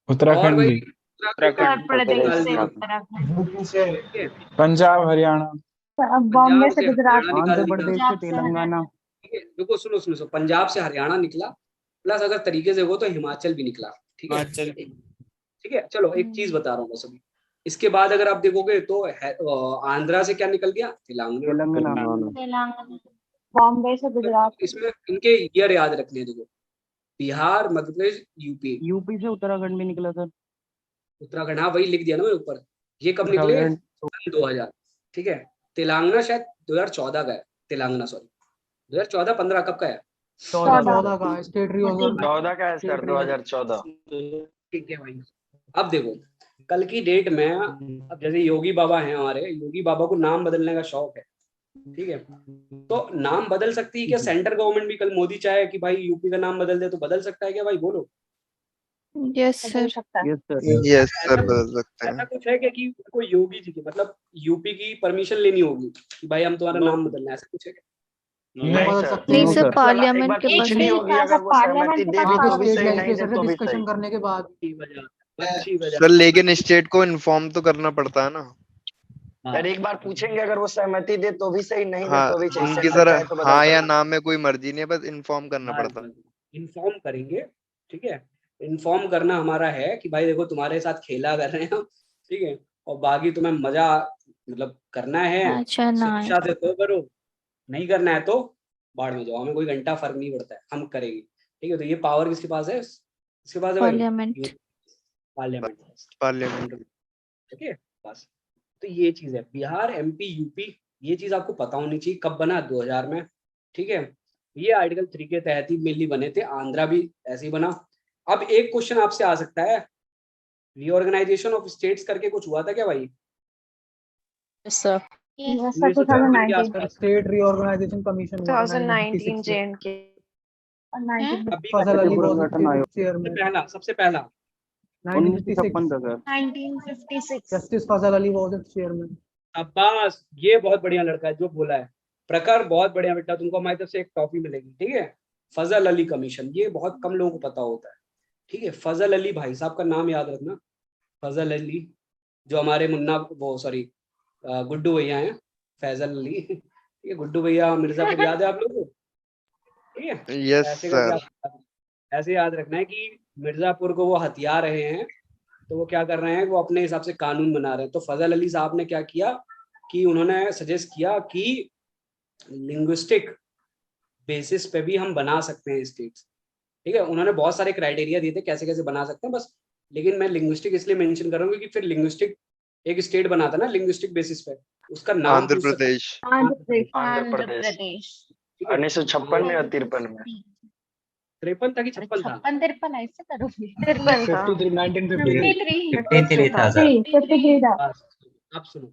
K: उत्तराखंड भी, पंजाब, हरियाणा,
B: बॉम्बे से गुजरात, आंध्र प्रदेश से तेलंगाना।
A: देखो सुनो, पंजाब से हरियाणा निकला, प्लस अगर तरीके से हो तो हिमाचल भी निकला, ठीक है, ठीक है। चलो एक चीज बता रहा हूँ बस अभी, इसके बाद अगर आप देखोगे तो आंध्रा से क्या निकल गया? तेलंगाना,
D: बॉम्बे से गुजरात।
A: इसमें इनके ईयर याद रखने, देखो, बिहार, मध्य प्रदेश,
B: यूपी से उत्तराखंड भी निकला सर।
A: उत्तराखंड, हाँ वही लिख दिया ना मेरे ऊपर। ये कब निकले? 2000, ठीक है। तेलंगाना शायद 2014 का है, तेलंगाना सॉरी 2014-15 कब का है?
L: 14 का स्टेट रिवॉल्यूशन
E: 14 का है सर, 2014।
A: ठीक है भाई। अब देखो, कल की डेट में, अब जैसे योगी बाबा हैं हमारे, योगी बाबा को नाम बदलने का शौक है, ठीक है, तो नाम बदल सकती है क्या सेंट्रल गवर्नमेंट भी? कल मोदी चाहे कि भाई यूपी का नाम बदल दे तो बदल सकता है क्या भाई, बोलो?
N: यस सर,
P: यस सर, बदल सकते हैं।
A: ऐसा कुछ है क्या कि कोई योगी जी की, मतलब यूपी की परमिशन लेनी होगी कि भाई हम तुम्हारा नाम बदलना है, ऐसा कुछ है क्या?
N: नहीं सर, पार्लियामेंट के पास
E: पूछनी होगी, अगर वो सहमति दे भी तो भी सही, नहीं दे तो भी
L: डिस्कशन
E: सही।
L: करने के बाद
A: अच्छी वजह
P: सर लेकिन स्टेट को इन्फॉर्म तो करना पड़ता है ना।
E: सर एक बार पूछेंगे, अगर वो सहमति दे तो भी सही, नहीं दे
P: हाँ
E: तो भी सही।
P: उनकी
E: सेंटर
P: सर
E: चाहे तो बदल
P: हाँ या
E: सकता
P: ना में कोई मर्जी नहीं है, बस इन्फॉर्म करना पड़ता है।
A: इन्फॉर्म करेंगे, ठीक है। इन्फॉर्म करना हमारा है कि भाई देखो तुम्हारे साथ खेला कर रहे हैं हम, ठीक है, और बाकी तुम्हें मजा मतलब करना है
N: अच्छा ना
A: शिक्षा से तो करो, नहीं करना है तो बाढ़ में जाओ, हमें कोई घंटा फर्क नहीं पड़ता है, हम करेंगे, ठीक है। तो ये पावर किसके पास है? इसके पास है भाई,
N: पार्लियामेंट।
A: पार्लियामेंट, ठीक है। बस तो ये चीज है, बिहार, एमपी, यूपी, ये चीज आपको पता होनी चाहिए कब बना, 2000 में, ठीक है। ये आर्टिकल 3 के तहत ही मेनली बने थे, आंध्रा भी ऐसे ही बना। अब एक क्वेश्चन आपसे आ सकता है, रीऑर्गेनाइजेशन ऑफ स्टेट्स करके कुछ हुआ था क्या भाई?
D: Sir
L: state reorganisation commission
M: 2019 JNK
L: Fazal Ali was its chairman.
A: सबसे पहला
M: 1956
L: justice Fazal Ali was its chairman.
A: Abbas, ये बहुत बढ़िया लड़का है जो बोला है, प्रखर, बहुत बढ़िया बेटा, तुमको हमारी तरफ से एक टॉफी मिलेगी, ठीक है। फजल अली कमीशन, ये बहुत कम लोगों को पता होता है, ठीक है। फजल अली भाई साहब का नाम याद रखना, फजल अली, जो हमारे मुन्ना वो सॉरी गुड्डू भैया हैं, फैजल अली, ठीक है। गुड्डू भैया मिर्जापुर याद है आप लोगों को, ठीक है।
P: Yes sir.
A: ऐसे याद रखना है कि मिर्जापुर को वो हथिया रहे हैं, तो वो क्या कर रहे हैं, वो अपने हिसाब से कानून बना रहे हैं। तो फजल अली साहब ने क्या किया कि उन्होंने सजेस्ट किया कि लिंग्विस्टिक बेसिस पे भी हम बना सकते हैं स्टेट्स, ठीक है। उन्होंने बहुत सारे क्राइटेरिया दिए थे कैसे कैसे बना सकते हैं, बस लेकिन मैं लिंग्विस्टिक इसलिए मेंशन कर रहा हूँ क्योंकि फिर लिंग्विस्टिक एक स्टेट बना था ना लिंग्विस्टिक बेसिस पे, उसका नाम
P: आंध्र प्रदेश।
E: आंध्र प्रदेश 1956 में या 53 में?
A: 53 था कि 56 था?
M: 53 ऐसे करो
G: 53 था सर।
A: अब सुनो,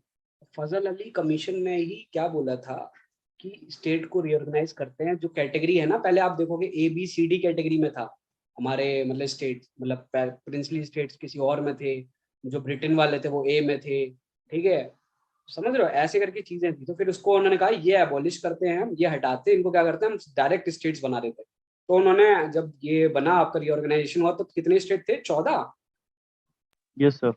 A: फजल अली कमीशन में ही क्या बोला था कि स्टेट को रीऑर्गेनाइज करते हैं। जो कैटेगरी है ना, पहले आप देखोगे ABCD कैटेगरी में था हमारे, मतलब स्टेट, मतलब प्रिंसली स्टेट्स किसी और में थे, जो ब्रिटेन वाले थे वो A में थे, ठीक है, समझ रहे हो, ऐसे करके चीजें थी। तो फिर उसको उन्होंने कहा ये एबॉलिश करते हैं हम, ये हटाते हैं, इनको क्या करते हैं हम डायरेक्ट स्टेट्स बना देते हैं। तो उन्होंने जब ये बना आपका रीऑर्गेनाइजेशन हुआ तो कितने स्टेट थे? 14।
J: यस सर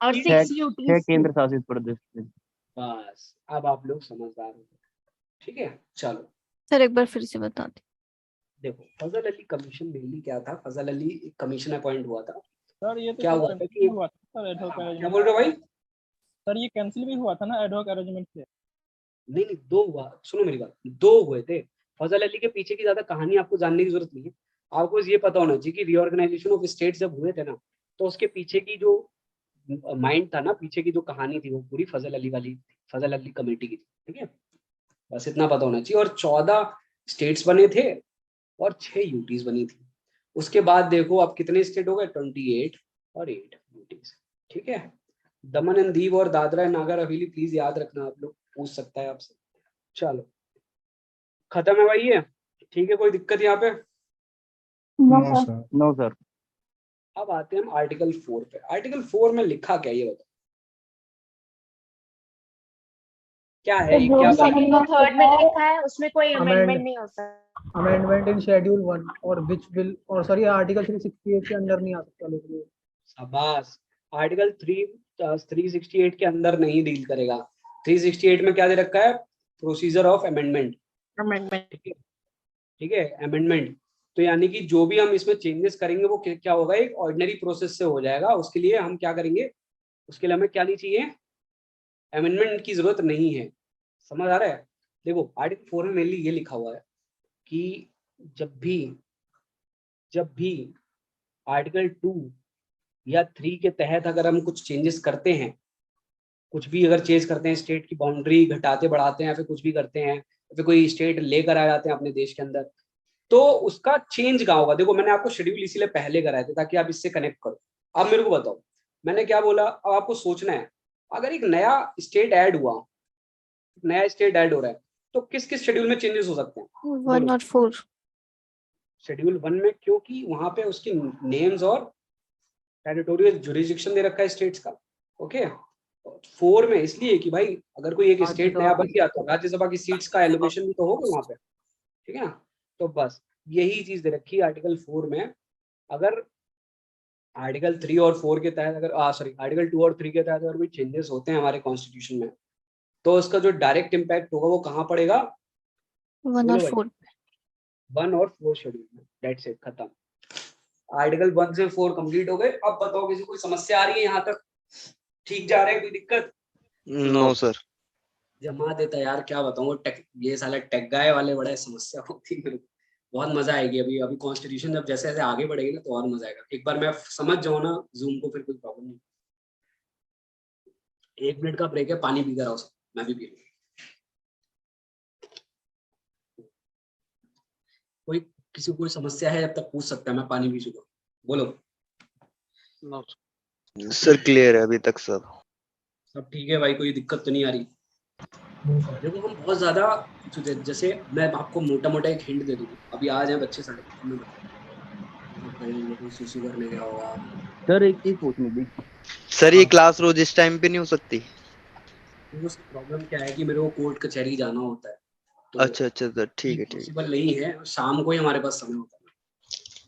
M: और 6 UTs
J: केंद्र शासित प्रदेश थे।
A: बस अब आप लोग समझदार हो, ठीक है। चलो
N: सर एक बार फिर से बता दे।
A: देखो फजल अली कमीशन मेनली क्या था, फजल अली एक कमीशन अपॉइंट हुआ था।
Q: सर ये तो
A: क्या हुआ था कि
Q: हुआ था सर एडहॉक
A: क्या
Q: अरेंजमेंट।
A: बोल रहे हो भाई?
Q: सर ये कैंसिल भी हुआ था ना एडहॉक अरेंजमेंट से?
A: नहीं नहीं, 2 हुआ, सुनो मेरी बात, 2 हुए थे। फजल अली के पीछे की ज्यादा कहानी आपको जानने की जरूरत नहीं है, आपको ये पता होना चाहिए कि रीऑर्गेनाइजेशन ऑफ स्टेट जब हुए थे ना, तो उसके पीछे की जो माइंड था ना, पीछे की जो कहानी थी, वो पूरी फजल अली वाली, फजल अली कमेटी की थी, ठीक है। बस इतना पता होना चाहिए। और 14 स्टेट्स बने थे और 6 यूटीज बनी थी। उसके बाद देखो अब कितने स्टेट हो गए, 28 और 8 यूटीज, ठीक है। दमन एंड दीव और दादरा एंड नागर हवेली प्लीज याद रखना, आप लोग पूछ सकता है आपसे। चलो खत्म है भाई ये, ठीक है, कोई दिक्कत यहाँ पे?
J: No sir.
A: अब आते हैं हम आर्टिकल 4 पे। आर्टिकल 4 में लिखा क्या, ये बताओ क्या है, ये क्या
M: थर्ड में लिखा है, उसमें कोई अमेंडमेंट नहीं होता।
L: अमेंडमेंट इन शेड्यूल 1 और विच विल, और सॉरी आर्टिकल 368 के अंदर नहीं आ सकता लोग।
A: शाबाश, आर्टिकल 368 के अंदर नहीं डील करेगा। 368 में क्या दे रखा है? प्रोसीजर ऑफ अमेंडमेंट, ठीक है, अमेंडमेंट। तो यानी कि जो भी हम इसमें चेंजेस करेंगे वो क्या होगा, एक ऑर्डिनरी प्रोसेस से हो जाएगा। उसके लिए हम क्या करेंगे, उसके लिए हमें क्या नहीं चाहिए, अमेंडमेंट की जरूरत नहीं है। समझ आ रहा है? देखो आर्टिकल 4 में मेनली ये लिखा हुआ है कि जब भी आर्टिकल 2 या 3 के तहत अगर हम कुछ चेंजेस करते हैं, कुछ भी अगर चेंज करते हैं, स्टेट की बाउंड्री घटाते बढ़ाते हैं या फिर कुछ भी करते हैं, फिर कोई स्टेट लेकर आ जाते हैं अपने देश के अंदर, तो उसका चेंज कहाँ होगा? देखो मैंने आपको शेड्यूल इसीलिए पहले कराए थे ताकि आप इससे कनेक्ट करो। अब मेरे को बताओ मैंने क्या बोला, अब आपको सोचना है, अगर एक नया स्टेट ऐड हुआ, नया स्टेट ऐड हो रहा है, तो किस किस शेड्यूल में चेंजेस हो सकते हैं?
N: 1 और 4
A: शेड्यूल 1 में, क्योंकि वहां पे उसकी नेम्स और टेरिटोरियल जुरिडिक्शन दे रखा है स्टेट्स का, ओके। 4 में इसलिए कि भाई अगर कोई एक स्टेट नया बन गया तो राज्यसभा की सीट्स का एलोकेशन भी तो होगा वहां पे, ठीक है ना। तो बस यही चीज दे रखी है आर्टिकल 4 में। अगर आर्टिकल 3 और 4 के तहत अगर आर्टिकल 2 और 3 के तहत अगर कोई चेंजेस होते हैं हमारे कॉन्स्टिट्यूशन में, तो उसका जो डायरेक्ट इम्पैक्ट होगा वो कहाँ पड़ेगा?
N: 1 और 4
A: 1 और 4 शेड्यूल में। दैट्स इट, खत्म। आर्टिकल 1 से 4 कंप्लीट हो गए। अब बताओ किसी कोई समस्या आ रही है यहाँ तक? ठीक जा रहा है, कोई दिक्कत?
P: No sir.
A: जमा देता यार, क्या बताऊँ, टेक ये साला टेक गाय वाले बड़ा समस्या होती है मेरे को। बहुत मजा आएगी अभी कॉन्स्टिट्यूशन जब जैसे जैसे आगे बढ़ेगी ना तो और मजा आएगा। एक बार मैं समझ जाऊँ ना जूम को, फिर कोई प्रॉब्लम नहीं। 1 मिनट का ब्रेक है, पानी पी कर आओ, मैं भी पी लूँ। कोई किसी को कोई समस्या है जब तक पूछ सकता है, मैं पानी पी चुका। बोलो।
P: सर क्लियर है अभी तक सब
A: ठीक है भाई, कोई दिक्कत तो नहीं आ रही? देखो हम बहुत ज्यादा, जैसे मैं आपको मोटा मोटा एक हिंट दे दूँ, अभी आ जाए बच्चे सारे सुसु करने गया होगा।
O: सर एक चीज पूछनी थी
P: सर, ये क्लास रोज इस टाइम पे नहीं हो सकती?
A: प्रॉब्लम क्या है कि मेरे को कोर्ट कचहरी जाना होता है, तो
P: अच्छा सर, ठीक है।
A: पॉसिबल नहीं है, शाम को ही हमारे पास समय होता है।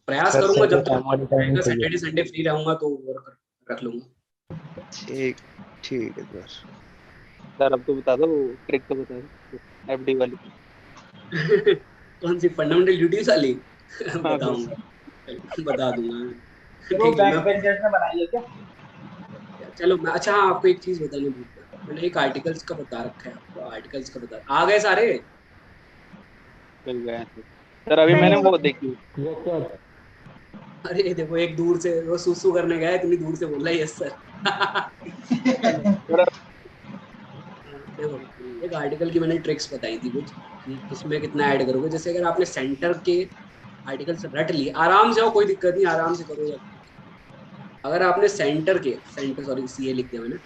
A: प्रयास करूंगा जब तक सैटरडे संडे फ्री रहूंगा तो वर्क रख लूंगा।
P: ठीक है
O: सर। अब तो बता दो, ट्रिक तो बता दो एफडी वाली।
A: कौन सी? फंडामेंटल ड्यूटीज वाली? बताऊंगा, बता दूंगा। ठीक है,
I: बनाई है क्या?
A: चलो मैं, अच्छा हाँ, आपको एक चीज बताने भूल गया, मैंने एक आर्टिकल्स का बता रखा है आपको। आर्टिकल्स का बता, आ गए सारे?
O: मिल गए सर, अभी मैंने वो देखी।
A: अरे देखो, एक दूर से वो सुसु करने गया, इतनी दूर से बोल रहा है यस सर। देखो एक आर्टिकल की मैंने ट्रिक्स बताई थी कुछ, कि किसमें कितना ऐड करोगे। जैसे अगर आपने सेंटर के आर्टिकल्स रट लिए, आराम से हो, कोई दिक्कत नहीं, आराम से करो। अगर आपने सेंटर सीए लिख दिया मैंने,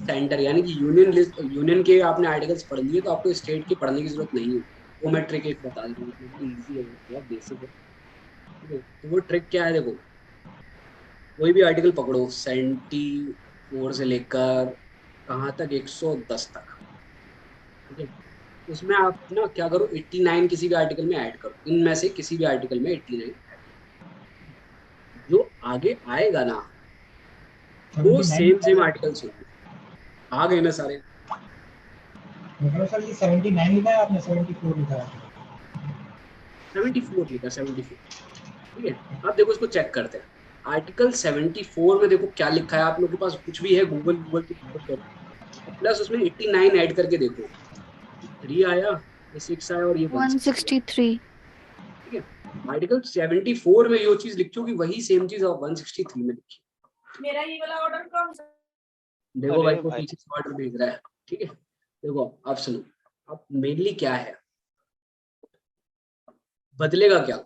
A: सेंटर यानी कि यूनियन के आपने आर्टिकल्स पढ़ लिए, तो आपको स्टेट के पढ़ने की जरूरत नहीं है। वो मैं ट्रिक एक बता दूँ, इजी है, बहुत बेसिक है। तो वो ट्रिक क्या है, देखो कोई भी आर्टिकल पकड़ो 74 से लेकर कहाँ तक, 110 तक, ठीक है। उसमें आप ना क्या करो, 89 किसी भी आर्टिकल में ऐड करो, इनमें से किसी भी आर्टिकल में 89 जो आगे आएगा ना वो सेम आर्टिकल्स होंगे। आ गए ना सारे?
G: सर ये 79 लिखा है आपने, 74 लिखा है?
A: 74 लिखा, 74, ठीक है। अब देखो इसको चेक करते हैं। आर्टिकल 74 में देखो क्या लिखा है, आप लोगों के पास कुछ भी है गूगल की करो, प्लस उसमें 89 ऐड करके देखो, 3 आया, ये 6 आया और ये
N: 163।
A: ठीक है। आर्टिकल 74 में ये चीज लिखी होगी, वही सेम चीज 163 में लिखी।
I: मेरा ये वाला ऑर्डर कौन सा?
A: देखो भाई को पीछे से ऑर्डर भेज रहा है, ठीक है। देखो अब सुनो, अब मेनली क्या है, बदलेगा क्या?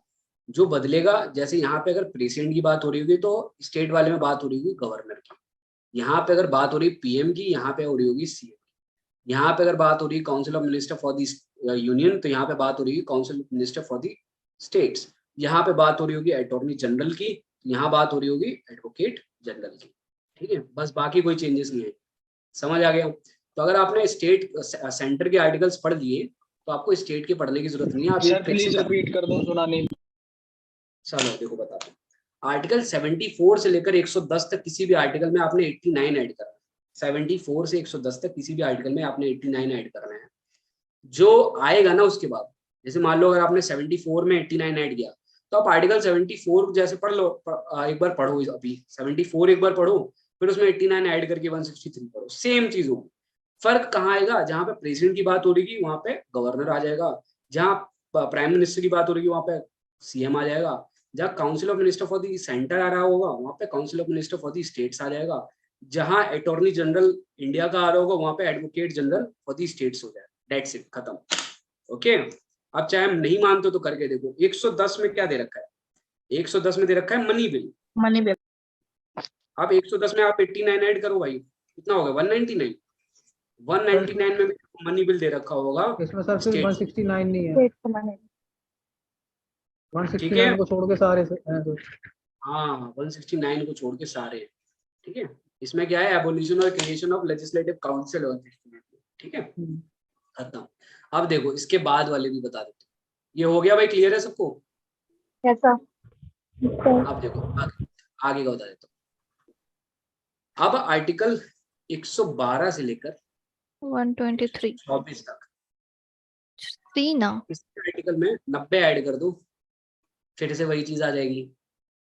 A: जो बदलेगा, जैसे यहाँ पे अगर प्रेसिडेंट की बात हो रही होगी तो स्टेट वाले में बात हो रही होगी गवर्नर की। यहाँ पे अगर बात हो रही पीएम की, यहाँ पे हो रही होगी सीएम की। यहाँ पे अगर बात हो रही council of minister for the union, तो यहाँ पे बात हो रही है council of minister for the states. यहाँ पे बात हो रही होगी अटॉर्नी जनरल की, यहाँ बात हो रही होगी एडवोकेट जनरल की, ठीक है। बस बाकी कोई चेंजेस नहीं है, समझ आ गया? तो अगर आपने स्टेट सेंटर के आर्टिकल्स पढ़ लिए तो आपको स्टेट के पढ़ने की जरूरत नहीं है।
J: सर प्लीज रिपीट कर दो, सुना नहीं।
A: चलो देखो बताता हूँ। आर्टिकल 74 से लेकर 110 तक किसी भी आर्टिकल में आपने 89 ऐड करना है। 74 से 110 तक किसी भी आर्टिकल में आपने 89 ऐड करना है। जो आएगा ना उसके बाद, जैसे मान लो अगर आपने 74 में 89 ऐड किया, तो आप आर्टिकल 74 जैसे पढ़ लो, एक बार पढ़ो, अभी 74 एक बार पढ़ो, फिर उसमें 89 ऐड करके 163 पढ़ो, सेम चीज होगी। फर्क कहाँ आएगा? जहाँ पे प्रेसिडेंट की बात हो रही वहां पे गवर्नर आ जाएगा, जहाँ प्राइम मिनिस्टर की बात हो रही वहां पे सीएम आ जाएगा, जहाँ council of minister for the centre आ रहा होगा वहां पे council of minister for the states आ जाएगा, जहाँ अटॉर्नी जनरल इंडिया का आ रहा होगा वहां पे advocate general for the states हो जाएगा। दैट्स इट, खत्म। ओके, अब चाहे हम नहीं मानते तो करके देखो। 110 में क्या दे रखा है? 110 में दे रखा है मनी बिल।
D: Money bill.
A: अब 110 में आप 89 ऐड करो भाई, कितना हो गया? 199। 199 में मनी बिल दे रखा होगा।
L: इसमें सर सिर्फ 169 नहीं है, 169 को छोड़ के सारे हैं।
A: हाँ 169 को छोड़ के सारे, ठीक है। इसमें क्या है, एबोलिशन और क्रिएशन ऑफ लेजिस्लेटिव काउंसिल और ठीक है, खत्म। अब देखो इसके बाद वाले भी बता देते, ये हो गया भाई, क्लियर है सबको?
M: कैसा?
A: अब देखो आगे का बता देता हूँ। अब आर्टिकल 112 से लेकर
N: 123
A: 24 तक,
N: सी ना,
A: इस आर्टिकल में 90 ऐड कर दो, फिर से वही चीज आ जाएगी।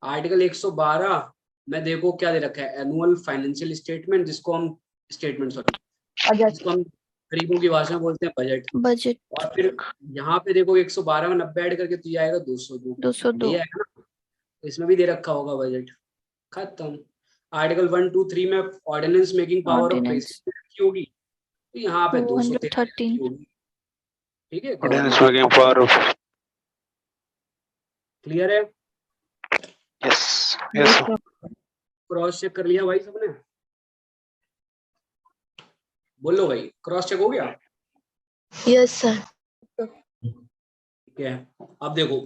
A: आर्टिकल 112 में देखो क्या दे रखा है, एनुअल फाइनेंशियल स्टेटमेंट, जिसको हम स्टेटमेंट जिसको हम गरीबों की भाषा में बोलते हैं बजट। और फिर यहाँ पे देखो 112 में 90 ऐड करके तो ये आएगा 202 ये आएगा ना, इसमें भी दे रखा होगा बजट, खत्म। आर्टिकल 1, 2, 3 में ordinance making power of president की होगी, तो यहाँ पे 213 होगी, ठीक है।
F: Ordinance making power of,
A: clear है?
F: यस यस
A: क्रॉस चेक कर लिया भाई सबने? बोलो भाई, क्रॉस चेक हो गया?
N: Yes sir.
A: ठीक है, अब देखो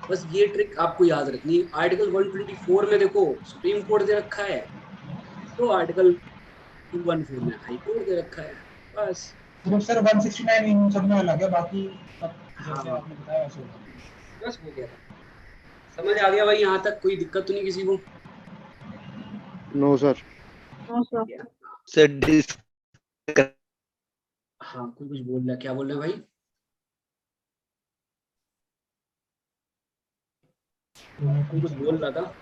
A: बस ये ट्रिक आपको याद रखनी है। आर्टिकल 124 में देखो सुप्रीम कोर्ट दे रखा है, तो आर्टिकल 214 में हाई कोर्ट दे रखा है, बस।
G: तो सर 169 इन सब में अलग है, बाकी सब
A: हाँ
G: जैसे आपने बताया वैसे होगा।
A: बस हो गया, समझ आ गया भाई? यहाँ तक कोई दिक्कत तो नहीं किसी को?
H: No sir.
A: हाँ कोई कुछ बोल रहा है, क्या बोल रहे हैं भाई? कोई कुछ बोल रहा था?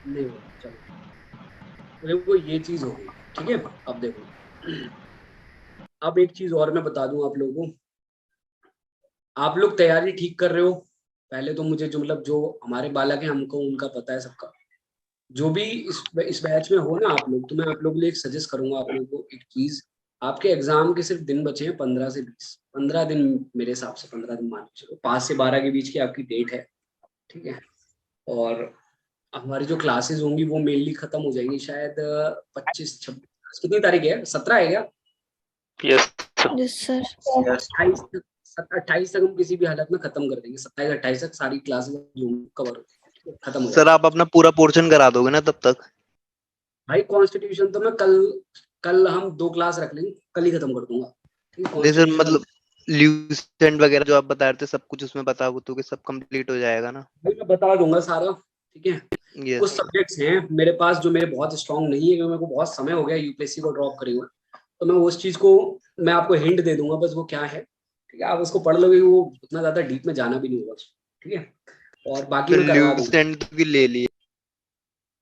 A: नहीं हो, चलो देखो ये चीज हो गई, ठीक है। अब देखो, अब एक चीज और मैं बता दूं आप लोगों को, आप लोग तैयारी ठीक कर रहे हो? पहले तो मुझे जो मतलब जो हमारे बालक हैं हमको उनका पता है सबका, जो भी इस बैच में हो ना आप लोग, तो मैं आप लोगों के लिए एक सजेस्ट करूंगा आप लोगों को एक चीज। आपके एग्जाम के सिर्फ दिन बचे हैं 15 से 20, 15 दिन मेरे हिसाब से, 15 दिन मान के चलो, 5 से 12 के बीच की आपकी डेट है, ठीक है। और हमारी जो क्लासेस होंगी वो मेनली खत्म हो जाएंगी शायद 25, 26, कितनी तारीख है? 17 है क्या?
F: Yes
N: sir.
A: 28 तक हम किसी भी हालत में खत्म कर देंगे, 27, 28 तक सारी क्लासेस कवर खत्म हो
P: सर आप अपना पूरा पोर्शन करा दोगे ना तब तक?
A: भाई कॉन्स्टिट्यूशन तो मैं कल हम 2 क्लास रख लेंगे, कल ही खत्म कर दूंगा।
P: नहीं सर, मतलब ल्यूसेंट वगैरह जो आप बता रहे थे सब कुछ उसमें बता दो कि सब कंप्लीट हो जाएगा ना?
A: भाई मैं बता दूंगा सारा, ठीक है। कुछ सब्जेक्ट्स हैं मेरे पास जो मेरे बहुत स्ट्रांग नहीं है, क्योंकि मेरे को बहुत समय हो गया यूपीएससी को ड्रॉप करे हुए, तो मैं उस चीज को मैं आपको हिंट दे दूंगा, बस वो क्या है, ठीक है। आप उसको पढ़ लोगे, वो उतना ज्यादा डीप में जाना भी नहीं होगा, ठीक है। और बाकी मैं करवा दूंगा,
P: ल्यूसेंट भी ले लिए।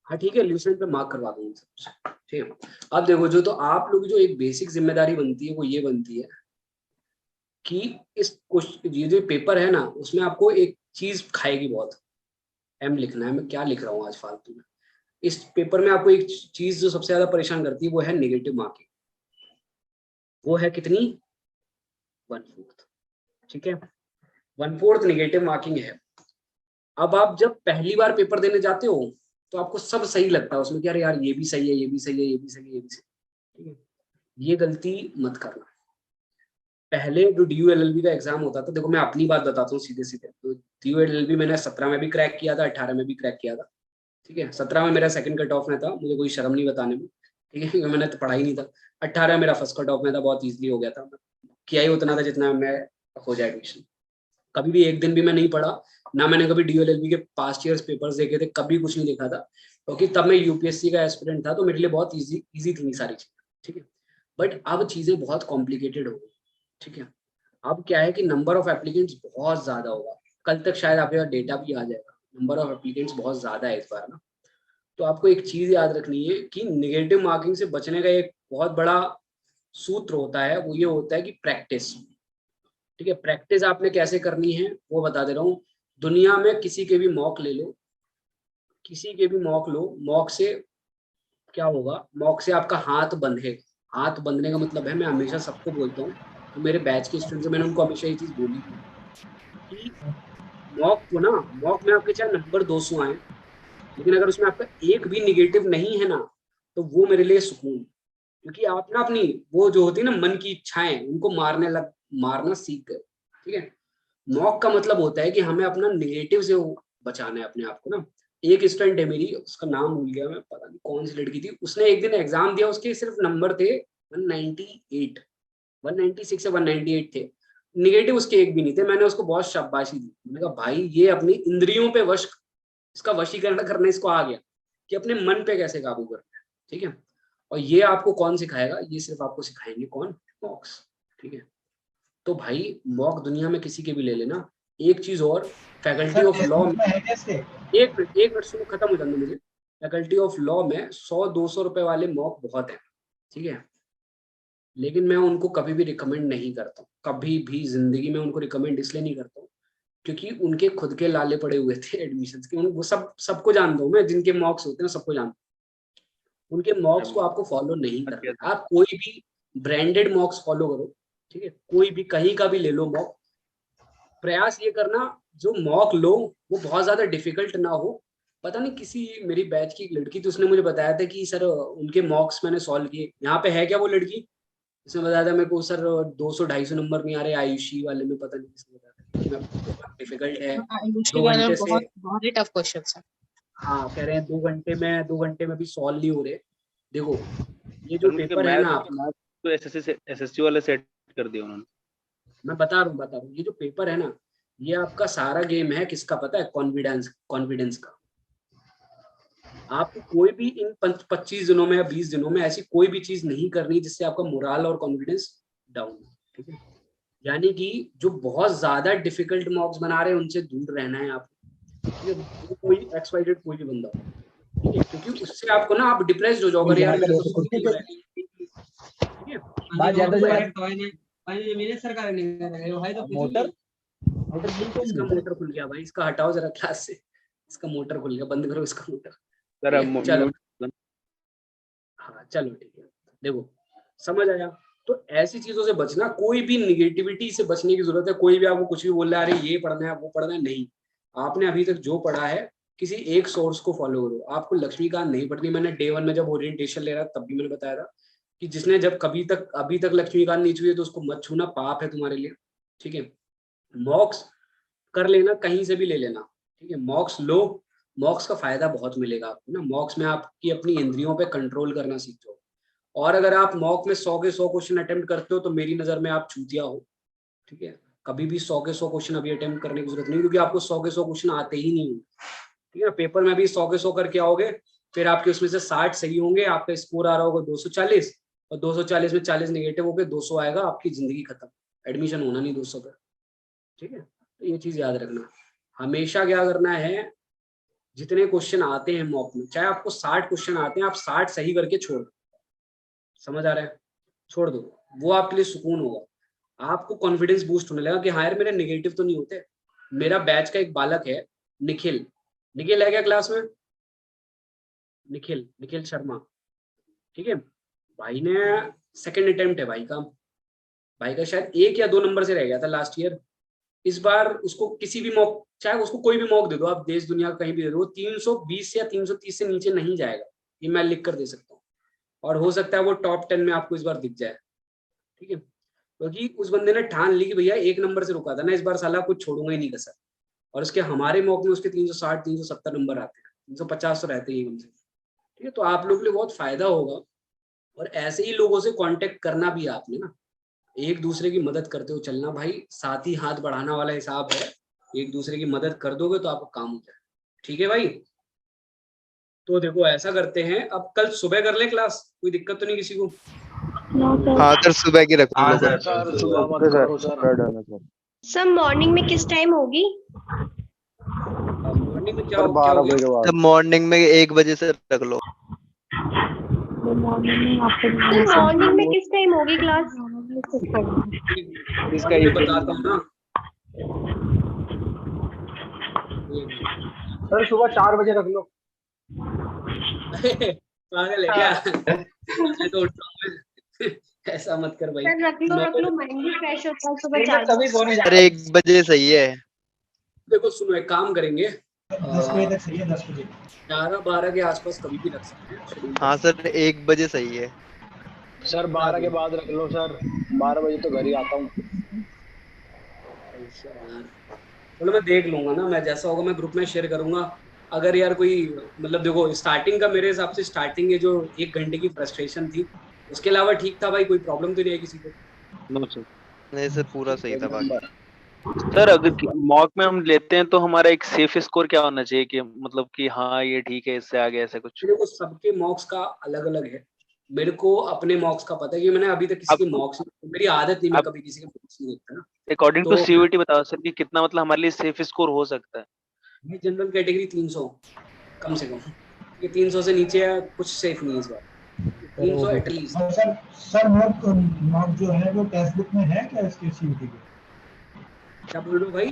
A: हाँ ठीक है, ल्यूसेंट पे मार्क करवा दूंगा सब, ठीक है। अब देखो जो तो आप लोग जो एक बेसिक जिम्मेदारी बनती है वो ये बनती है कि इस ये जो पेपर है ना उसमें आपको एक चीज खाएगी बहुत, एम लिखना है। मैं क्या लिख रहा हूँ आज फालतू में। इस पेपर में आपको एक चीज जो सबसे ज्यादा परेशान करती है वो है नेगेटिव मार्किंग। वो है कितनी? 1/4, ठीक है। 1/4 नेगेटिव मार्किंग है। अब आप जब पहली बार पेपर देने जाते हो तो आपको सब सही लगता है उसमें कि अरे यार ये भी सही है, ये भी सही है, ये भी सही है, ये भी सही है, ठीक है। ये गलती मत करना। पहले जो DU LLB का एग्जाम होता था, देखो मैं अपनी बात बताता हूँ सीधे सीधे, तो DU LLB मैंने 17 में भी क्रैक किया था, 18 में भी क्रैक किया था, ठीक है। 17 में मेरा सेकंड कट ऑफ में था, मुझे कोई शर्म नहीं बताने में, ठीक है, क्योंकि मैंने तो पढ़ा ही नहीं था। 18 मेरा फर्स्ट कट ऑफ में था, बहुत ईजिली हो गया था, किया ही उतना था जितना मैं हो जाए एडमिशन। कभी भी एक दिन भी मैं नहीं पढ़ा ना, मैंने कभी DU LLB के पास्ट ईयर्स पेपर्स देखे थे, कभी कुछ नहीं देखा था, क्योंकि तब मैं यूपीएससी का एस्पिरेंट था, तो मेरे लिए बहुत ईजी थी सारी चीजें, ठीक है। बट अब चीजें बहुत कॉम्प्लिकेटेड हो गई, ठीक है। अब क्या है कि नंबर ऑफ एप्लीकेंट्स बहुत ज्यादा होगा, कल तक शायद आपके पास डेटा भी आ जाएगा, नंबर ऑफ एप्लीकेंट्स बहुत ज्यादा है इस बार ना। तो आपको एक चीज याद रखनी है कि निगेटिव मार्किंग से बचने का एक बहुत बड़ा सूत्र होता है, वो ये होता है कि प्रैक्टिस, ठीक है। प्रैक्टिस आपने कैसे करनी है वो बता दे रहा हूँ। दुनिया में किसी के भी मॉक ले लो, किसी के भी मॉक लो, मॉक से क्या होगा, मॉक से आपका हाथ बंधेगा। हाथ बंधने का मतलब है, मैं हमेशा सबको बोलता हूँ, तो मेरे बैच के स्टूडेंट्स, मैंने उनको हमेशा ये चीज बोली कि मॉक को ना, मॉक में आपके चाहे नंबर 200 आए, लेकिन अगर उसमें आपका एक भी निगेटिव नहीं है ना, तो वो मेरे लिए सुकून, क्योंकि आप ना अपनी वो जो होती है ना मन की इच्छाएं, उनको मारना सीख गए, ठीक है। मॉक का मतलब होता है कि हमें अपना निगेटिव से बचाना है अपने आप को ना। एक स्टूडेंट है मेरी, उसका नाम भूल गया मैं, पता नहीं कौन सी लड़की थी, उसने एक दिन एग्जाम दिया, उसके सिर्फ नंबर थे 198, 196 या 198 थे, निगेटिव उसके एक भी नहीं थे। मैंने उसको बहुत शाबाशी दी, मैंने कहा भाई ये अपनी इंद्रियों पे वश, इसका वशीकरण करना इसको आ गया कि अपने मन पे कैसे काबू करना है, ठीक है। और ये आपको कौन सिखाएगा, ये सिर्फ आपको सिखाएंगे कौन, मॉक्स, ठीक है। तो भाई मॉक दुनिया में किसी के भी ले लेना। एक चीज और, फैकल्टी ऑफ लॉ में, एक मिनट सुनो, खत्म हो जाने मुझे। फैकल्टी ऑफ लॉ में 100-200 रुपए वाले मॉक बहुत हैं, ठीक है, लेकिन मैं उनको कभी भी रिकमेंड नहीं करता हूँ, कभी भी जिंदगी में उनको रिकमेंड इसलिए नहीं करता हूँ क्योंकि उनके खुद के लाले पड़े हुए थे एडमिशन के, वो सबको जानता हूँ मैं, जिनके मॉक्स होते हैं सबको जानता हूँ। उनके मॉक्स को आपको फॉलो नहीं करना, आप कोई भी ब्रांडेड मॉक्स फॉलो करो, ठीक है, कोई भी कहीं का भी ले लो मॉक। प्रयास ये करना जो मॉक लो वो बहुत ज्यादा डिफिकल्ट ना हो। पता नहीं किसी मेरी बैच की एक लड़की थी, उसने मुझे बताया था कि सर उनके मॉक्स मैंने सॉल्व किए, यहाँ पे है क्या वो लड़की, उसने बताया था मेरे को सर 200-250 नंबर नहीं आ रहे, आयुषी वाले में पता नहीं किसने बताया था, डिफिकल्ट है, 2 घंटे से
D: बहुत ही टफ क्वेश्चन है।
A: हाँ कह रहे हैं 2 घंटे में भी सॉल्व नहीं हो रहे। देखो ये जो पेपर है ना, आप
O: तो एसएससी वाले सेट कर दिया उन्होंने,
A: मैं बता रहा हूँ, ये जो पेपर है ना, ये आपका सारा गेम है किसका पता है, कॉन्फिडेंस का। आपको कोई भी इन 25 दिनों में या 20 दिनों में ऐसी कोई भी चीज नहीं करनी जिससे आपका मोरल और कॉन्फिडेंस डाउन हो, ठीक है। यानी कि जो बहुत ज्यादा डिफिकल्ट मॉक्स बना रहे हैं उनसे दूर रहना है आपको, ठीक है, कोई एक्सवाइटेड कोई भी बंदा हो, ठीक है, क्योंकि उससे आपको ना आप डिप्रेस्ड हो जाओगे, यार मेरे तो ठीक है, मोटर मोटर खुल गया भाई, इसका हटाओ जरा क्लास से, इसका मोटर खुल गया, बंद करो इसका मोटर। चलो हाँ चलो ठीक है, देखो समझ आया। तो ऐसी चीजों से बचना, कोई भी निगेटिविटी से बचने की जरूरत है। कोई भी आपको कुछ भी बोल रहा है, अरे ये पढ़ना है वो पढ़ना है, नहीं, आपने अभी तक जो पढ़ा है किसी एक सोर्स को फॉलो करो। आपको लक्ष्मीकांत नहीं पढ़नी। मैंने डे 1 में जब ओरिएंटेशन ले रहा तब भी मैंने बताया था कि जिसने जब अभी तक लक्ष्मीकांत नहीं छुई है तो उसको मत छूना, पाप है तुम्हारे लिए, ठीक है। मॉक्स कर लेना, कहीं से भी ले लेना, ठीक है, मॉक्स लो, मॉक्स का फायदा बहुत मिलेगा आपको ना। मॉक्स में आपकी अपनी इंद्रियों पे कंट्रोल करना सीख जाओ। और अगर आप मॉक में 100 के 100 क्वेश्चन अटेम्प्ट करते हो तो मेरी नजर में आप चूतिया हो, ठीक है। कभी भी 100 के 100 क्वेश्चन अभी अटेम्प्ट करने की जरूरत नहीं, क्योंकि आपको 100 के 100 क्वेश्चन आते ही नहीं होंगे, ठीक है। पेपर में भी 100 के 100 करके आओगे, फिर आपके उसमें से 60 सही होंगे, आपका स्कोर आ रहा होगा 240, और 240 में 40 नेगेटिव हो गए, 200 आएगा, आपकी जिंदगी खत्म, एडमिशन होना नहीं 200 पर, ठीक है। तो ये चीज याद रखना, हमेशा क्या करना है, जितने क्वेश्चन आते हैं मॉक में, चाहे आपको 60 क्वेश्चन आते हैं, आप 60 सही करके छोड़ दो, समझ आ रहा है, छोड़ दो, वो आपके लिए सुकून होगा। आपको कॉन्फिडेंस बूस्ट होने लगा कि हाँ यार मेरे नेगेटिव तो नहीं होते। मेरा बैच का एक बालक है निखिल है क्या क्लास में, निखिल शर्मा, ठीक है। भाई ने सेकंड अटेम्प्ट है भाई का शायद 1 या 2 नंबर से रह गया था लास्ट ईयर। इस बार उसको किसी भी मॉक, चाहे उसको कोई भी मॉक दे दो आप, देश दुनिया कहीं भी दे दो, 320 या 330 से नीचे नहीं जाएगा, ये मैं लिख कर दे सकता हूँ। और हो सकता है वो टॉप 10 में आपको इस बार दिख जाए, ठीक है, क्योंकि उस बंदे ने ठान ली कि भैया 1 नंबर से रुका था ना, इस बार साला कुछ छोड़ूंगा ही नहीं कसर। और उसके हमारे मॉक में उसके 360 370 नंबर आते हैं, 350 तो रहते ही कम से, ठीक है। तो आप लोग के लिए बहुत फायदा होगा। और ऐसे ही लोगों से कांटेक्ट करना भी आपने ना, एक दूसरे की मदद करते हो चलना भाई, साथ ही हाथ बढ़ाना वाला हिसाब है, एक दूसरे की मदद कर दोगे तो आपका काम हो जाए, ठीक है भाई। तो देखो ऐसा करते हैं, अब कल सुबह कर ले क्लास, कोई दिक्कत तो नहीं किसी को?
P: हाँ सर सुबह की रख लो
M: सर मॉर्निंग में किस टाइम होगी?
A: मॉर्निंग में क्या,
P: 12 बजे के बाद। मॉर्निंग में 1 बजे से रख लो।
M: मॉर्निंग में किस टाइम होगी क्लास?
A: इसका ये बताता हूँ ना
L: सर, सुबह 4 बजे रख लो।
A: पागल है क्या? मैं तो उठ रहा हूँ, ऐसा मत कर भाई।
M: सर रख लो, माइंड भी फ्रेश होता है सुबह 4 बजे।
P: अरे 1 बजे सही है।
A: देखो सुनो, एक काम करेंगे,
G: 10 बजे तक सही है, 10 बजे
A: 11-12 के आसपास कभी भी रख सकते हैं।
P: हाँ सर 1 बजे सही है।
J: सर 12 के बाद रख लो सर, 12 बजे तो घर ही आता हूँ।
A: चलो मैं देख लूंगा ना, मैं जैसा होगा मैं ग्रुप में शेयर करूंगा, अगर यार कोई मतलब देखो स्टार्टिंग का मेरे हिसाब से स्टार्टिंग ये जो 1 घंटे की फ्रस्ट्रेशन थी, उसके अलावा ठीक था भाई, कोई प्रॉब्लम तो नहीं है किसी को।
F: No sir.
P: नहीं सर पूरा सही था बाकी।
F: सर अगर मॉक में हम लेते हैं तो हमारा एक सेफ स्कोर क्या होना चाहिए कि मतलब कि हाँ ये ठीक है इससे आगे ऐसा कुछ?
A: देखो सबके मॉक्स का अलग अलग है, मेरे को अपने मॉक्स का पता है कि मैंने अभी तक किसी के मॉक्स, मेरी आदत नहीं, मैं कभी किसी के मॉक्स नहीं देखता ना।
F: अकॉर्डिंग टू सीयूईटी बताओ सर कि कितना मतलब हमारे लिए सेफ स्कोर हो सकता है?
A: जनरल कैटेगरी 300 कम से कम, ये 300 से नीचे कुछ सेफ नहीं है इस बार, 300 एटलीस्ट।
G: सर मॉक जो है वो टेक्स्ट बुक में है क्या इसके सीयूईटी के?
A: क्या बोल रहे हो भाई?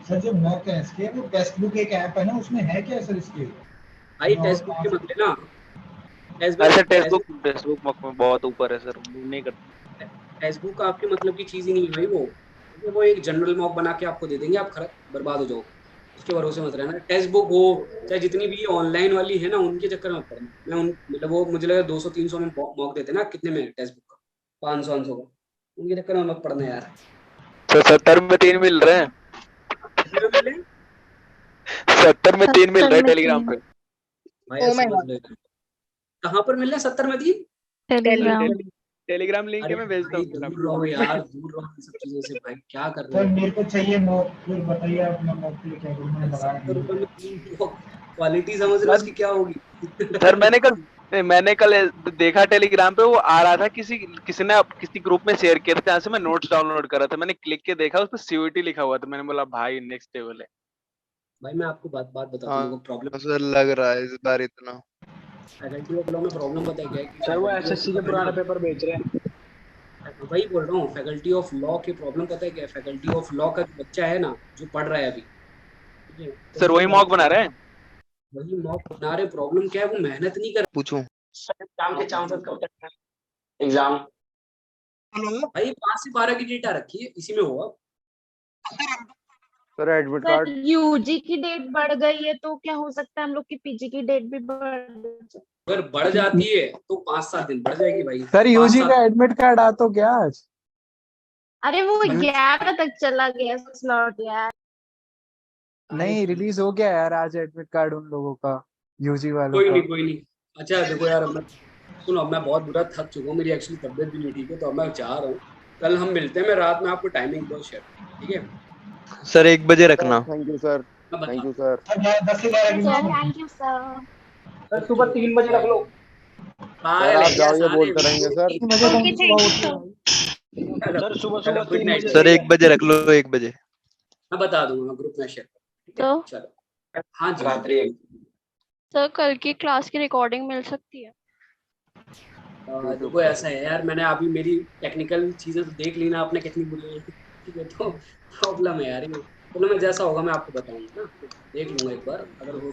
G: सर जो मॉक है इसके वो टेक्स्ट बुक एक ऐप है ना, उसमें है क्या सर इसके?
A: भाई टेक्स्ट बुक के मतलब ना,
F: टेक्स्ट बुक मॉक में बहुत ऊपर है सर, नहीं करते।
A: टेक्स्ट बुक आपके मतलब की चीज ही नहीं है भाई, वो एक जनरल मॉक बना के आपको दे देंगे, आप खराब बर्बाद हो जाओ, उसके भरोसे मत रहना। टेक्स्ट बुक हो चाहे जितनी भी ऑनलाइन वाली है ना, उनके चक्कर में मत पड़ना। मैं उन मतलब वो मुझे लगा 200-300 में मॉक देते ना, कितने में टेक्स्ट बुक का 500-500 का, उनके चक्कर में मत पड़ना यार।
F: तो 70 में 3 मिल रहे हैं। 70 में 3 मिल रहे हैं टेलीग्राम पे।
A: कहाँ पर मिल रहा है 70 में 3?
E: टेलीग्राम लिंक मैं भेजता हूँ।
A: दूर रहो यार, दूर रहो इन सब चीजों से भाई, क्या कर रहे
G: हो?
A: हो?
G: मेरे को चाहिए मॉक, फिर बताइए अपना मॉक के लिए क्या करूँ, मैं बता
A: रहा हूँ। क्वालिटी समझ रहे हो उसकी क्या होगी?
F: सर मैंने कल देखा टेलीग्राम पे, वो आ रहा था किसी ने किसी ग्रुप में शेयर किया था, जहाँ से मैं नोट्स डाउनलोड कर रहा था, मैंने क्लिक के देखा उस पर सीयूईटी लिखा हुआ था, मैंने बोला भाई नेक्स्ट लेवल है।
A: भाई मैं आपको बात बताता हूँ, प्रॉब्लम
P: सर लग रहा है इस बार इतना
A: फैकल्टी ऑफ लॉ में प्रॉब्लम पता है क्या है?
J: सर वो एसएससी के पुराने पेपर बेच रहे हैं।
A: वही बोल रहा हूँ, फैकल्टी ऑफ लॉ की प्रॉब्लम पता है क्या है? फैकल्टी ऑफ लॉ का बच्चा है ना जो पढ़ रहा है अभी,
F: सर वही मॉक बना रहे हैं,
A: वही मॉक बना रहे। प्रॉब्लम क्या है? वो मेहनत नहीं कर।
P: पूछूं
E: एग्जाम के चांसेस कब तक है? एग्जाम
A: भाई 5 से 12 की डेट आ रखी है, इसी में होगा।
K: सर एडमिट कार्ड
M: यूजी की डेट बढ़ गई है तो क्या हो सकता है हम लोग की पीजी की डेट भी बढ़,
A: अगर बढ़ जाती है तो 5-7 दिन बढ़ जाएगी भाई।
K: सर यूजी का एडमिट कार्ड आ तो गया आज?
M: अरे वो 11 तक चला गया स्लॉट यार।
K: नहीं रिलीज हो गया यार आज एडमिट कार्ड उन लोगों का, यूजी वालों
A: कोई
K: का।
A: नहीं। अच्छा देखो यार, सुनो मैं बहुत बुरा थक चुका हूँ, मेरी एक्चुअली तबियत भी नहीं ठीक है, तो अब मैं जा रहा हूँ। कल हम मिलते हैं, मैं रात में आपको टाइमिंग दो शेयर, ठीक है
P: सर? 1 बजे रखना।
K: Thank you sir, thank you sir.
G: 10 से 12
M: थैंक यू सर।
L: सर सुबह 3 बजे रख लो।
K: सर आप जाओ ये बोलते रहेंगे सर।
L: 3 बजे
M: ओके
L: सुबह
M: थैंक
L: उठना
M: यू।
J: सर सुबह 3 बजे
P: सर 1 बजे रख लो, 1 बजे
A: मैं बता दूंगा ग्रुप में शेयर, ठीक है?
N: तो
A: चलो हाँ जी।
E: रात्रि
N: सर कल की क्लास की रिकॉर्डिंग मिल सकती है?
A: देखो ऐसा है यार, मैंने अभी मेरी टेक्निकल चीजें तो देख ली ना आपने कितनी बुरी, ठीक है? तो प्रॉब्लम है यार ये, चलो मैं जैसा होगा मैं आपको बताऊंगा ना, देख लूंगा एक बार अगर हो